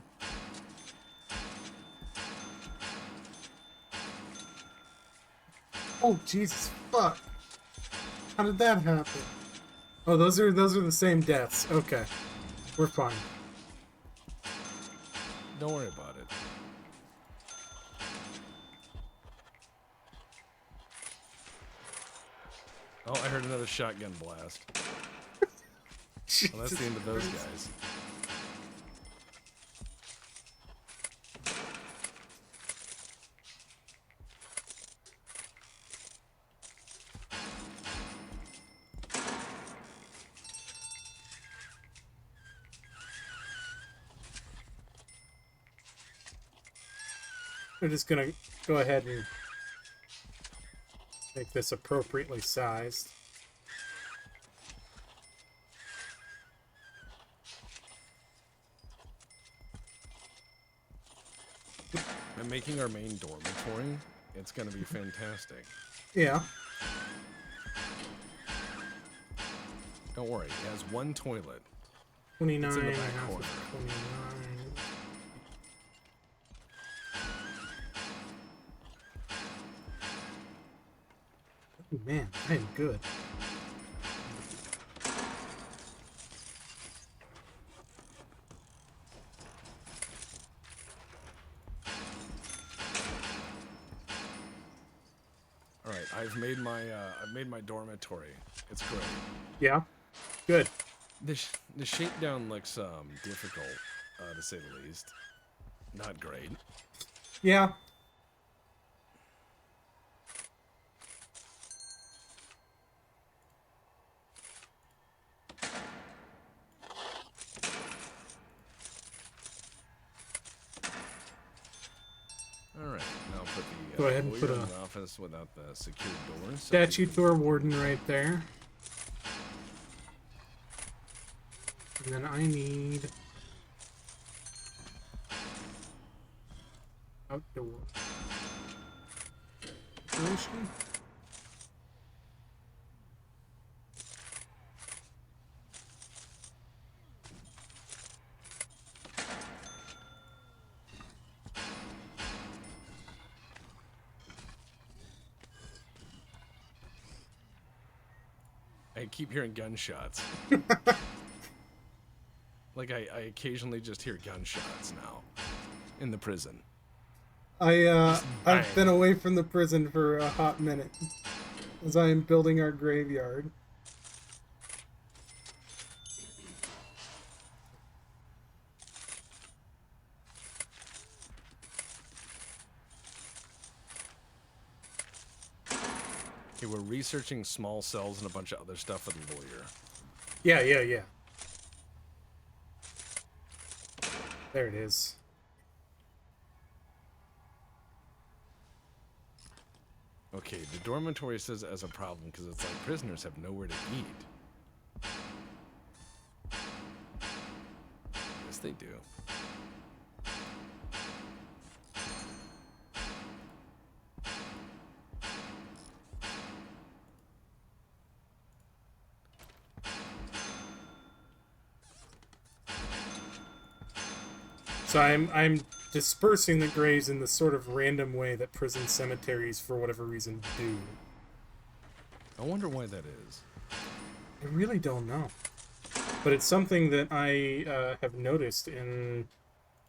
Oh, Jesus fuck. How did that happen? Oh, those are the same deaths. Okay. We're fine. Don't worry about it. Oh, I heard another shotgun blast. Well, that's the end of those guys. We're just gonna go ahead and make this appropriately sized. By making our main dormitory, it's gonna be fantastic. Yeah. Don't worry, it has one toilet. 29. It's in the back half corner. of 29. Oh, man, I am good. All right, I've made my dormitory. It's great. Yeah. Good. The shakedown looks difficult, to say the least. Not great. Yeah. All right, now put the Go ahead and put lawyer in a the office without the secured door. So statute door warden right there. And then I need outdoor ventilation. I keep hearing gunshots. Like I occasionally just hear gunshots now in the prison. I've been away from the prison for a hot minute as I am building our graveyard. Okay, we're researching small cells and a bunch of other stuff with the lawyer. Yeah. There it is. Okay, the dormitory says it as a problem because it's like prisoners have nowhere to eat. Yes, they do. So I'm dispersing the graves in the sort of random way that prison cemeteries, for whatever reason, do. I wonder why that is. I really don't know. But it's something that I have noticed in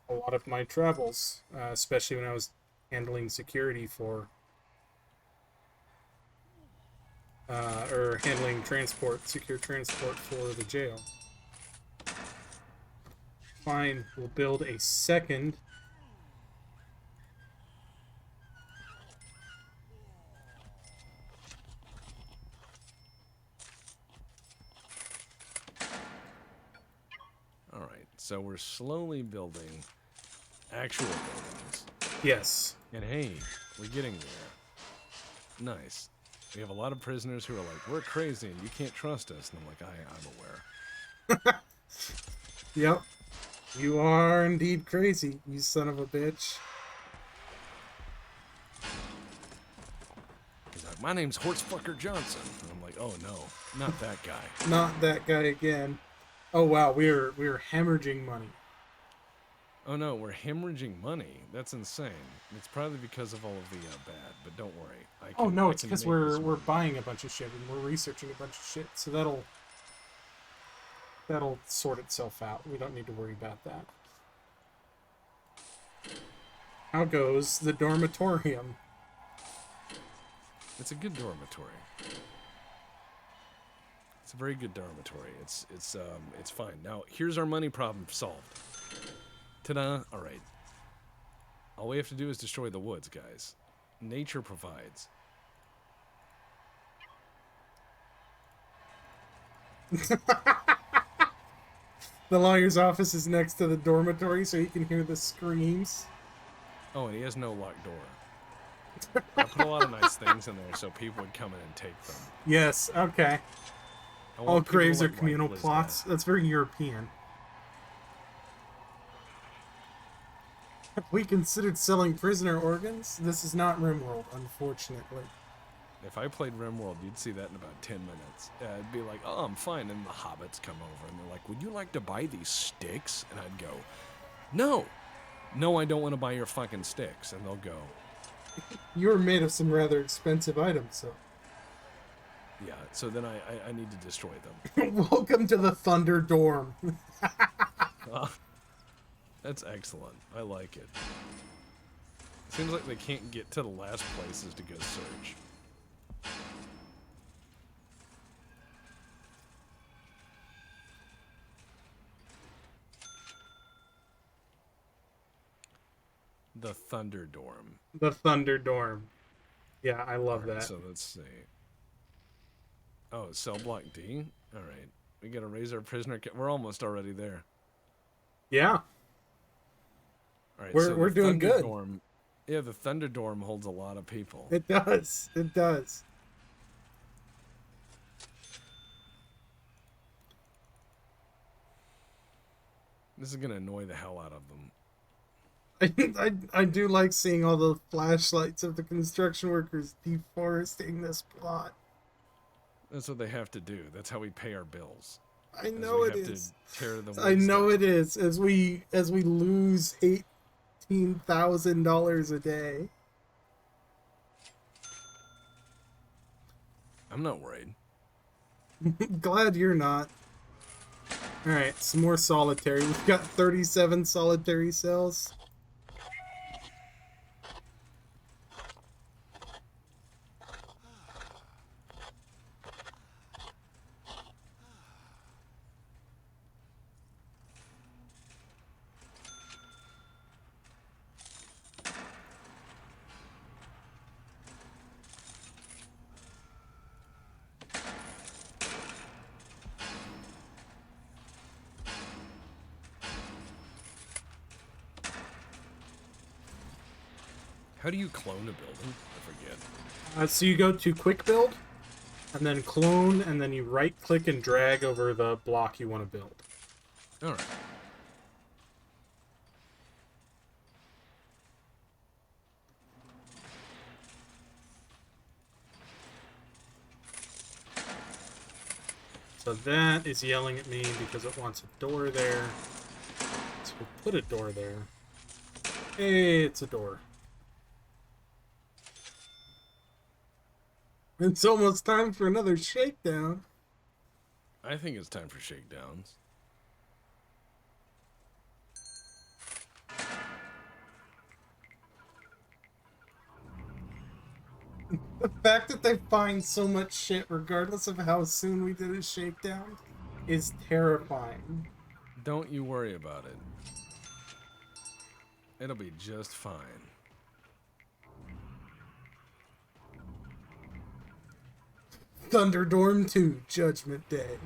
a lot of my travels, especially when I was handling security for, or handling transport, secure transport for the jail. Fine, we'll build a second. Alright, so we're slowly building actual buildings. Yes. And hey, we're getting there. Nice. We have a lot of prisoners who are like, we're crazy and you can't trust us. And I'm like, I'm aware. Yep. You are indeed crazy, you son of a bitch. He's like, my name's Horsefucker Johnson. And I'm like, oh no, not that guy. Not that guy again. Oh wow, we're hemorrhaging money. Oh no, we're hemorrhaging money. That's insane. It's probably because of all of the bad, but don't worry. Oh no, it's because we're buying a bunch of shit and we're researching a bunch of shit, so that'll sort itself out. We don't need to worry about that. How goes the dormitorium? It's a good dormitory. It's a very good dormitory. It's fine. Now here's our money problem solved. Ta-da! All right. All we have to do is destroy the woods, guys. Nature provides. The lawyer's office is next to the dormitory, so you can hear the screams. Oh, and he has no locked door. I put a lot of nice things in there so people would come in and take them. Yes, okay. All graves are communal plots. That's very European. Have we considered selling prisoner organs? This is not RimWorld, unfortunately. If I played RimWorld, you'd see that in about 10 minutes. It'd be like, oh, I'm fine. And the hobbits come over and they're like, would you like to buy these sticks? And I'd go, no. No, I don't want to buy your fucking sticks. And they'll go, You're made of some rather expensive items, so. yeah, so then I need to destroy them. Welcome to the Thunder Dorm. That's excellent. I like it. Seems like they can't get to the last places to go search. The Thunderdorm. The Thunderdorm. Yeah, I love that. So let's see. Oh, cell block D? Alright. We gotta raise our prisoner. We're almost already there. Yeah. Alright, We're doing good. Yeah, the Thunderdorm holds a lot of people. It does. It does. This is gonna annoy the hell out of them. I do like seeing all the flashlights of the construction workers deforesting this plot. That's what they have to do. That's how we pay our bills. I know it is. I know it is. As we lose $18,000 a day. I'm not worried. Glad you're not. Alright, some more solitary. We've got 37 solitary cells. How do you clone a building? I forget. So you go to quick build, and then clone, and then you right click and drag over the block you want to build. Alright. So that is yelling at me because it wants a door there. So we'll put a door there. Hey, it's a door. It's almost time for another shakedown. I think it's time for shakedowns. The fact that they find so much shit regardless of how soon we did a shakedown is terrifying. Don't you worry about it. It'll be just fine. Thunderdorm 2, Judgment Day.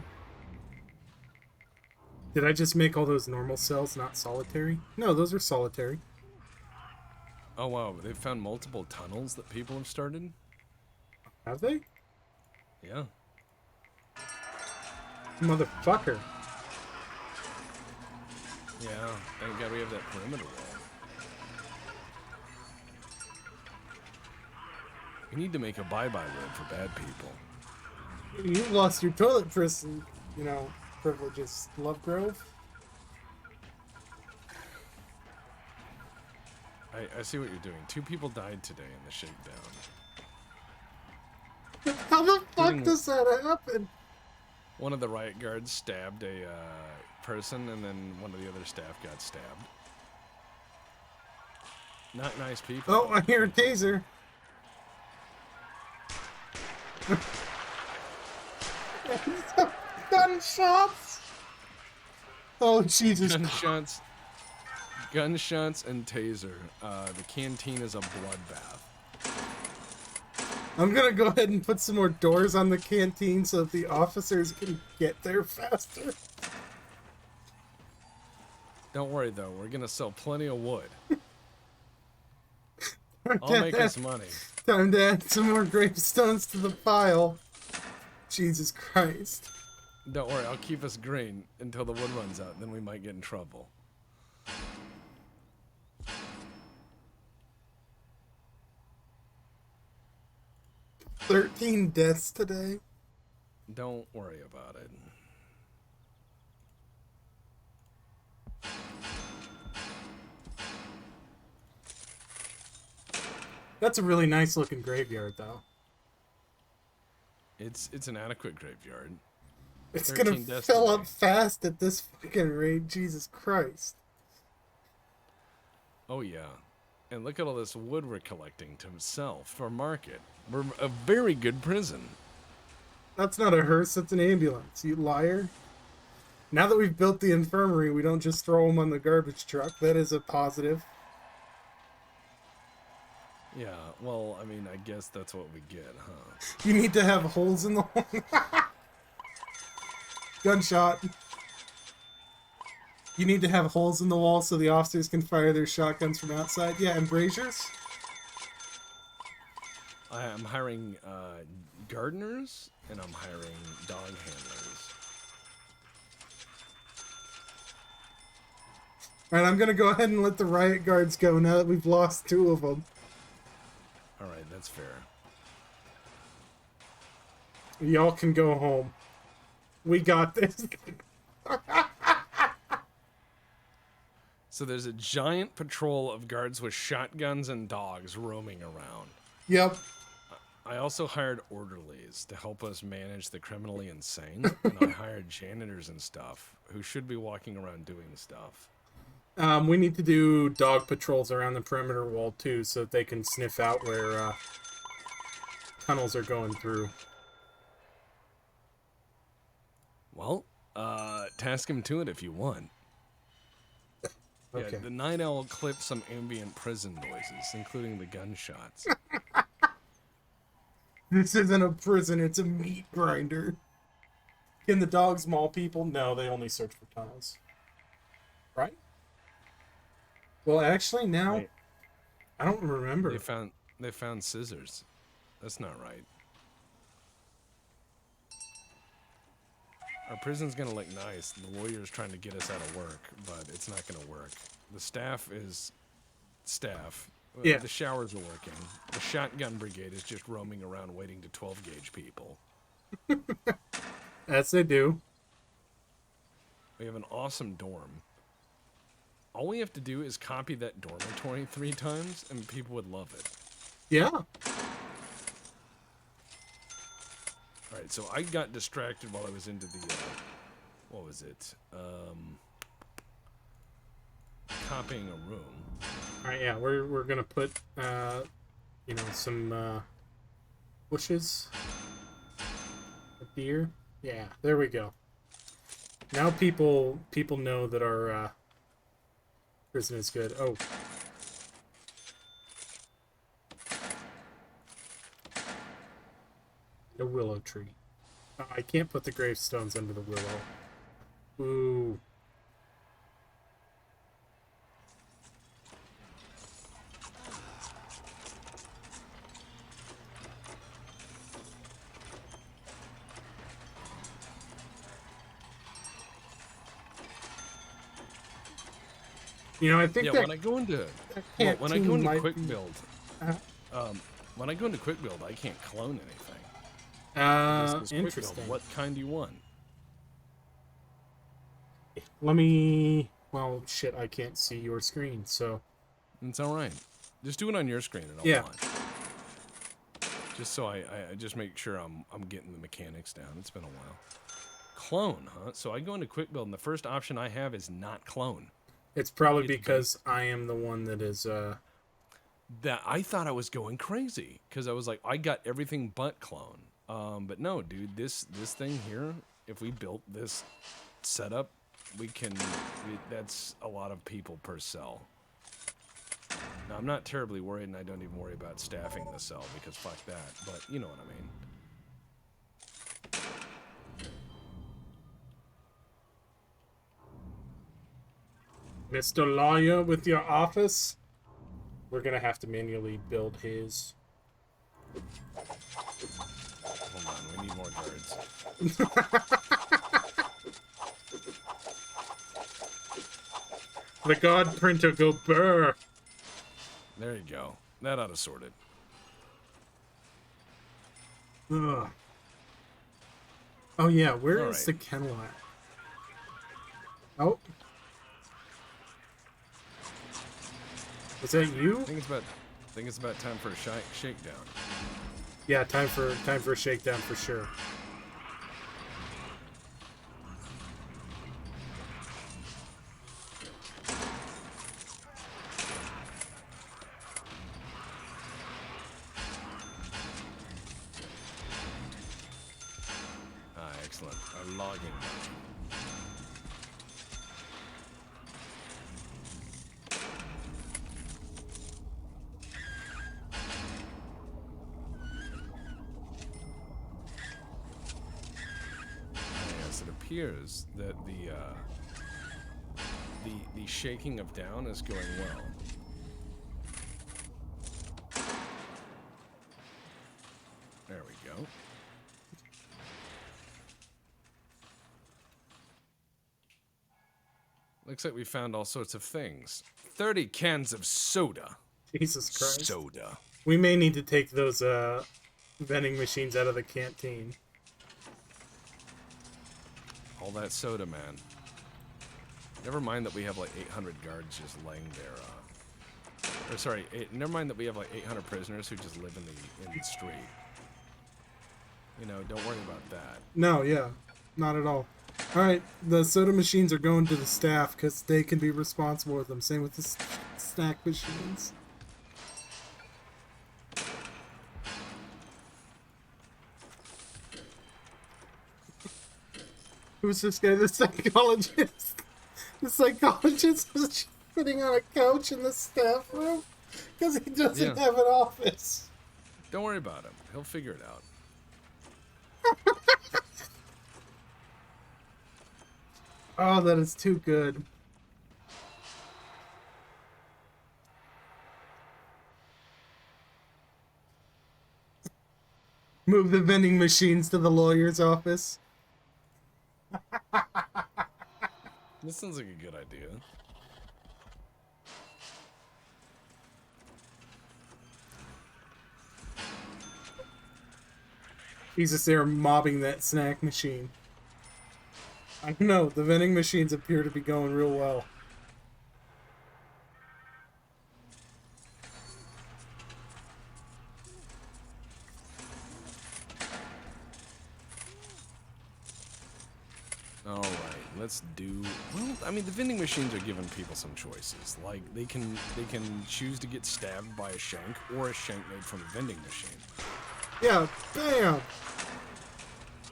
Did I just make all those normal cells not solitary? No, those are solitary. Oh wow, they've found multiple tunnels that people have started? Have they? Yeah. Motherfucker. Yeah, thank God we have that perimeter wall. We need to make a bye-bye road for bad people. You lost your toilet prison, privileges, Lovegrove. I see what you're doing. 2 people died today in the shakedown. How the fuck Including- does that happen? One of the riot guards stabbed a person, and then one of the other staff got stabbed. Not nice people. Oh, I hear a taser. Gunshots! Oh, Jesus. Gunshots and taser. The canteen is a bloodbath. I'm gonna go ahead and put some more doors on the canteen so that the officers can get there faster. Don't worry though, we're gonna sell plenty of wood. I'll make us money. Time to add some more gravestones to the pile. Jesus Christ. Don't worry, I'll keep us green until the wood runs out, and then we might get in trouble. "13 deaths today." Don't worry about it. That's a really nice looking graveyard, though. It's an adequate graveyard. It's gonna 13 deaths fill today. up fast at this fucking rate. Jesus Christ. Oh yeah. And look at all this wood we're collecting to sell for market. We're a very good prison. That's not a hearse, that's an ambulance, you liar. Now that we've built the infirmary, we don't just throw them on the garbage truck. That is a positive. Yeah, well, I mean, I guess that's what we get, huh? You need to have holes in the wall. Gunshot. You need to have holes in the wall so the officers can fire their shotguns from outside. Yeah, embrasures. I'm hiring gardeners, and I'm hiring dog handlers. Alright, I'm gonna go ahead and let the riot guards go now that we've lost 2 of them. Alright, that's fair. Y'all can go home. We got this. So there's a giant patrol of guards with shotguns and dogs roaming around. Yep. I also hired orderlies to help us manage the criminally insane, and I hired janitors and stuff who should be walking around doing stuff. We need to do dog patrols around the perimeter wall too, so that they can sniff out where tunnels are going through. Well, task him to it if you want. Okay. Yeah, the night owl clipped some ambient prison noises, including the gunshots. This isn't a prison, it's a meat grinder. Can the dogs maul people? No, they only search for tunnels. Right? Well, actually, now Wait, I don't remember. they found scissors. That's not right. Our prison's gonna look nice. The lawyer's trying to get us out of work, but it's not gonna work. The staff is staff. Yeah. The showers are working. The shotgun brigade is just roaming around waiting to 12 gauge people. As they do. We have an awesome dorm. All we have to do is copy that dormitory 3 times, and people would love it. Yeah. Alright, so I got distracted while I was into the, what was it? Copying a room. Alright, yeah, we're gonna put, you know, some, bushes. A deer. Yeah, there we go. Now people know that our, prison is good. Oh. The willow tree. I can't put the gravestones under the willow. Ooh. You know, I think that when I go into quick build, when I go into quick build, I can't clone anything. This quick interesting. build, what kind do you want? Let me. Well, shit, I can't see your screen, so. It's all right. Just do it on your screen, and I'll watch. Just so I just make sure I'm getting the mechanics down. It's been a while. Clone, huh? So I go into quick build, and the first option I have is not clone. It's probably because I am the one that is, That I thought I was going crazy because I was like, I got everything but clone. But no, dude, this thing here, if we built this setup, that's a lot of people per cell. Now, I'm not terribly worried, and I don't even worry about staffing the cell because fuck that. But you know what I mean. Mr. Lawyer with your office. We're gonna have to manually build his. Hold on, we need more guards. The God printer go burr. There you go. That ought to sort it. Ugh. Oh yeah, where All is right. the kennel at? Oh. Was that you? I think it's about time for a shakedown. Yeah, time for a shakedown for sure. Ah, excellent. Our logging. Yes, it appears that the shaking of down is going well. There we go. Looks like we found all sorts of things. 30 cans of soda. Jesus Christ. Soda. We may need to take those vending machines out of the canteen. All that soda, man. Never mind that we have like 800 guards just laying there. Or sorry, never mind that we have like 800 prisoners who just live in the street. You know, don't worry about that. No, yeah, not at all. All right, the soda machines are going to the staff because they can be responsible with them. Same with the snack machines. Who's this guy? The psychologist. The psychologist was sitting on a couch in the staff room because he doesn't have an office. Don't worry about him. He'll figure it out. Oh, that is too good. Move the vending machines to the lawyer's office. This sounds like a good idea. Jesus, they're mobbing that snack machine. I don't know, the vending machines appear to be going real well. All right, let's do. Well, I mean, the vending machines are giving people some choices. Like they can choose to get stabbed by a shank or a shank made from a vending machine. Yeah, bam!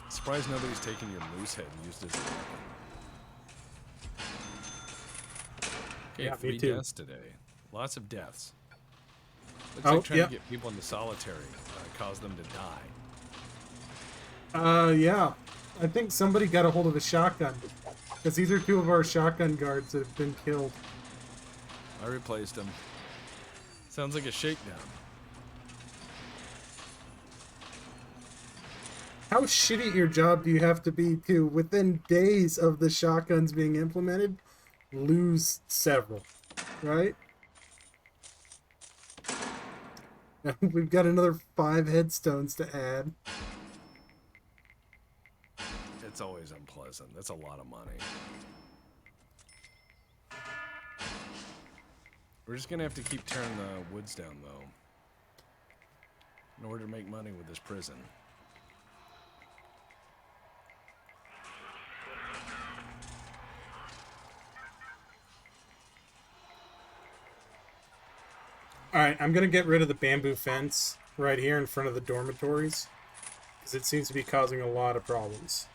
Surprised nobody's taken your moose head and used it as a weapon. Okay, Yeah, 3 me too. deaths today. Lots of deaths. Looks like trying to get people into solitary cause them to die. Yeah. I think somebody got a hold of a shotgun. Because these are 2 of our shotgun guards that have been killed. I replaced them. Sounds like a shakedown. How shitty at your job do you have to be to, within days of the shotguns being implemented, lose several, right? We've got another 5 headstones to add. It's always unpleasant. That's a lot of money. We're just gonna have to keep tearing the woods down, though, in order to make money with this prison. Alright, I'm gonna get rid of the bamboo fence right here in front of the dormitories, because it seems to be causing a lot of problems.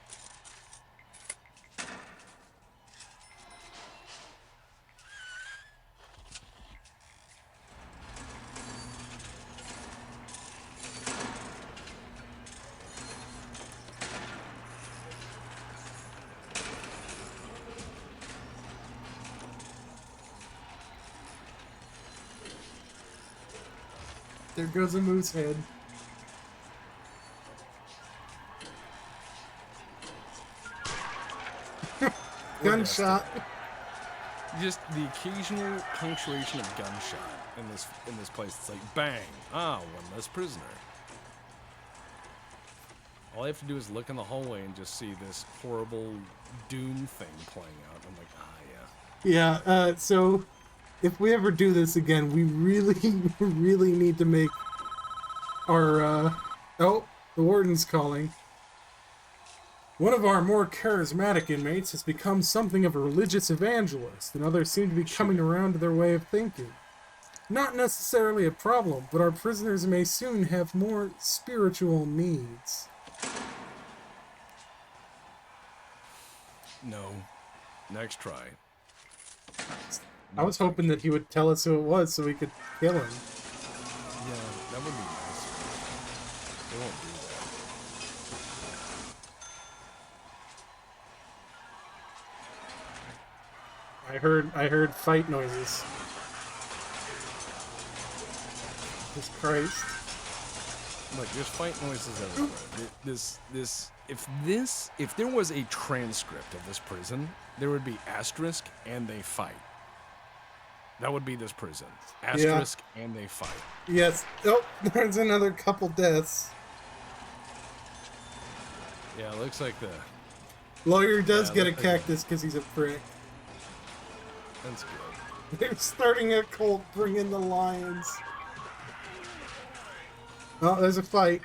There goes a moose head. Gunshot. Just the occasional punctuation of gunshot in this place. It's like bang, one less prisoner. All I have to do is look in the hallway and just see this horrible doom thing playing out. I'm like, yeah. Yeah, so if we ever do this again, we really, really need to make our, oh, the warden's calling. One of our more charismatic inmates has become something of a religious evangelist, and others seem to be coming around to their way of thinking. Not necessarily a problem, but our prisoners may soon have more spiritual needs. No. Next try. I was hoping that he would tell us who it was so we could kill him. Yeah, that would be nice. They won't do that. I heard fight noises. Jesus Christ. Look, there's fight noises everywhere. If there was a transcript of this prison, there would be asterisk and they fight. That would be this prison. Asterisk and they fight. Yes. Oh, there's another couple deaths. Yeah, it looks like the Lawyer does get a cactus because he's a prick. That's good. They're starting a cult. Bring in the lions. Oh, there's a fight.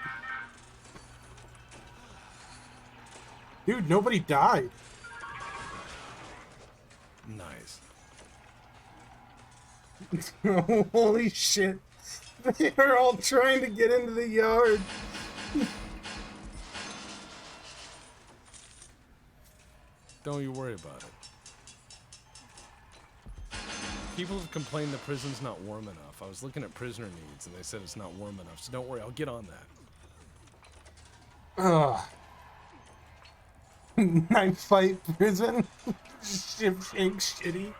Dude, nobody died. Nice. Holy shit. They are all trying to get into the yard. Don't you worry about it. People have complained the prison's not warm enough. I was looking at prisoner needs and they said it's not warm enough, so don't worry, I'll get on that. Ugh. Knife fight prison. Ship shake shitty.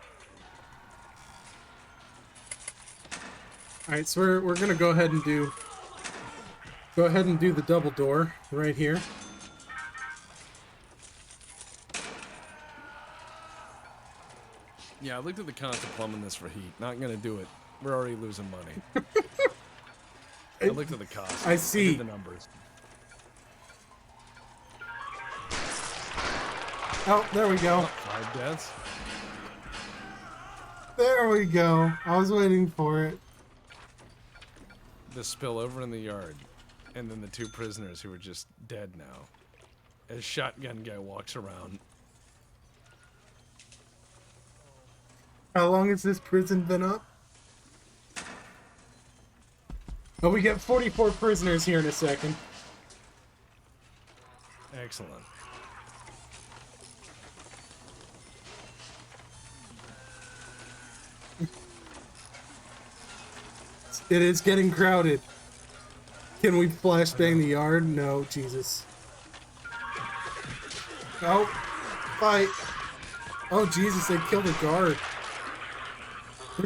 Alright, so we're gonna go ahead and do the double door right here. Yeah, I looked at the cost of plumbing this for heat. Not gonna do it. We're already losing money. I looked at the cost. I see. I did the numbers. Oh, there we go. 5 deaths. There we go. I was waiting for it. The spill over in the yard. And then the 2 prisoners who are just dead now. As shotgun guy walks around. How long has this prison been up? Oh, we get 44 prisoners here in a second. Excellent. It is getting crowded. Can we flashbang the yard? No, Jesus. Oh, fight. Oh, Jesus, they killed a guard.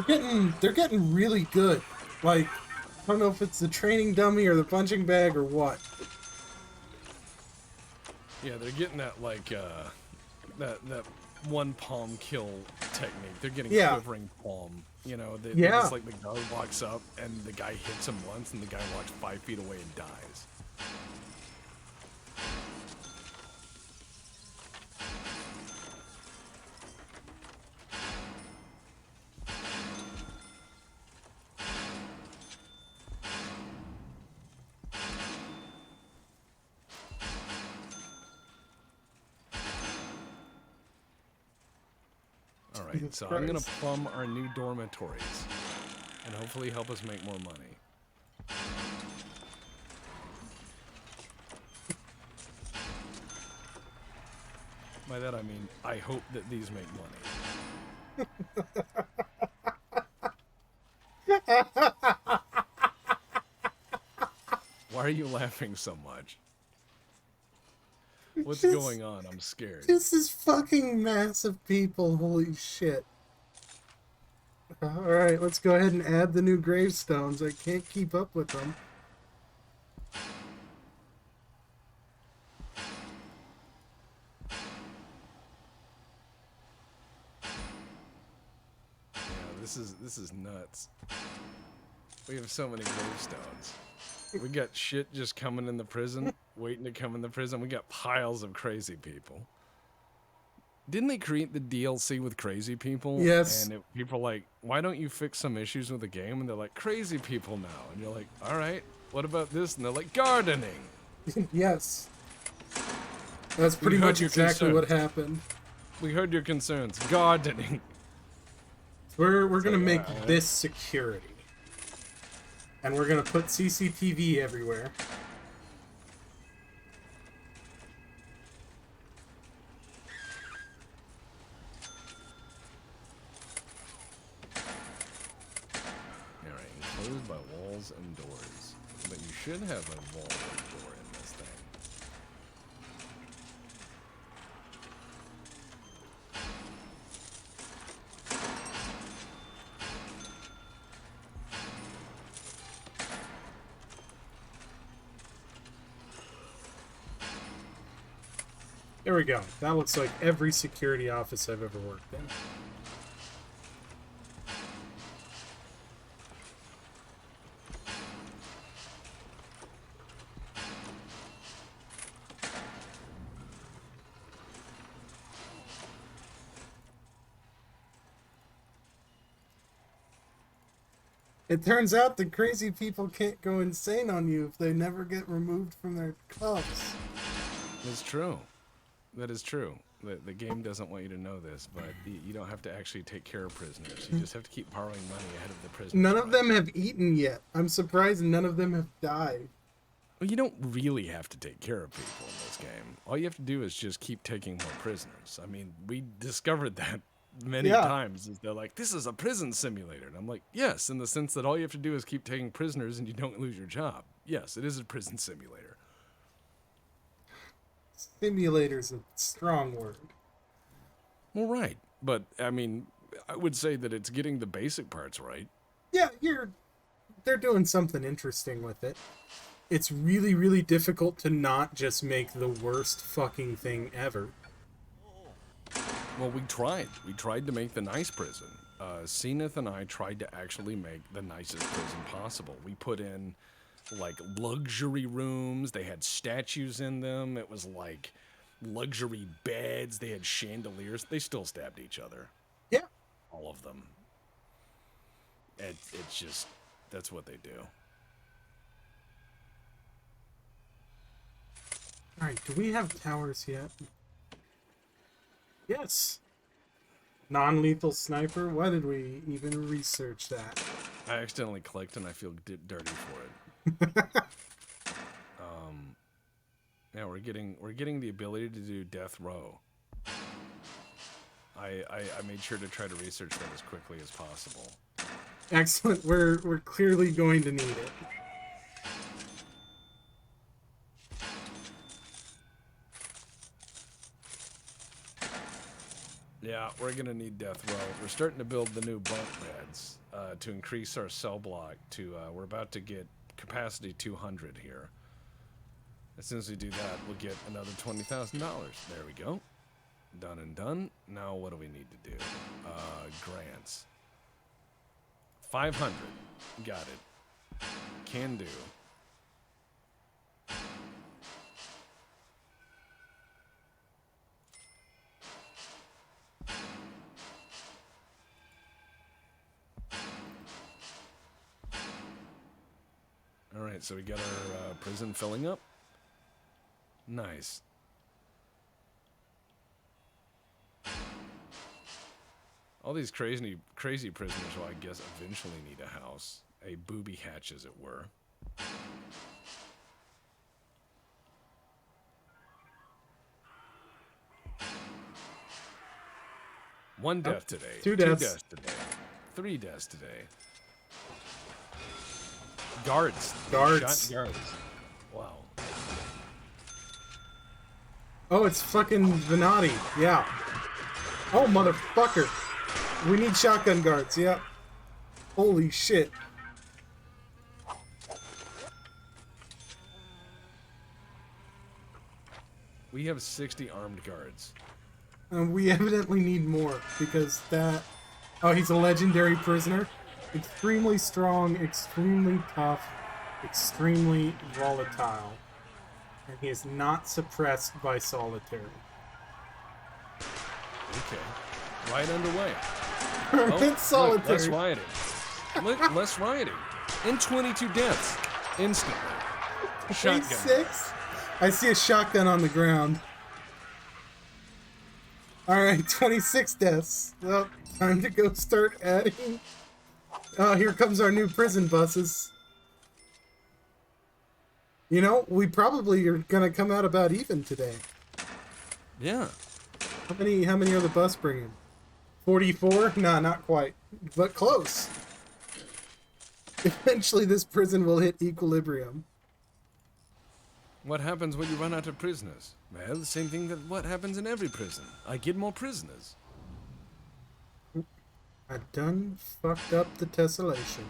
They're getting really good. Like, I don't know if it's the training dummy or the punching bag or what. Yeah, they're getting that like that one palm kill technique. They're getting quivering palm. You know, it's like the guard walks up and the guy hits him once and the guy walks 5 feet away and dies. Alright, so I'm gonna plumb our new dormitories and hopefully help us make more money. By that I mean, I hope that these make money. Why are you laughing so much? What's going on? I'm scared. This is fucking massive people. Holy shit. Alright, let's go ahead and add the new gravestones. I can't keep up with them. Yeah, this is nuts. We have so many gravestones. We got shit just coming in the prison, waiting to come in the prison. We got piles of crazy people. Didn't they create the DLC with crazy people? Yes. And people are like, why don't you fix some issues with the game? And they're like, crazy people now. And you're like, all right, what about this? And they're like, gardening. Yes. That's pretty much exactly what happened. We heard your concerns. Gardening. We're gonna make this security. And we're gonna put CCTV everywhere. Alright, enclosed by walls and doors. But you should have a wall and door in this thing. There we go. That looks like every security office I've ever worked in. It turns out the crazy people can't go insane on you if they never get removed from their cuffs. It's true. That is true. The game doesn't want you to know this, but you don't have to actually take care of prisoners. You just have to keep borrowing money ahead of the prisoners. None of them have eaten yet. I'm surprised none of them have died. Well, you don't really have to take care of people in this game. All you have to do is just keep taking more prisoners. I mean, we discovered that many times. Is they're like, this is a prison simulator. And I'm like, yes, in the sense that all you have to do is keep taking prisoners and you don't lose your job. Yes, it is a prison simulator. Simulator's a strong word. Well, right. But, I mean, I would say that it's getting the basic parts right. Yeah, they're doing something interesting with it. It's really, really difficult to not just make the worst fucking thing ever. Well, we tried. We tried to make the nice prison. Zenith and I tried to actually make the nicest prison possible. We put in, like, luxury rooms. They had statues in them. It was, like, luxury beds. They had chandeliers. They still stabbed each other. Yeah. All of them. It's just, that's what they do. Alright, do we have towers yet? Yes. Non-lethal sniper? Why did we even research that? I accidentally clicked and I feel dirty for it. Yeah, we're getting the ability to do death row. I made sure to try to research that as quickly as possible. Excellent. We're clearly going to need it. Yeah, we're gonna need death row. We're starting to build the new bunk beds to increase our cell block to. We're about to get capacity 200 here. As soon as we do that, we'll get another $20,000. There we go. Done and done. Now what do we need to do? Grants. 500. Got it. Can do. All right, so we got our prison filling up. Nice. All these crazy prisoners will, I guess, eventually need a house. A booby hatch, as it were. One death today. Two Two deaths. deaths today. 3 deaths today. Guards. Guards. Shot guards. Wow. Oh, it's fucking Venati. Yeah. Oh, motherfucker. We need shotgun guards. Yep. Holy shit. We have 60 armed guards. We evidently need more because that... Oh, he's a legendary prisoner. Extremely strong, extremely tough, extremely volatile. And he is not suppressed by solitary. Okay. Riot underway. It's solitary. Look, less rioting. Look, less rioting. And 22 deaths. Instantly. Shotgun. 26? I see a shotgun on the ground. Alright, 26 deaths. Well, time to go start adding. Oh, here comes our new prison buses. You know, we probably are gonna come out about even today. Yeah. How many are the bus bringing? 44? Nah, not quite. But close. Eventually this prison will hit equilibrium. What happens when you run out of prisoners? Well, the same thing that what happens in every prison. I get more prisoners. I done fucked up the tessellation.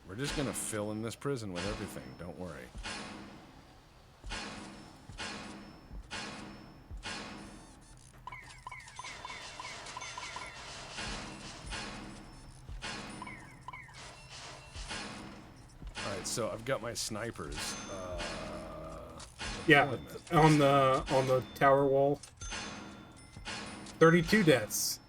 We're just gonna fill in this prison with everything, don't worry. Alright, so I've got my snipers. Yeah, on the tower wall. 32 deaths.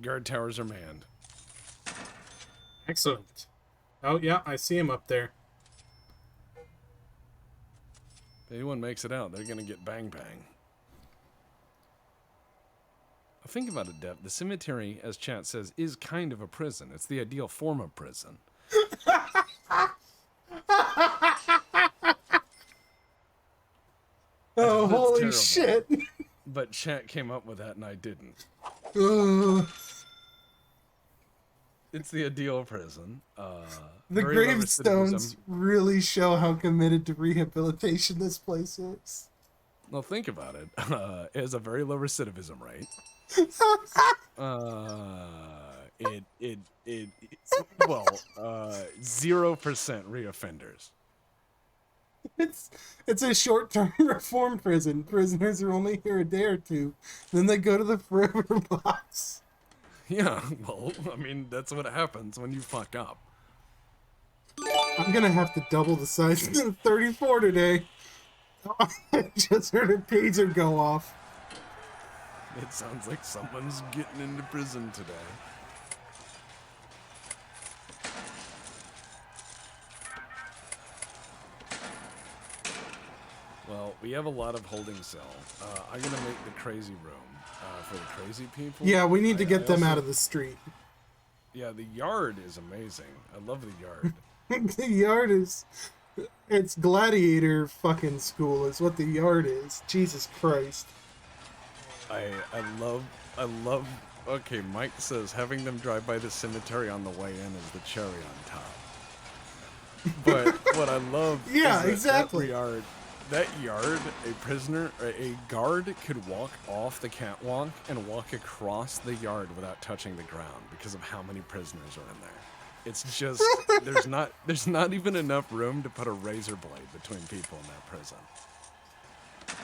Guard towers are manned. Excellent. Oh, yeah, I see him up there. If anyone makes it out, they're gonna get bang bang. Think about it, Dev. The cemetery, as chat says, is kind of a prison. It's the ideal form of prison. Oh, That's holy terrible. shit. But chat came up with that and I didn't. It's the ideal prison. The gravestones really show how committed to rehabilitation this place is. Well, think about it. It has a very low recidivism rate. Well, 0% reoffenders. It's a short-term reform prison. Prisoners are only here a day or two, then they go to the forever box. Yeah, well, I mean, that's what happens when you fuck up. I'm gonna have to double the size of 34 today. I just heard a pager go off. It sounds like someone's getting into prison today. Well, we have a lot of holding cell. I'm gonna make the crazy room for the crazy people. Yeah, we need to get them out of the street. Yeah, the yard is amazing. I love the yard. The yard is... It's gladiator fucking school is what the yard is. Jesus Christ. I love... Okay, Mike says having them drive by the cemetery on the way in is the cherry on top. But what I love yeah, is that exactly. that yard, a prisoner, a guard could walk off the catwalk and walk across the yard without touching the ground because of how many prisoners are in there. It's just, there's not even enough room to put a razor blade between people in that prison.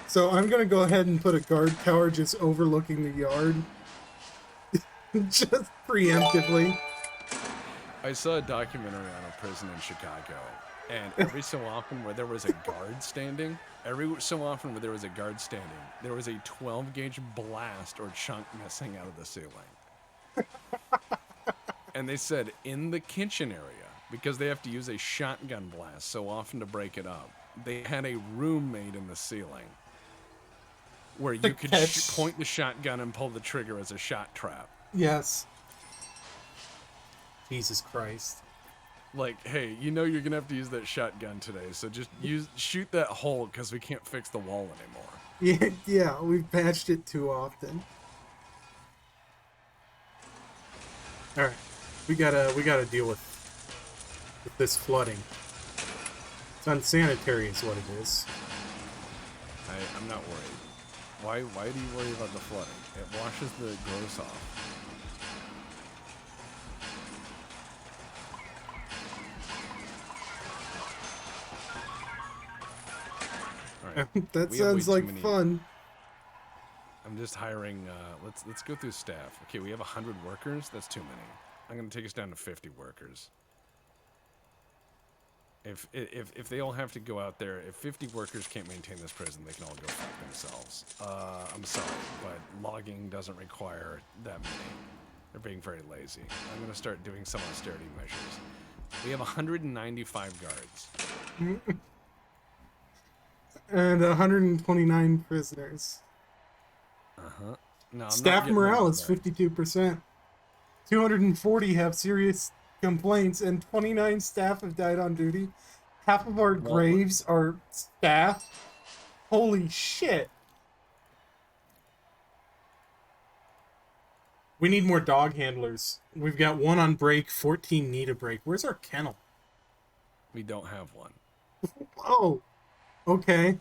So I'm gonna go ahead and put a guard tower just overlooking the yard. Just preemptively. I saw a documentary on a prison in Chicago, and every so often where there was a guard standing, there was a 12-gauge blast or chunk missing out of the ceiling. And they said in the kitchen area, because they have to use a shotgun blast so often to break it up, they had a room made in the ceiling where you could point the shotgun and pull the trigger as a shot trap. Yes. Jesus Christ. Like, hey, you know you're gonna have to use that shotgun today, so just shoot that hole because we can't fix the wall anymore. Yeah, we've patched it too often. All right, we gotta deal with this flooding. It's unsanitary, is what it is. I'm not worried. Why do you worry about the flooding? It washes the gross off. Right. That sounds like fun. I'm just hiring. Let's go through staff. Okay, we have 100 workers. That's too many. I'm gonna take us down to 50 workers. If they all have to go out there, if 50 workers can't maintain this prison, they can all go fuck themselves. I'm sorry, but logging doesn't require that many. They're being very lazy. I'm gonna start doing some austerity measures. We have 195 guards. And 129 prisoners. Uh-huh. No, staff morale is 52%. 240 have serious complaints, and 29 staff have died on duty. Half of our graves are staff. Holy shit. We need more dog handlers. We've got 1 on break, 14 need a break. Where's our kennel? We don't have one. Oh. Okay.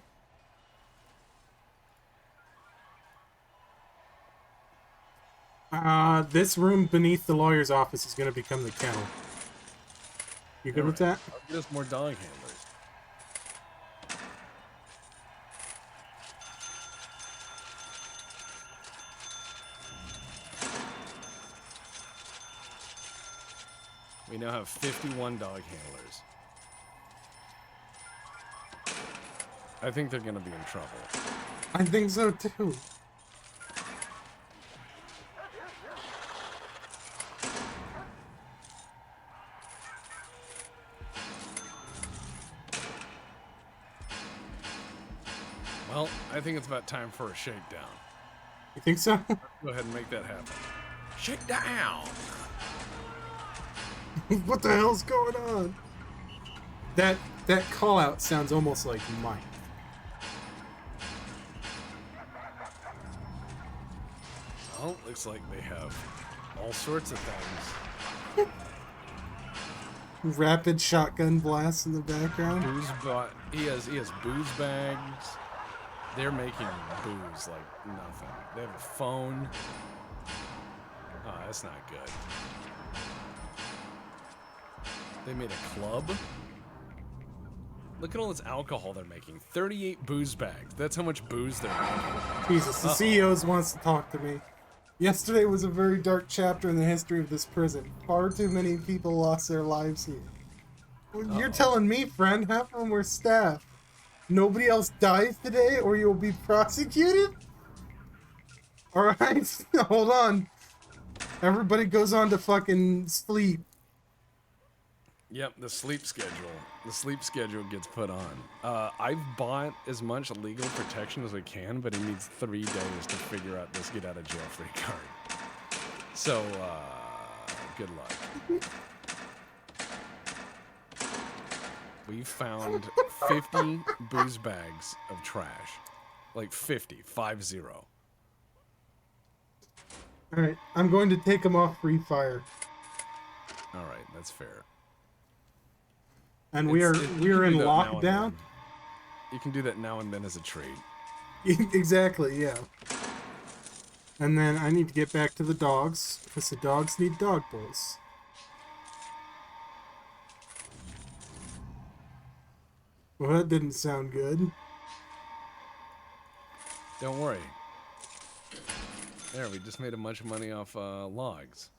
This room beneath the lawyer's office is going to become the kennel. You good with that? I'll get us more dog handlers. We now have 51 dog handlers. I think they're going to be in trouble. I think so too. Well, I think it's about time for a shakedown. You think so? Go ahead and make that happen. Shake down! What the hell's going on? That call out sounds almost like Mike. Well, looks like they have all sorts of things. Rapid shotgun blasts in the background. He has booze bags. They're making booze like nothing. They have a phone. Oh, that's not good. They made a club. Look at all this alcohol they're making. 38 booze bags. That's how much booze they're making. Jesus, the CEO wants to talk to me. Yesterday was a very dark chapter in the history of this prison. Far too many people lost their lives here. Well, you're telling me, friend, half of them were staff. Nobody else dies today or you'll be prosecuted? Alright, hold on. Everybody goes on to fucking sleep. Yep, the sleep schedule. The sleep schedule gets put on. I've bought as much legal protection as I can, but it needs 3 days to figure out this get out of jail free card. So, good luck. We found 50 booze bags of trash. Like 50, 5-0. Alright, I'm going to take them off free fire. Alright, that's fair. And we are in lockdown? You can do that now and then as a treat. Exactly, yeah. And then I need to get back to the dogs, because the dogs need dog bowls. Well, that didn't sound good. Don't worry. There, we just made a bunch of money off logs.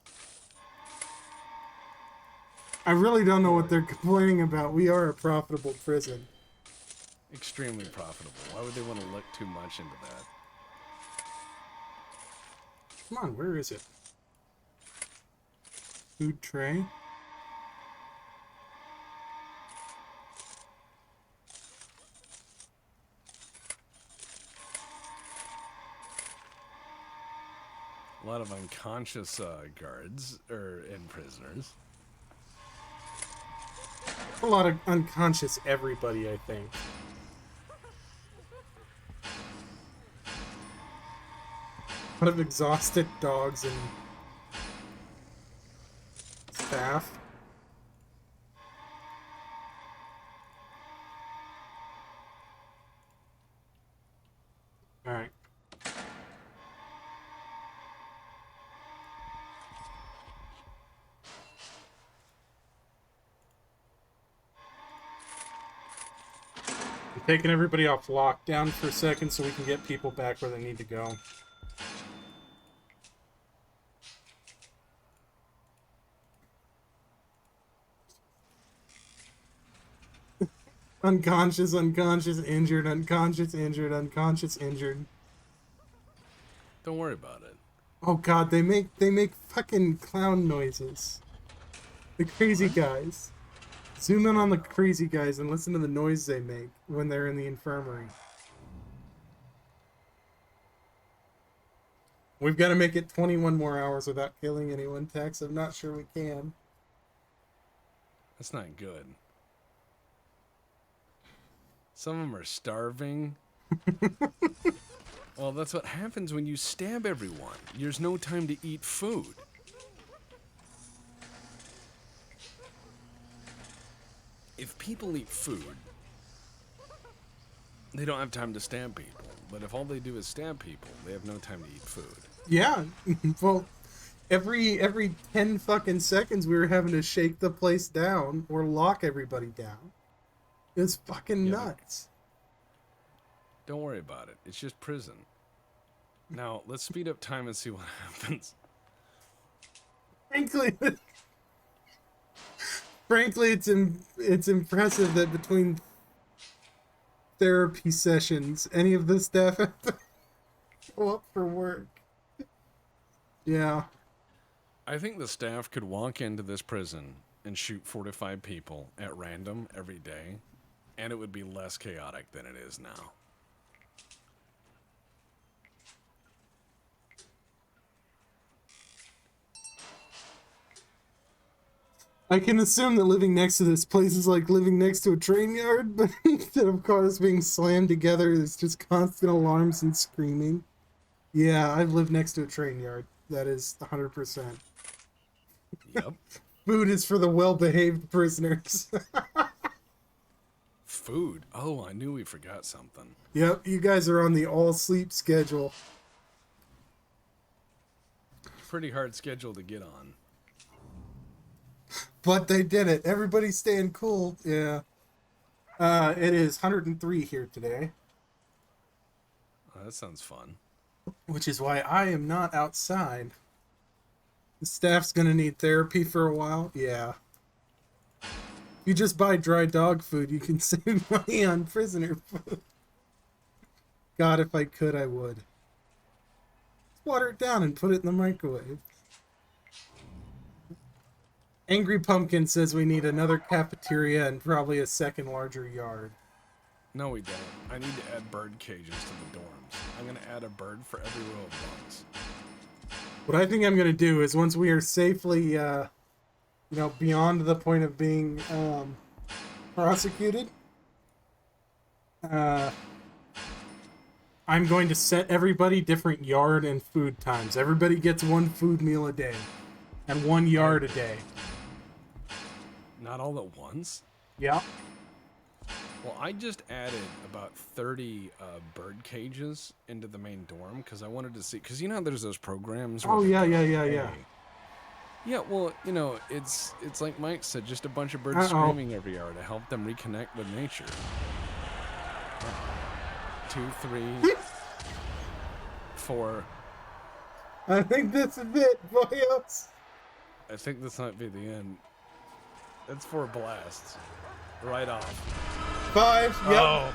I really don't know what they're complaining about. We are a profitable prison. Extremely profitable. Why would they want to look too much into that? Come on, where is it? Food tray? A lot of unconscious guards, and prisoners. A lot of unconscious everybody, I think. A lot of exhausted dogs and staff. Alright. Taking everybody off lockdown for a second so we can get people back where they need to go. Unconscious, unconscious, injured, unconscious, injured, unconscious, injured. Don't worry about it. Oh god, they make fucking clown noises. The crazy guys. Zoom in on the crazy guys and listen to the noise they make when they're in the infirmary. We've got to make it 21 more hours without killing anyone, Tex. I'm not sure we can. That's not good. Some of them are starving. Well, that's what happens when you stab everyone. There's no time to eat food. If people eat food, they don't have time to stab people. But if all they do is stab people, they have no time to eat food. Yeah, well, every 10 fucking seconds we were having to shake the place down or lock everybody down. It was fucking nuts. Don't worry about it. It's just prison. Now, let's speed up time and see what happens. Frankly, it's impressive that between therapy sessions, any of the staff have to go up for work. Yeah. I think the staff could walk into this prison and shoot 4 to 5 people at random every day, and it would be less chaotic than it is now. I can assume that living next to this place is like living next to a train yard, but instead of cars being slammed together, there's just constant alarms and screaming. Yeah, I've lived next to a train yard. That is 100%. Yep. Food is for the well-behaved prisoners. Food. Oh, I knew we forgot something. Yep, you guys are on the all-sleep schedule. Pretty hard schedule to get on. But they did it. Everybody's staying cool. Yeah. It is 103 here today. Oh, that sounds fun. Which is why I am not outside. The staff's gonna need therapy for a while. Yeah. You just buy dry dog food, you can save money on prisoner food. God, if I could, I would. Just water it down and put it in the microwave. Angry Pumpkin says we need another cafeteria and probably a second larger yard. No, we don't. I need to add bird cages to the dorms. I'm going to add a bird for every row of bunks. What I think I'm going to do is once we are safely, beyond the point of being prosecuted, I'm going to set everybody different yard and food times. Everybody gets one food meal a day and 1 yard a day. Not all at once? Yeah. Well, I just added about 30 bird cages into the main dorm because I wanted to see... Because you know how there's those programs... Oh, yeah. Yeah, well, it's like Mike said, just a bunch of birds screaming every hour to help them reconnect with nature. 2, 3, 4. I think this is it, boyos. I think this might be the end. That's 4 blasts. Right off. 5, yep. Oh.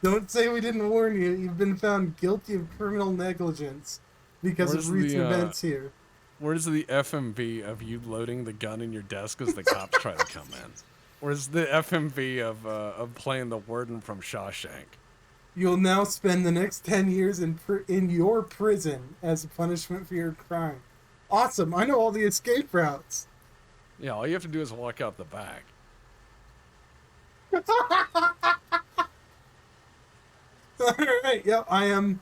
Don't say we didn't warn you. You've been found guilty of criminal negligence because of recent events here. Where's the FMV of you loading the gun in your desk as the cops try to come in? Where's the FMV of playing the warden from Shawshank? You'll now spend the next 10 years in your prison as a punishment for your crime. Awesome. I know all the escape routes. Yeah, all you have to do is walk out the back. Alright, yep, I am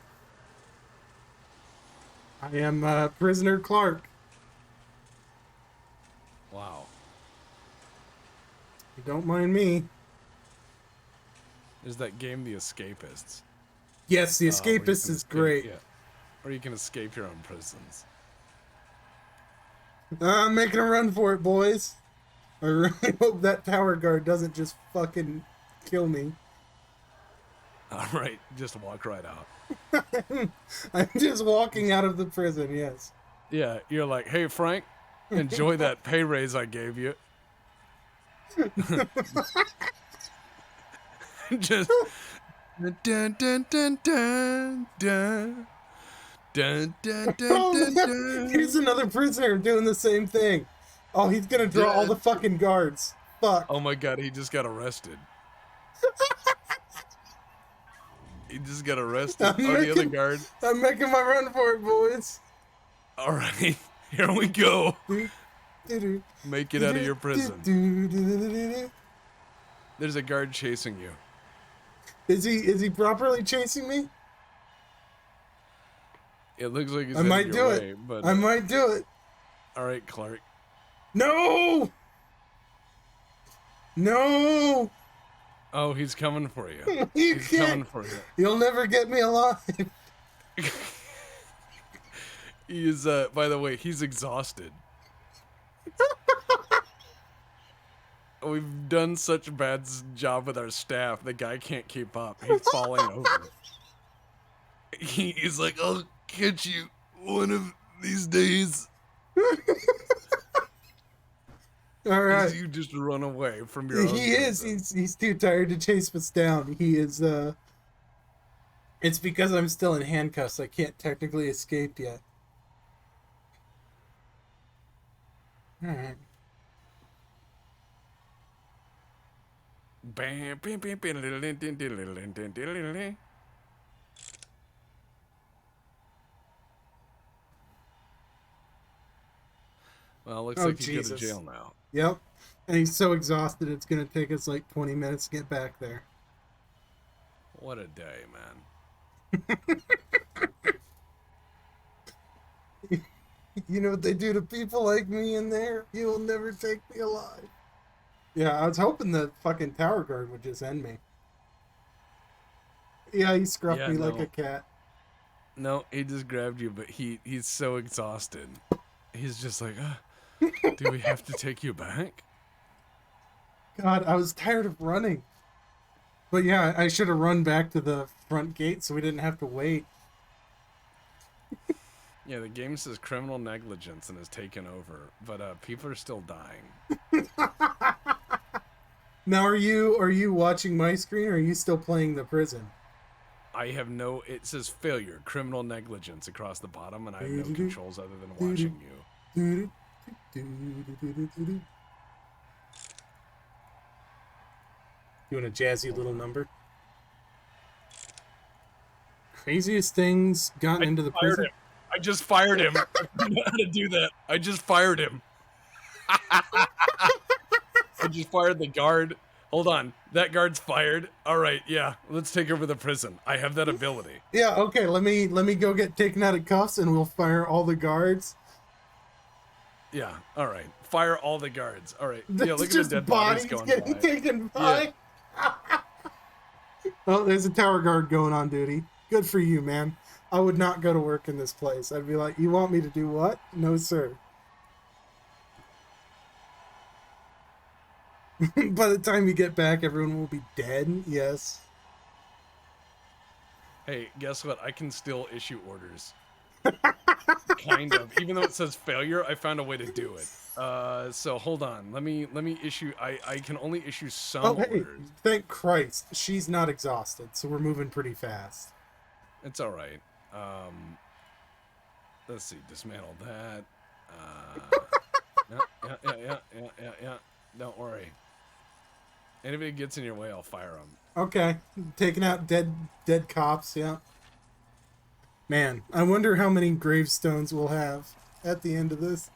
prisoner Clark. Wow. You don't mind me. There's that game, The Escapists. Yes, The Escapist is great. Yeah. Or you can escape your own prisons. I'm making a run for it, boys. I really hope that tower guard doesn't just fucking kill me. Alright, just walk right out. I'm just walking out of the prison, yes. Yeah, you're like, hey, Frank, enjoy that pay raise I gave you. Just... Dun, dun, dun, dun, dun. Dun, dun, dun, dun, dun. Here's another prisoner doing the same thing. Oh, he's gonna draw all the fucking guards. Fuck. Oh my god, he just got arrested. He just got arrested. The other guard. I'm making my run for it, boys. Alright, here we go. Make it out of your prison. There's a guard chasing you. Is he properly chasing me? It looks like he's I might do way, it. But, I might do it. Alright, Clark. No! No! Oh, he's coming for you. He's coming for you. You'll never get me alive. He is, by the way, he's exhausted. We've done such a bad job with our staff, the guy can't keep up. He's falling over. He's like, I'll catch you one of these days. All right. You just run away from your own He is. He's too tired to chase us down. He is, It's because I'm still in handcuffs. I can't technically escape yet. All right. Well, looks Oh, like you go to Jesus. jail now. Yep. And he's so exhausted, it's going to take us like 20 minutes to get back there. What a day, man. You know what they do to people like me in there? You will never take me alive. Yeah, I was hoping the fucking tower guard would just end me. Yeah, he scruffed Yeah, me like no. a cat. No, he just grabbed you, but he's so exhausted. He's just like, do we have to take you back? God, I was tired of running. But yeah, I should have run back to the front gate so we didn't have to wait. Yeah, the game says criminal negligence and has taken over, but people are still dying. Now, are you watching my screen or are you still playing the prison? I have no. It says failure, criminal negligence across the bottom, and I have no controls other than watching you. You want a jazzy little number? Craziest things gotten into the prison? I just fired him. I don't know how to do that. I just fired him. I just fired the guard. Hold on. That guard's fired. All right, yeah. Let's take over the prison. I have that ability. Yeah, okay, let me go get taken out of cuffs and we'll fire all the guards. Yeah, all right. Fire all the guards. All right. Yeah, There's look at just the dead bodies bodies going getting by. taken by. Oh, there's a tower guard going on duty. Good for you, man. I would not go to work in this place. I'd be like, you want me to do what? No, sir. By the time you get back, everyone will be dead. Yes. Hey, guess what? I can still issue orders. Kind of. Even though it says failure, I found a way to do it. So hold on. Let me issue. I can only issue some Oh, hey, orders. thank Christ. She's not exhausted, so we're moving pretty fast. It's all right. Let's see. Dismantle that. Yeah. Don't worry. Anybody gets in your way, I'll fire them. Okay, taking out dead cops, yeah. Man, I wonder how many gravestones we'll have at the end of this.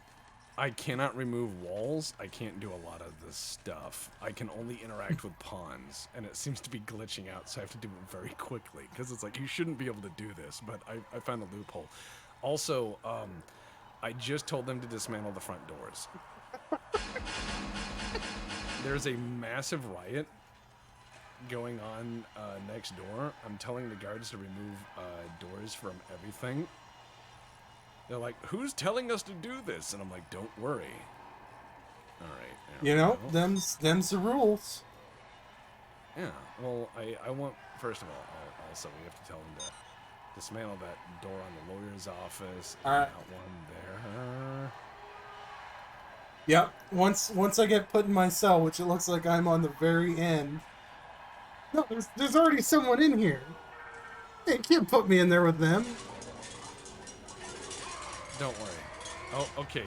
I cannot remove walls. I can't do a lot of this stuff. I can only interact with pawns, and it seems to be glitching out, so I have to do it very quickly, because it's like, you shouldn't be able to do this, but I found the loophole. Also, I just told them to dismantle the front doors. There's a massive riot going on next door. I'm telling the guards to remove doors from everything. They're like, who's telling us to do this? And I'm like, don't worry. All right. You know, them's the rules. Yeah, well, I want, first of all, also we have to tell them to dismantle that door on the lawyer's office. And that one there. Yep. Once I get put in my cell, which it looks like I'm on the very end. No, there's already someone in here. They can't put me in there with them. Don't worry. Oh, okay.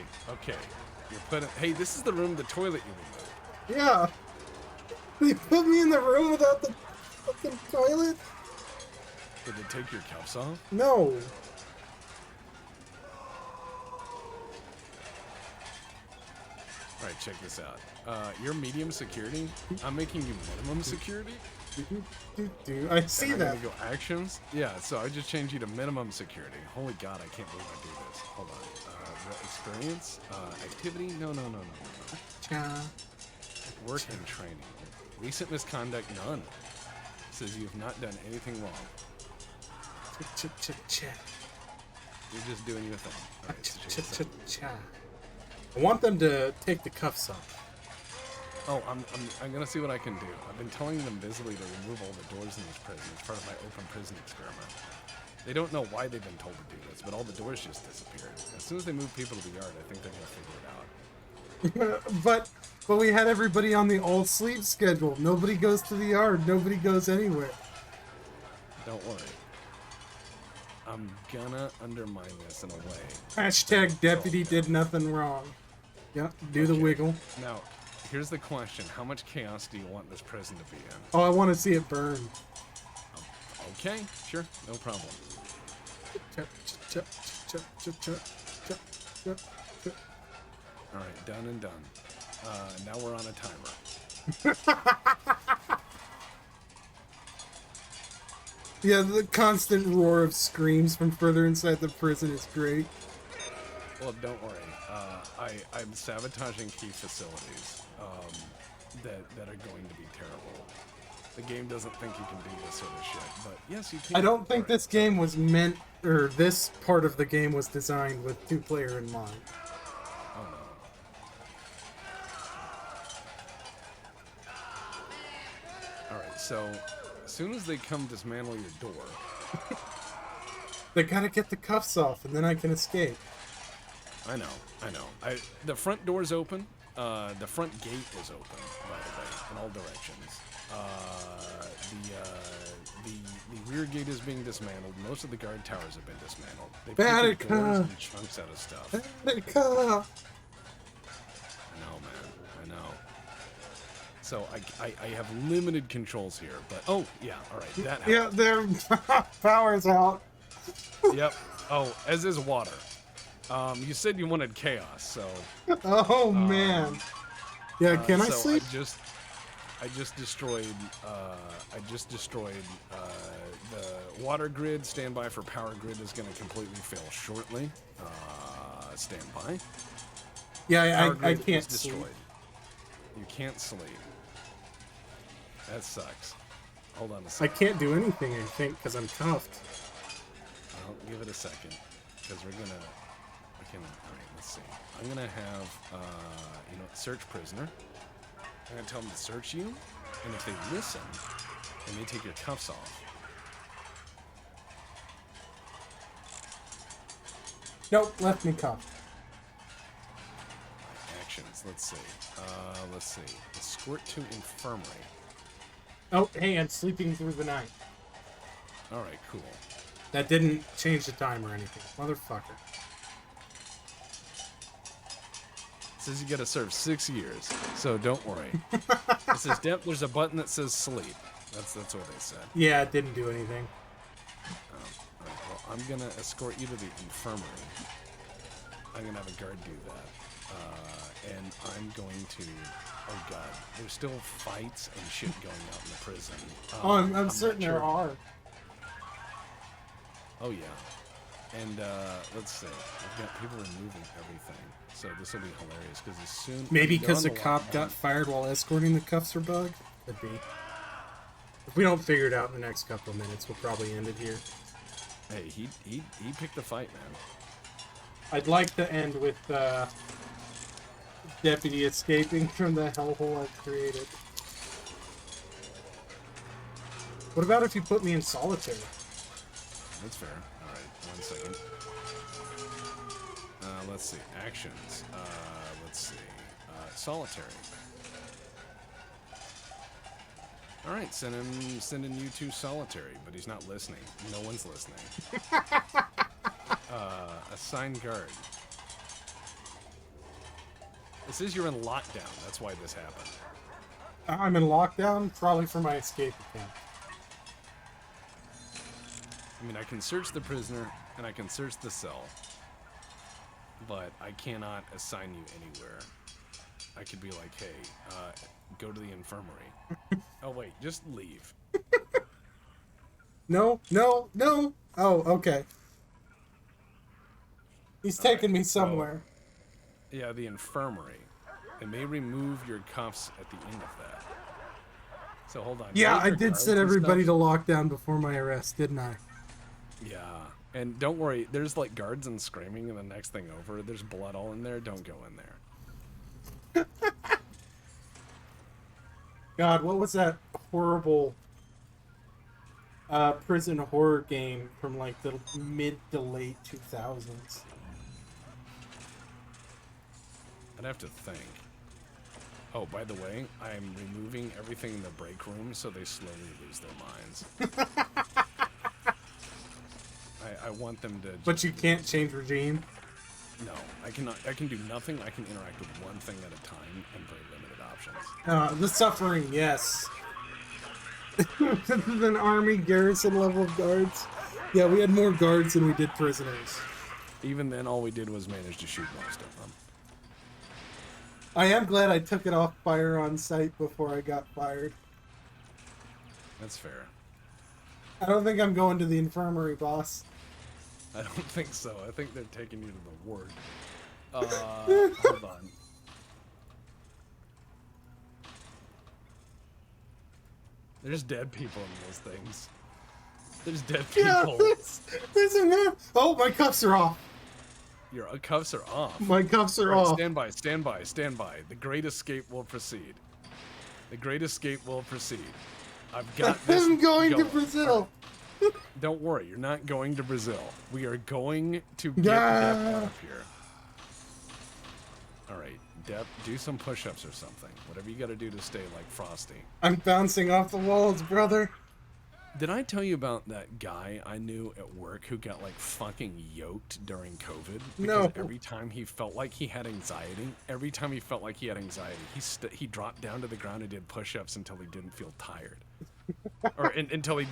You're putting. Hey, this is the room, the toilet you removed. Yeah. They put me in the room without the fucking toilet? Did they take your cuffs off? No. All right, check this out. You're medium security. I'm making you minimum security. I see I'm that. gonna go actions. Yeah, so I just changed you to minimum security. Holy God, I can't believe I do this. Hold on. Experience, activity. No. Work and training. Recent misconduct, none. Says you have not done anything wrong. You're just doing your thing. All right, so check this out. I want them to take the cuffs off. Oh, I'm gonna see what I can do. I've been telling them visibly to remove all the doors in this prison as part of my open prison experiment. They don't know why they've been told to do this, but all the doors just disappeared. As soon as they move people to the yard, I think they're gonna figure it out. but we had everybody on the all sleep schedule. Nobody goes to the yard. Nobody goes anywhere. Don't worry. I'm gonna undermine this in a way. Hashtag deputy did nothing wrong. Yep, do the wiggle. Now, here's the question. How much chaos do you want this prison to be in? Oh, I want to see it burn. Okay, sure, no problem. All right, done and done. Now we're on a timer. Yeah, the constant roar of screams from further inside the prison is great. Well, don't worry. I'm sabotaging key facilities that are going to be terrible. The game doesn't think you can do this sort of shit, but yes, you can. I don't think this game was meant, or this part of the game was designed with two-player in mind. Oh no. Alright, so as soon as they come dismantle your door... They gotta get the cuffs off, and then I can escape. I know. The front door's open. The front gate is open, by the way, in all directions. The rear gate is being dismantled. Most of the guard towers have been dismantled. They've taken doors and chunks out of stuff. Batica! I know, man. I know. So I have limited controls here, but oh yeah, all right, that helps. Yeah, their power's out. Yep. Oh, as is water. You said you wanted chaos, so. Oh man. Yeah, can I so sleep? I just destroyed the water grid. Stand by for power grid is going to completely fail shortly. Stand by. Yeah, Power I grid can't is destroyed. sleep. You can't sleep. That sucks. Hold on a I second. can't do anything, I think, because I'm cuffed. Well, give it a second, because we can. All right, let's see. I'm gonna have search prisoner. I'm gonna tell them to search you, and if they listen, they may take your cuffs off. Nope, left me cuffed. Actions. Let's see. Escort to infirmary. Oh, hey, I'm sleeping through the night. All right, cool. That didn't change the time or anything. Motherfucker. Says you gotta serve 6 years, so don't worry. It says there's a button that says sleep. That's what they said. Yeah, it didn't do anything. All right, well, I'm gonna escort you to the infirmary. I'm gonna have a guard do that, and I'm going to. Oh god, there's still fights and shit going out in the prison. I'm certain there are. Oh yeah, and let's see. I've got people removing everything, so this will be hilarious because as soon Maybe they're because on the the cop lockdown- got fired while escorting the cuffs are bugged? Could be. If we don't figure it out in the next couple of minutes, we'll probably end it here. Hey, he picked the fight, man. I'd like to end with Deputy escaping from the hellhole I've created. What about if you put me in solitary? That's fair. All right, 1 second. Let's see. Actions. Let's see. Solitary. All right, sending you to solitary, but he's not listening. No one's listening. Assign guard. It says you're in lockdown. That's why this happened. I'm in lockdown, probably for my escape attempt. I mean, I can search the prisoner and I can search the cell, but I cannot assign you anywhere. I could be like, hey, go to the infirmary. Oh wait, just leave. No. Oh, okay. He's taking me somewhere. Yeah, the infirmary. It may remove your cuffs at the end of that. So hold on. Yeah, Take I your did guards set and everybody to stuff. lockdown before my arrest, didn't I? Yeah, and don't worry. There's like guards and screaming, and the next thing over, there's blood all in there. Don't go in there. God, what was that horrible prison horror game from like the mid to late 2000s? I'd have to think. Oh, by the way, I'm removing everything in the break room so they slowly lose their minds. I want them to. But you can't change regime? No, I cannot. I can do nothing. I can interact with one thing at a time and very limited options. The suffering, yes. An army garrison level of guards. Yeah, we had more guards than we did prisoners. Even then, all we did was manage to shoot most of them. I am glad I took it off fire on site before I got fired. That's fair. I don't think I'm going to the infirmary, boss. I don't think so. I think they're taking you to the ward. Hold on. There's dead people in those things. There's dead people. Yeah, there's a man. Oh, my cuffs are off. Your cuffs are off. My cuffs are Right, off. stand by, stand by, stand by. The great escape will proceed. The great escape will proceed. I've got this. I'm going to Brazil. Right. Don't worry, you're not going to Brazil. We are going to get Depp out of here. All right, Depp, do some push-ups or something. Whatever you got to do to stay like Frosty. I'm bouncing off the walls, brother. Did I tell you about that guy I knew at work who got like fucking yoked during COVID? Because No. every time he felt like he had anxiety, he dropped down to the ground and did push-ups until he didn't feel tired, or until he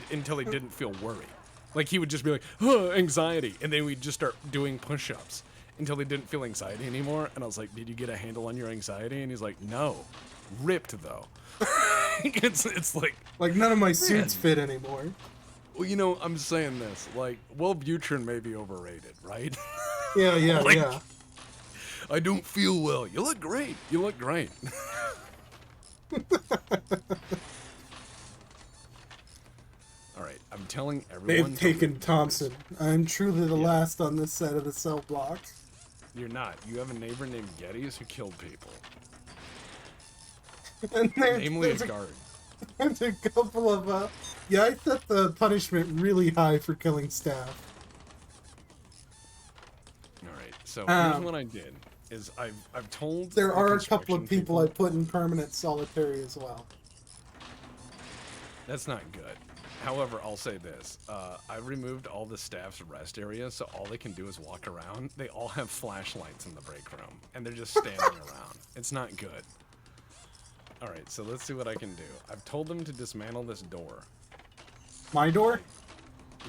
didn't feel worried. Like he would just be like, oh, anxiety, and then we'd just start doing push-ups until he didn't feel anxiety anymore. And I was like, did you get a handle on your anxiety? And he's like, no, ripped though. it's like none of my suits fit anymore. Well, you know, I'm saying this, like, Wellbutrin may be overrated, right? Yeah, yeah, Like, yeah. I don't feel well. You look great. You look great. All right, I'm telling everyone. They've taken Thompson. I'm truly the last on this side of the cell block. You're not. You have a neighbor named Geddes who killed people. And Namely a there's guard. There's a couple of, yeah, I set the punishment really high for killing staff. All right, so here's what I did. Is I've told There are a couple construction of people I put in permanent solitary as well. That's not good. However, I'll say this. I removed all the staff's rest areas, so all they can do is walk around. They all have flashlights in the break room, and they're just standing around. It's not good. All right, so let's see what I can do. I've told them to dismantle this door. My door?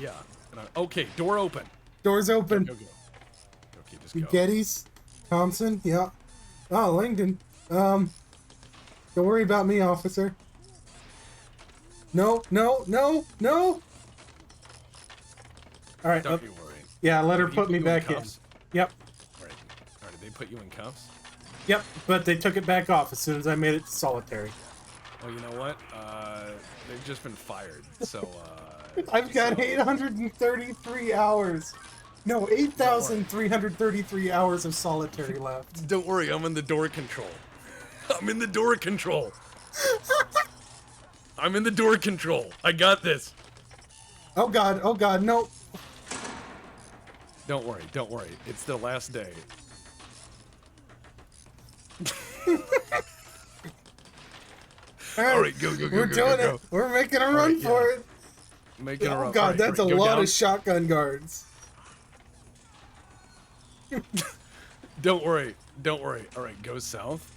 Yeah. Okay, door open. Door's open. Go. Okay, just go. Geddes, Thompson, yeah. Oh, Langdon. Don't worry about me, officer. No. All right. Don't you worry. Yeah, let her Did he put me you back in. cuffs? Yep. All right. Did they put you in cuffs? Yep, but they took it back off as soon as I made it solitary. Well, you know what? They've just been fired, so, I've got 833 hours. No, 8,333 hours of solitary left. Don't worry, I'm in the door control. I'm in the door control. I'm in the door control. I got this. Oh god, no. Don't worry. It's the last day. All right, go. We're doing it. We're making a run for it. Making a Oh run. god, Right, that's right, a go lot down. of shotgun guards. Don't worry. All right, go south.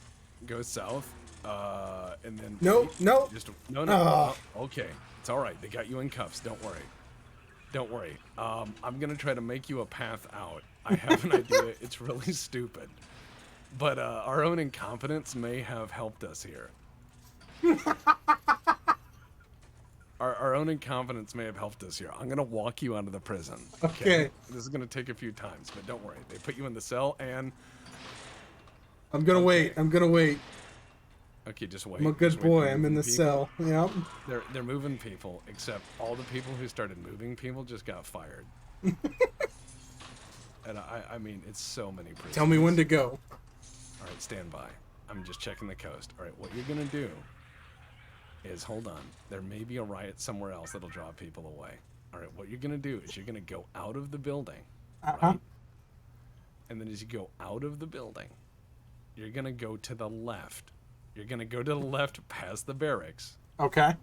And then No. Just no. Oh. Okay, it's all right. They got you in cuffs. Don't worry. I'm gonna try to make you a path out. I have an idea. It's really stupid, but our own incompetence may have helped us here. Our own incompetence may have helped us here. I'm gonna walk you out of the prison. Okay. This is gonna take a few times, but don't worry. They put you in the cell, and I'm gonna wait. okay, just wait. I'm a good Just wait. boy. They're I'm in the moving people. cell. Yep. They're moving people, except all the people who started moving people just got fired. And I mean, it's so many prisons. Tell me when to go. All right, stand by. I'm just checking the coast. All right, what you're gonna do is, hold on. There may be a riot somewhere else that'll draw people away. All right, what you're gonna do is you're gonna go out of the building, right? And then as you go out of the building, you're gonna go to the left. You're gonna go to the left past the barracks. Okay.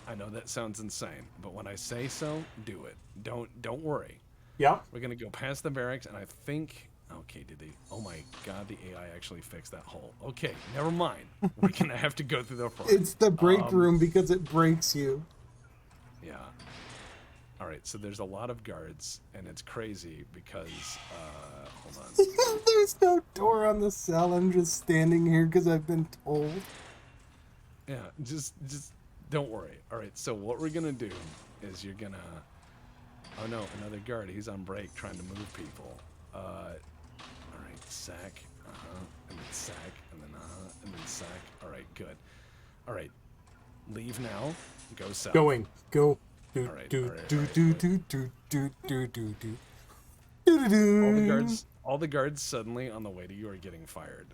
I know that sounds insane, but when I say so, do it. Don't worry. Yep. We're gonna go past the barracks, and I think. Okay, did they? Oh my God, the AI actually fixed that hole. Okay, never mind. We're gonna have to go through the front. It's the break room because it breaks you. Yeah. All right, so there's a lot of guards, and it's crazy because, hold on. There's no door on the cell. I'm just standing here because I've been told. Yeah, just don't worry. All right, so what we're gonna do is you're gonna. Oh no, another guard. He's on break trying to move people. All right, sack, and then sack, and then sack. All right, good. All right, leave now. Go south. Going. Go. Do All right, do all right, do all right, do wait. do do do do do do. All the guards suddenly on the way to you are getting fired.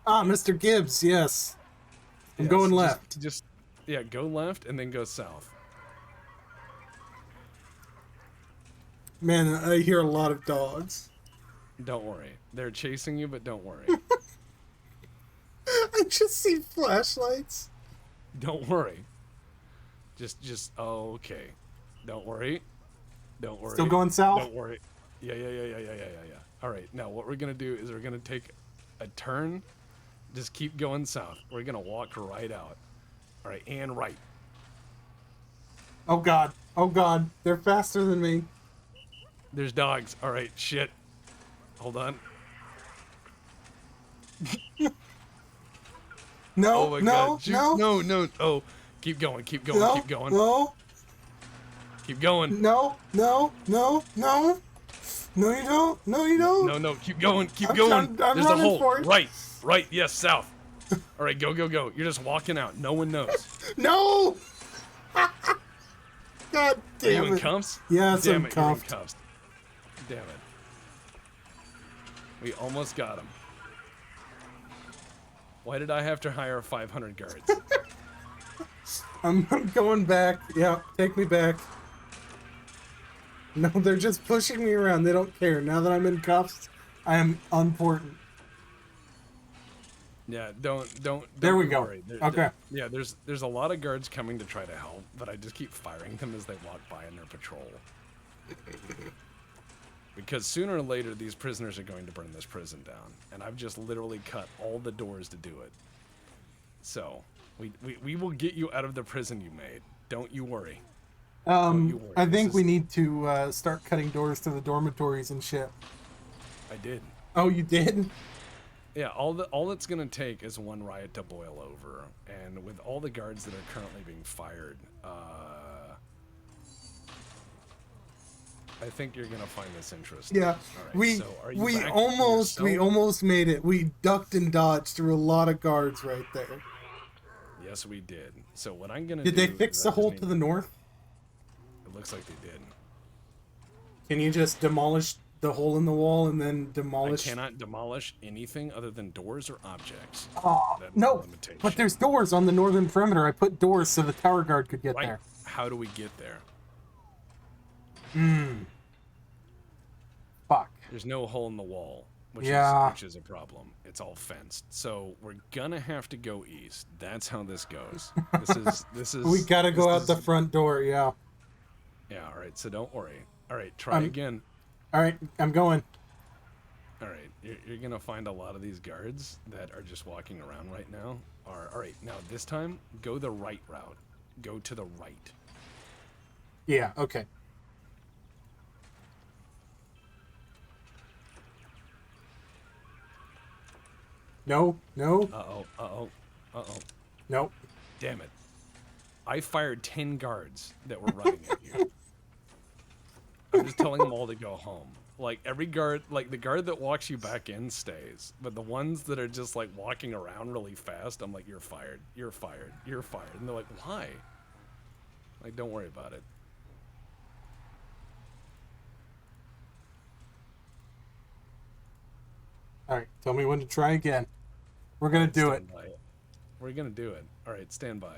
Ah, Mr. Gibbs, yes. I'm Yeah, going so left. Just yeah, go left and then go south. Man, I hear a lot of dogs. Don't worry. They're chasing you, but don't worry. I just see flashlights. Don't worry. Oh, okay. Don't worry. Don't worry. Still going south? Don't worry. Yeah. All right. Now what we're gonna do is we're gonna take a turn. Just keep going south. We're gonna walk right out. All right, and right. Oh god. Oh god. They're faster than me. There's dogs. All right. Shit. Hold on. No, Oh my no, god. Shoot. no. No. Oh, keep going. Keep going. No, Keep going. no, Keep going. no, no, no, no. No, you don't. No, you don't. No. Keep going. Keep I'm going. I'm There's a running hole. for it. Right. Yes, south. All right, go. You're just walking out. No one knows. No! God Are damn you in it. cuffs? Yes, Damn I'm it, you're in cuffed. cuffs. Damn it. We almost got him. Why did I have to hire 500 guards? I'm going back. Yeah, take me back. No, they're just pushing me around. They don't care. Now that I'm in cuffs, I am important. Yeah, don't There we go. worry. Okay. Yeah, there's a lot of guards coming to try to help, but I just keep firing them as they walk by in their patrol. Because sooner or later, these prisoners are going to burn this prison down, and I've just literally cut all the doors to do it. So, we will get you out of the prison you made. Don't you worry. Don't you worry. I think we need to start cutting doors to the dormitories and shit. I did. Oh, you did? Yeah, all it's gonna take is one riot to boil over, and with all the guards that are currently being fired, I think you're gonna find this interesting. Yeah. All right, so are you back to We yourself? almost made it. We ducked and dodged through a lot of guards right there. Yes, we did. So what I'm gonna Did do? they fix is the I just hole need- to the north? It looks like they did. Can you just demolish the hole in the wall and then I demolish? cannot demolish anything other than doors or objects. Oh, That's the no, limitation. but there's doors on the northern perimeter. I put doors so the tower guard could get Right. there. How do we get there? Fuck. There's no hole in the wall, which Yeah. is a problem. It's all fenced. So we're gonna have to go east. That's how this goes. This is We gotta go this out the is- front door, yeah. Yeah, all right. So don't worry. All right, try again. Alright, I'm going. All right, you're gonna find a lot of these guards that are just walking around right now. All right, now this time go the right route. Go to the right. Yeah, okay. No, no, nope. Damn it! I fired 10 guards that were running at you. I'm just telling them all to go home. Like every guard, like the guard that walks you back in stays, but the ones that are just like walking around really fast, I'm like, you're fired, you're fired, you're fired, and they're like, why? Like, don't worry about it. Alright, tell me when to try again. We're gonna do it. Stand by. We're gonna do it. All right, stand by.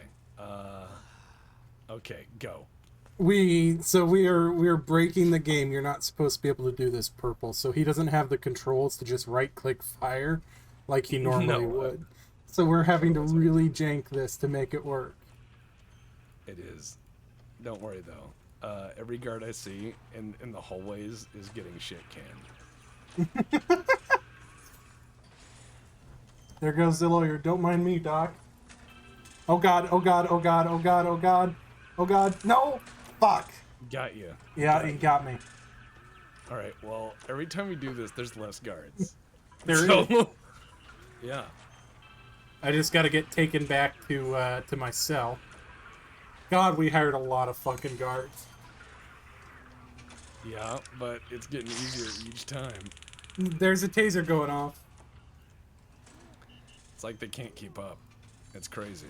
Okay, go. We're breaking the game. You're not supposed to be able to do this, Purple. So he doesn't have the controls to just right click fire like he normally No. would. So we're having to really jank this to make it work. It is. Don't worry though. Every guard I see in the hallways is getting shit canned. There goes the lawyer. Don't mind me, Doc. Oh god, oh god, oh god, oh god, oh god. Oh god, no! Fuck! Got you. Yeah, he got me. All right. Well, every time we do this, there's less guards. There So, is. yeah. I just gotta get taken back to my cell. God, we hired a lot of fucking guards. Yeah, but it's getting easier each time. There's a taser going off. It's like they can't keep up. It's crazy.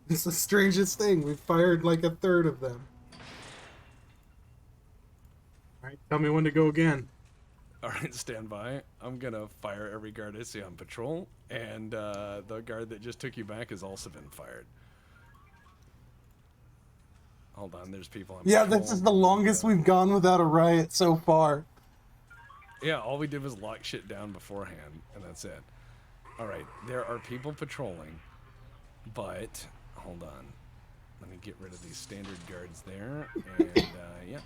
It's the strangest thing. We've fired like a third of them. Alright, tell me when to go again. All right, stand by. I'm gonna fire every guard I see on patrol, and the guard that just took you back has also been fired. Hold on, there's people on Yeah, patrol. this is the longest we've gone without a riot so far. Yeah, all we did was lock shit down beforehand, and that's it. All right, there are people patrolling, but hold on. Let me get rid of these standard guards there, and yeah.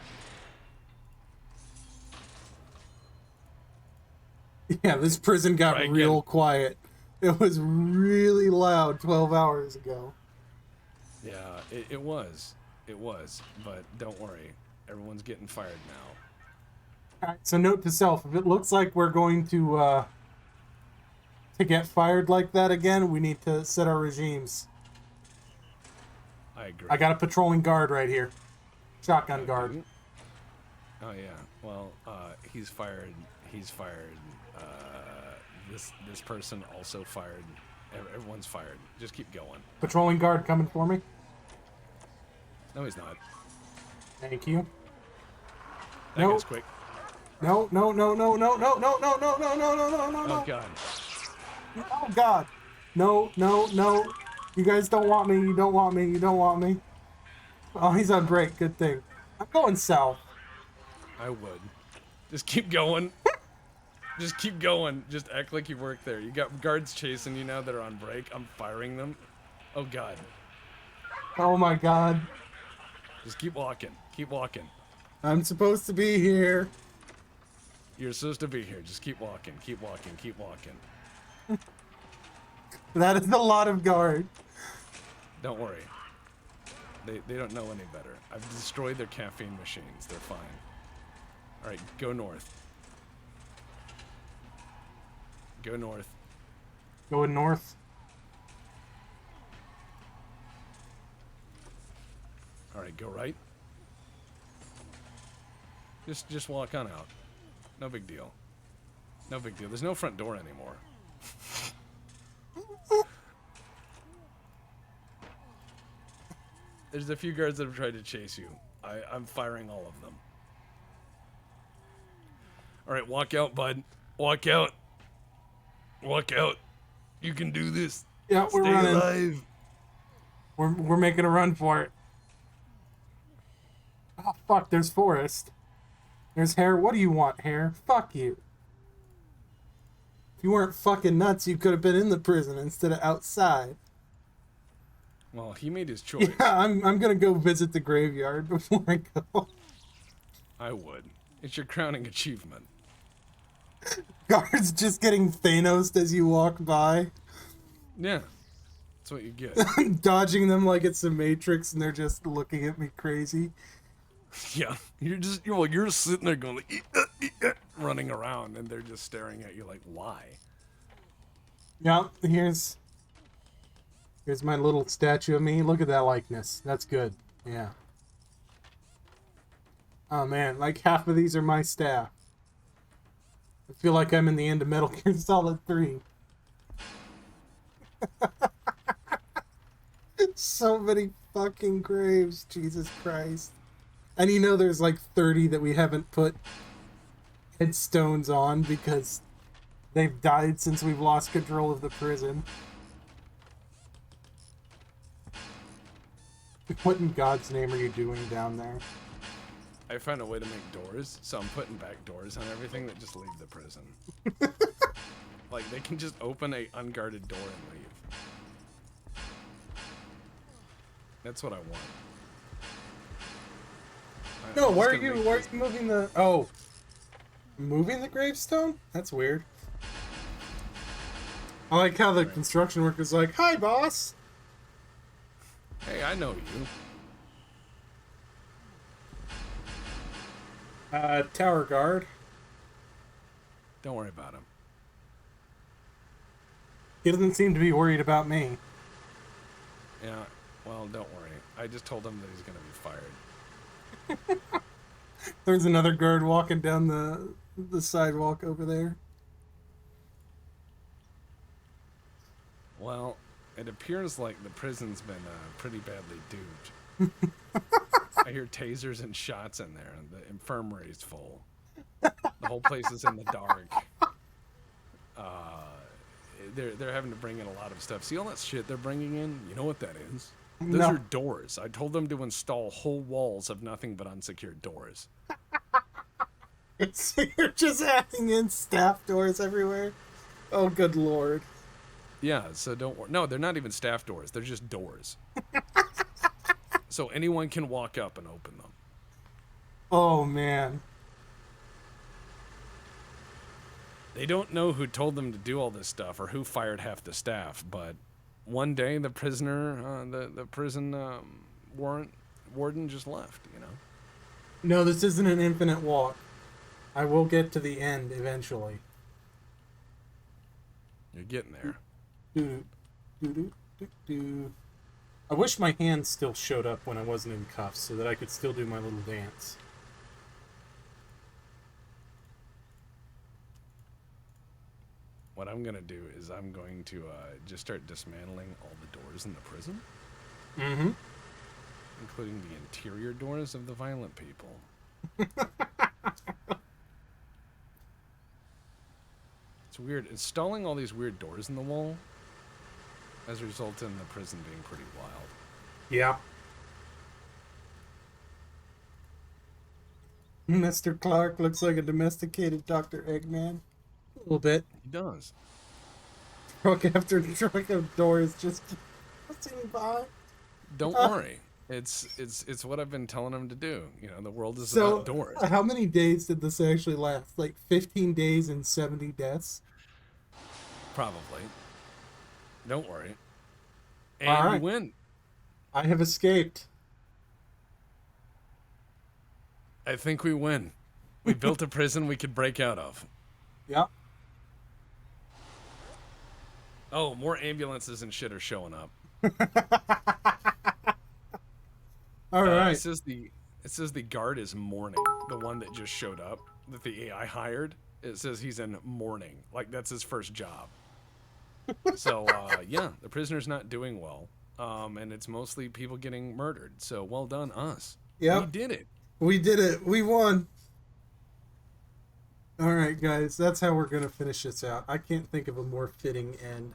Yeah, this prison got Try real again. quiet. It was really loud 12 hours ago. Yeah, it was. It was, but don't worry. Everyone's getting fired now. Alright, so note to self, if it looks like we're going to get fired like that again, we need to set our regimes. I agree. I got a patrolling guard right here. Shotgun guard. Oh yeah. Well, he's fired. He's fired. This person also fired. Everyone's fired. Just keep going. Patrolling guard coming for me. No, he's not. Thank you. That No. guy's quick. No, no, no, no, no, no, no, no, no, no, no, no, no, no, no. Oh god. Oh god. No, no, no. You guys don't want me. You don't want me. You don't want me. Oh, he's on break. Good thing. I'm going south. I would. Just keep going. Just keep going. Just act like you work there. You got guards chasing you now that are on break. I'm firing them. Oh god. Oh my god. Just keep walking. Keep walking. I'm supposed to be here. You're supposed to be here. Just keep walking. Keep walking. Keep walking. That is a lot of guard. Don't worry. They don't know any better. I've destroyed their caffeine machines. They're fine. Alright, go north. Go north. Going north. Alright, go right. Just walk on out. No big deal. No big deal. There's no front door anymore. There's a few guards that have tried to chase you. I'm firing all of them. Alright, walk out, bud. Walk out. Walk out. You can do this. Yeah, we're Stay running. alive. We're making a run for it. Oh fuck, there's Forrest. There's Hare. What do you want, Hare? Fuck you. If you weren't fucking nuts, you could have been in the prison instead of outside. Well, he made his choice. Yeah, I'm gonna go visit the graveyard before I go. I would. It's your crowning achievement. Guards just getting Thanos as you walk by. Yeah. That's what you get. I'm dodging them like it's the Matrix and they're just looking at me crazy. Yeah. You're sitting there going like, running around, and they're just staring at you like, why? Yeah, here's my little statue of me. Look at that likeness. That's good. Yeah. Oh man, like half of these are my staff. I feel like I'm in the end of Metal Gear Solid 3. So many fucking graves, Jesus Christ. And you know there's like 30 that we haven't put headstones on because they've died since we've lost control of the prison. What in God's name are you doing down there? I found a way to make doors, so I'm putting back doors on everything that just leave the prison. Like, they can just open a unguarded door and leave. That's what I want. No, I'm why just are gonna you make moving the... Oh. Moving the gravestone? That's weird. I like how the construction worker's like, "Hi, boss." Hey, I know you. Tower guard. Don't worry about him. He doesn't seem to be worried about me. Yeah, well, don't worry. I just told him that he's gonna be fired. There's another guard walking down the sidewalk over there. Well, it appears like the prison's been pretty badly duped. I hear tasers and shots in there, and the infirmary's full. The whole place is in the dark. Uh, they're having to bring in a lot of stuff. See all that shit they're bringing in? You know what that is? Those No. are doors. I told them to install whole walls of nothing but unsecured doors. So you're just adding in staff doors everywhere. Oh, good lord. Yeah, so don't worry. No, they're not even staff doors. They're just doors. So anyone can walk up and open them. Oh man. They don't know who told them to do all this stuff or who fired half the staff, but one day the prisoner, the prison warden just left, you know? No, this isn't an infinite walk. I will get to the end eventually. You're getting there. Doo, doo, doo, doo, doo. I wish my hands still showed up when I wasn't in cuffs so that I could still do my little dance. What I'm going to do is I'm going to just start dismantling all the doors in the prison, Mm-hmm. including the interior doors of the violent people. It's weird. Installing all these weird doors in the wall has resulted in the prison being pretty wild. Yeah. Mr. Clark looks like a domesticated Dr. Eggman. A little bit. He does. Truck after truck of doors just passing by. Don't worry. It's what I've been telling him to do. You know, the world is So, about doors. how many days did this actually last? Like 15 days and 70 deaths? Probably. Don't worry. All And right. you win. I have escaped. I think we win. We built a prison we could break out of. Yep. Oh, more ambulances and shit are showing up. All right. It says the guard is mourning. The one that just showed up that the AI hired. It says he's in mourning. Like that's his first job. So yeah, the prisoner's not doing well. And it's mostly people getting murdered. So well done us. Yep. We did it. We did it. We won. All right, guys. That's how we're going to finish this out. I can't think of a more fitting end.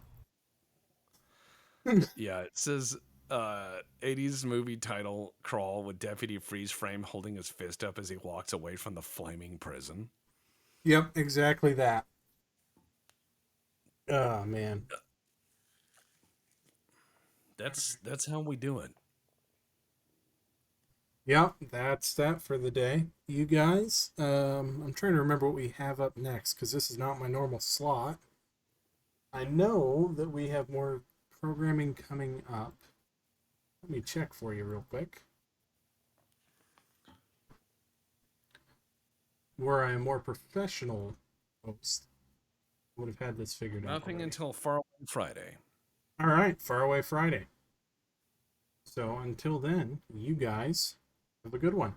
Yeah, it says 80s movie title crawl with Deputy Freeze Frame holding his fist up as he walks away from the flaming prison. Yep, exactly that. Oh, man. That's how we do it. Yep, that's that for the day. You guys, I'm trying to remember what we have up next because this is not my normal slot. I know that we have more programming coming up. Let me check for you real quick. Were I a more professional host, would have had this figured out. Nothing already. until Far Away Friday. All right, Faraway Friday. So until then, you guys have a good one.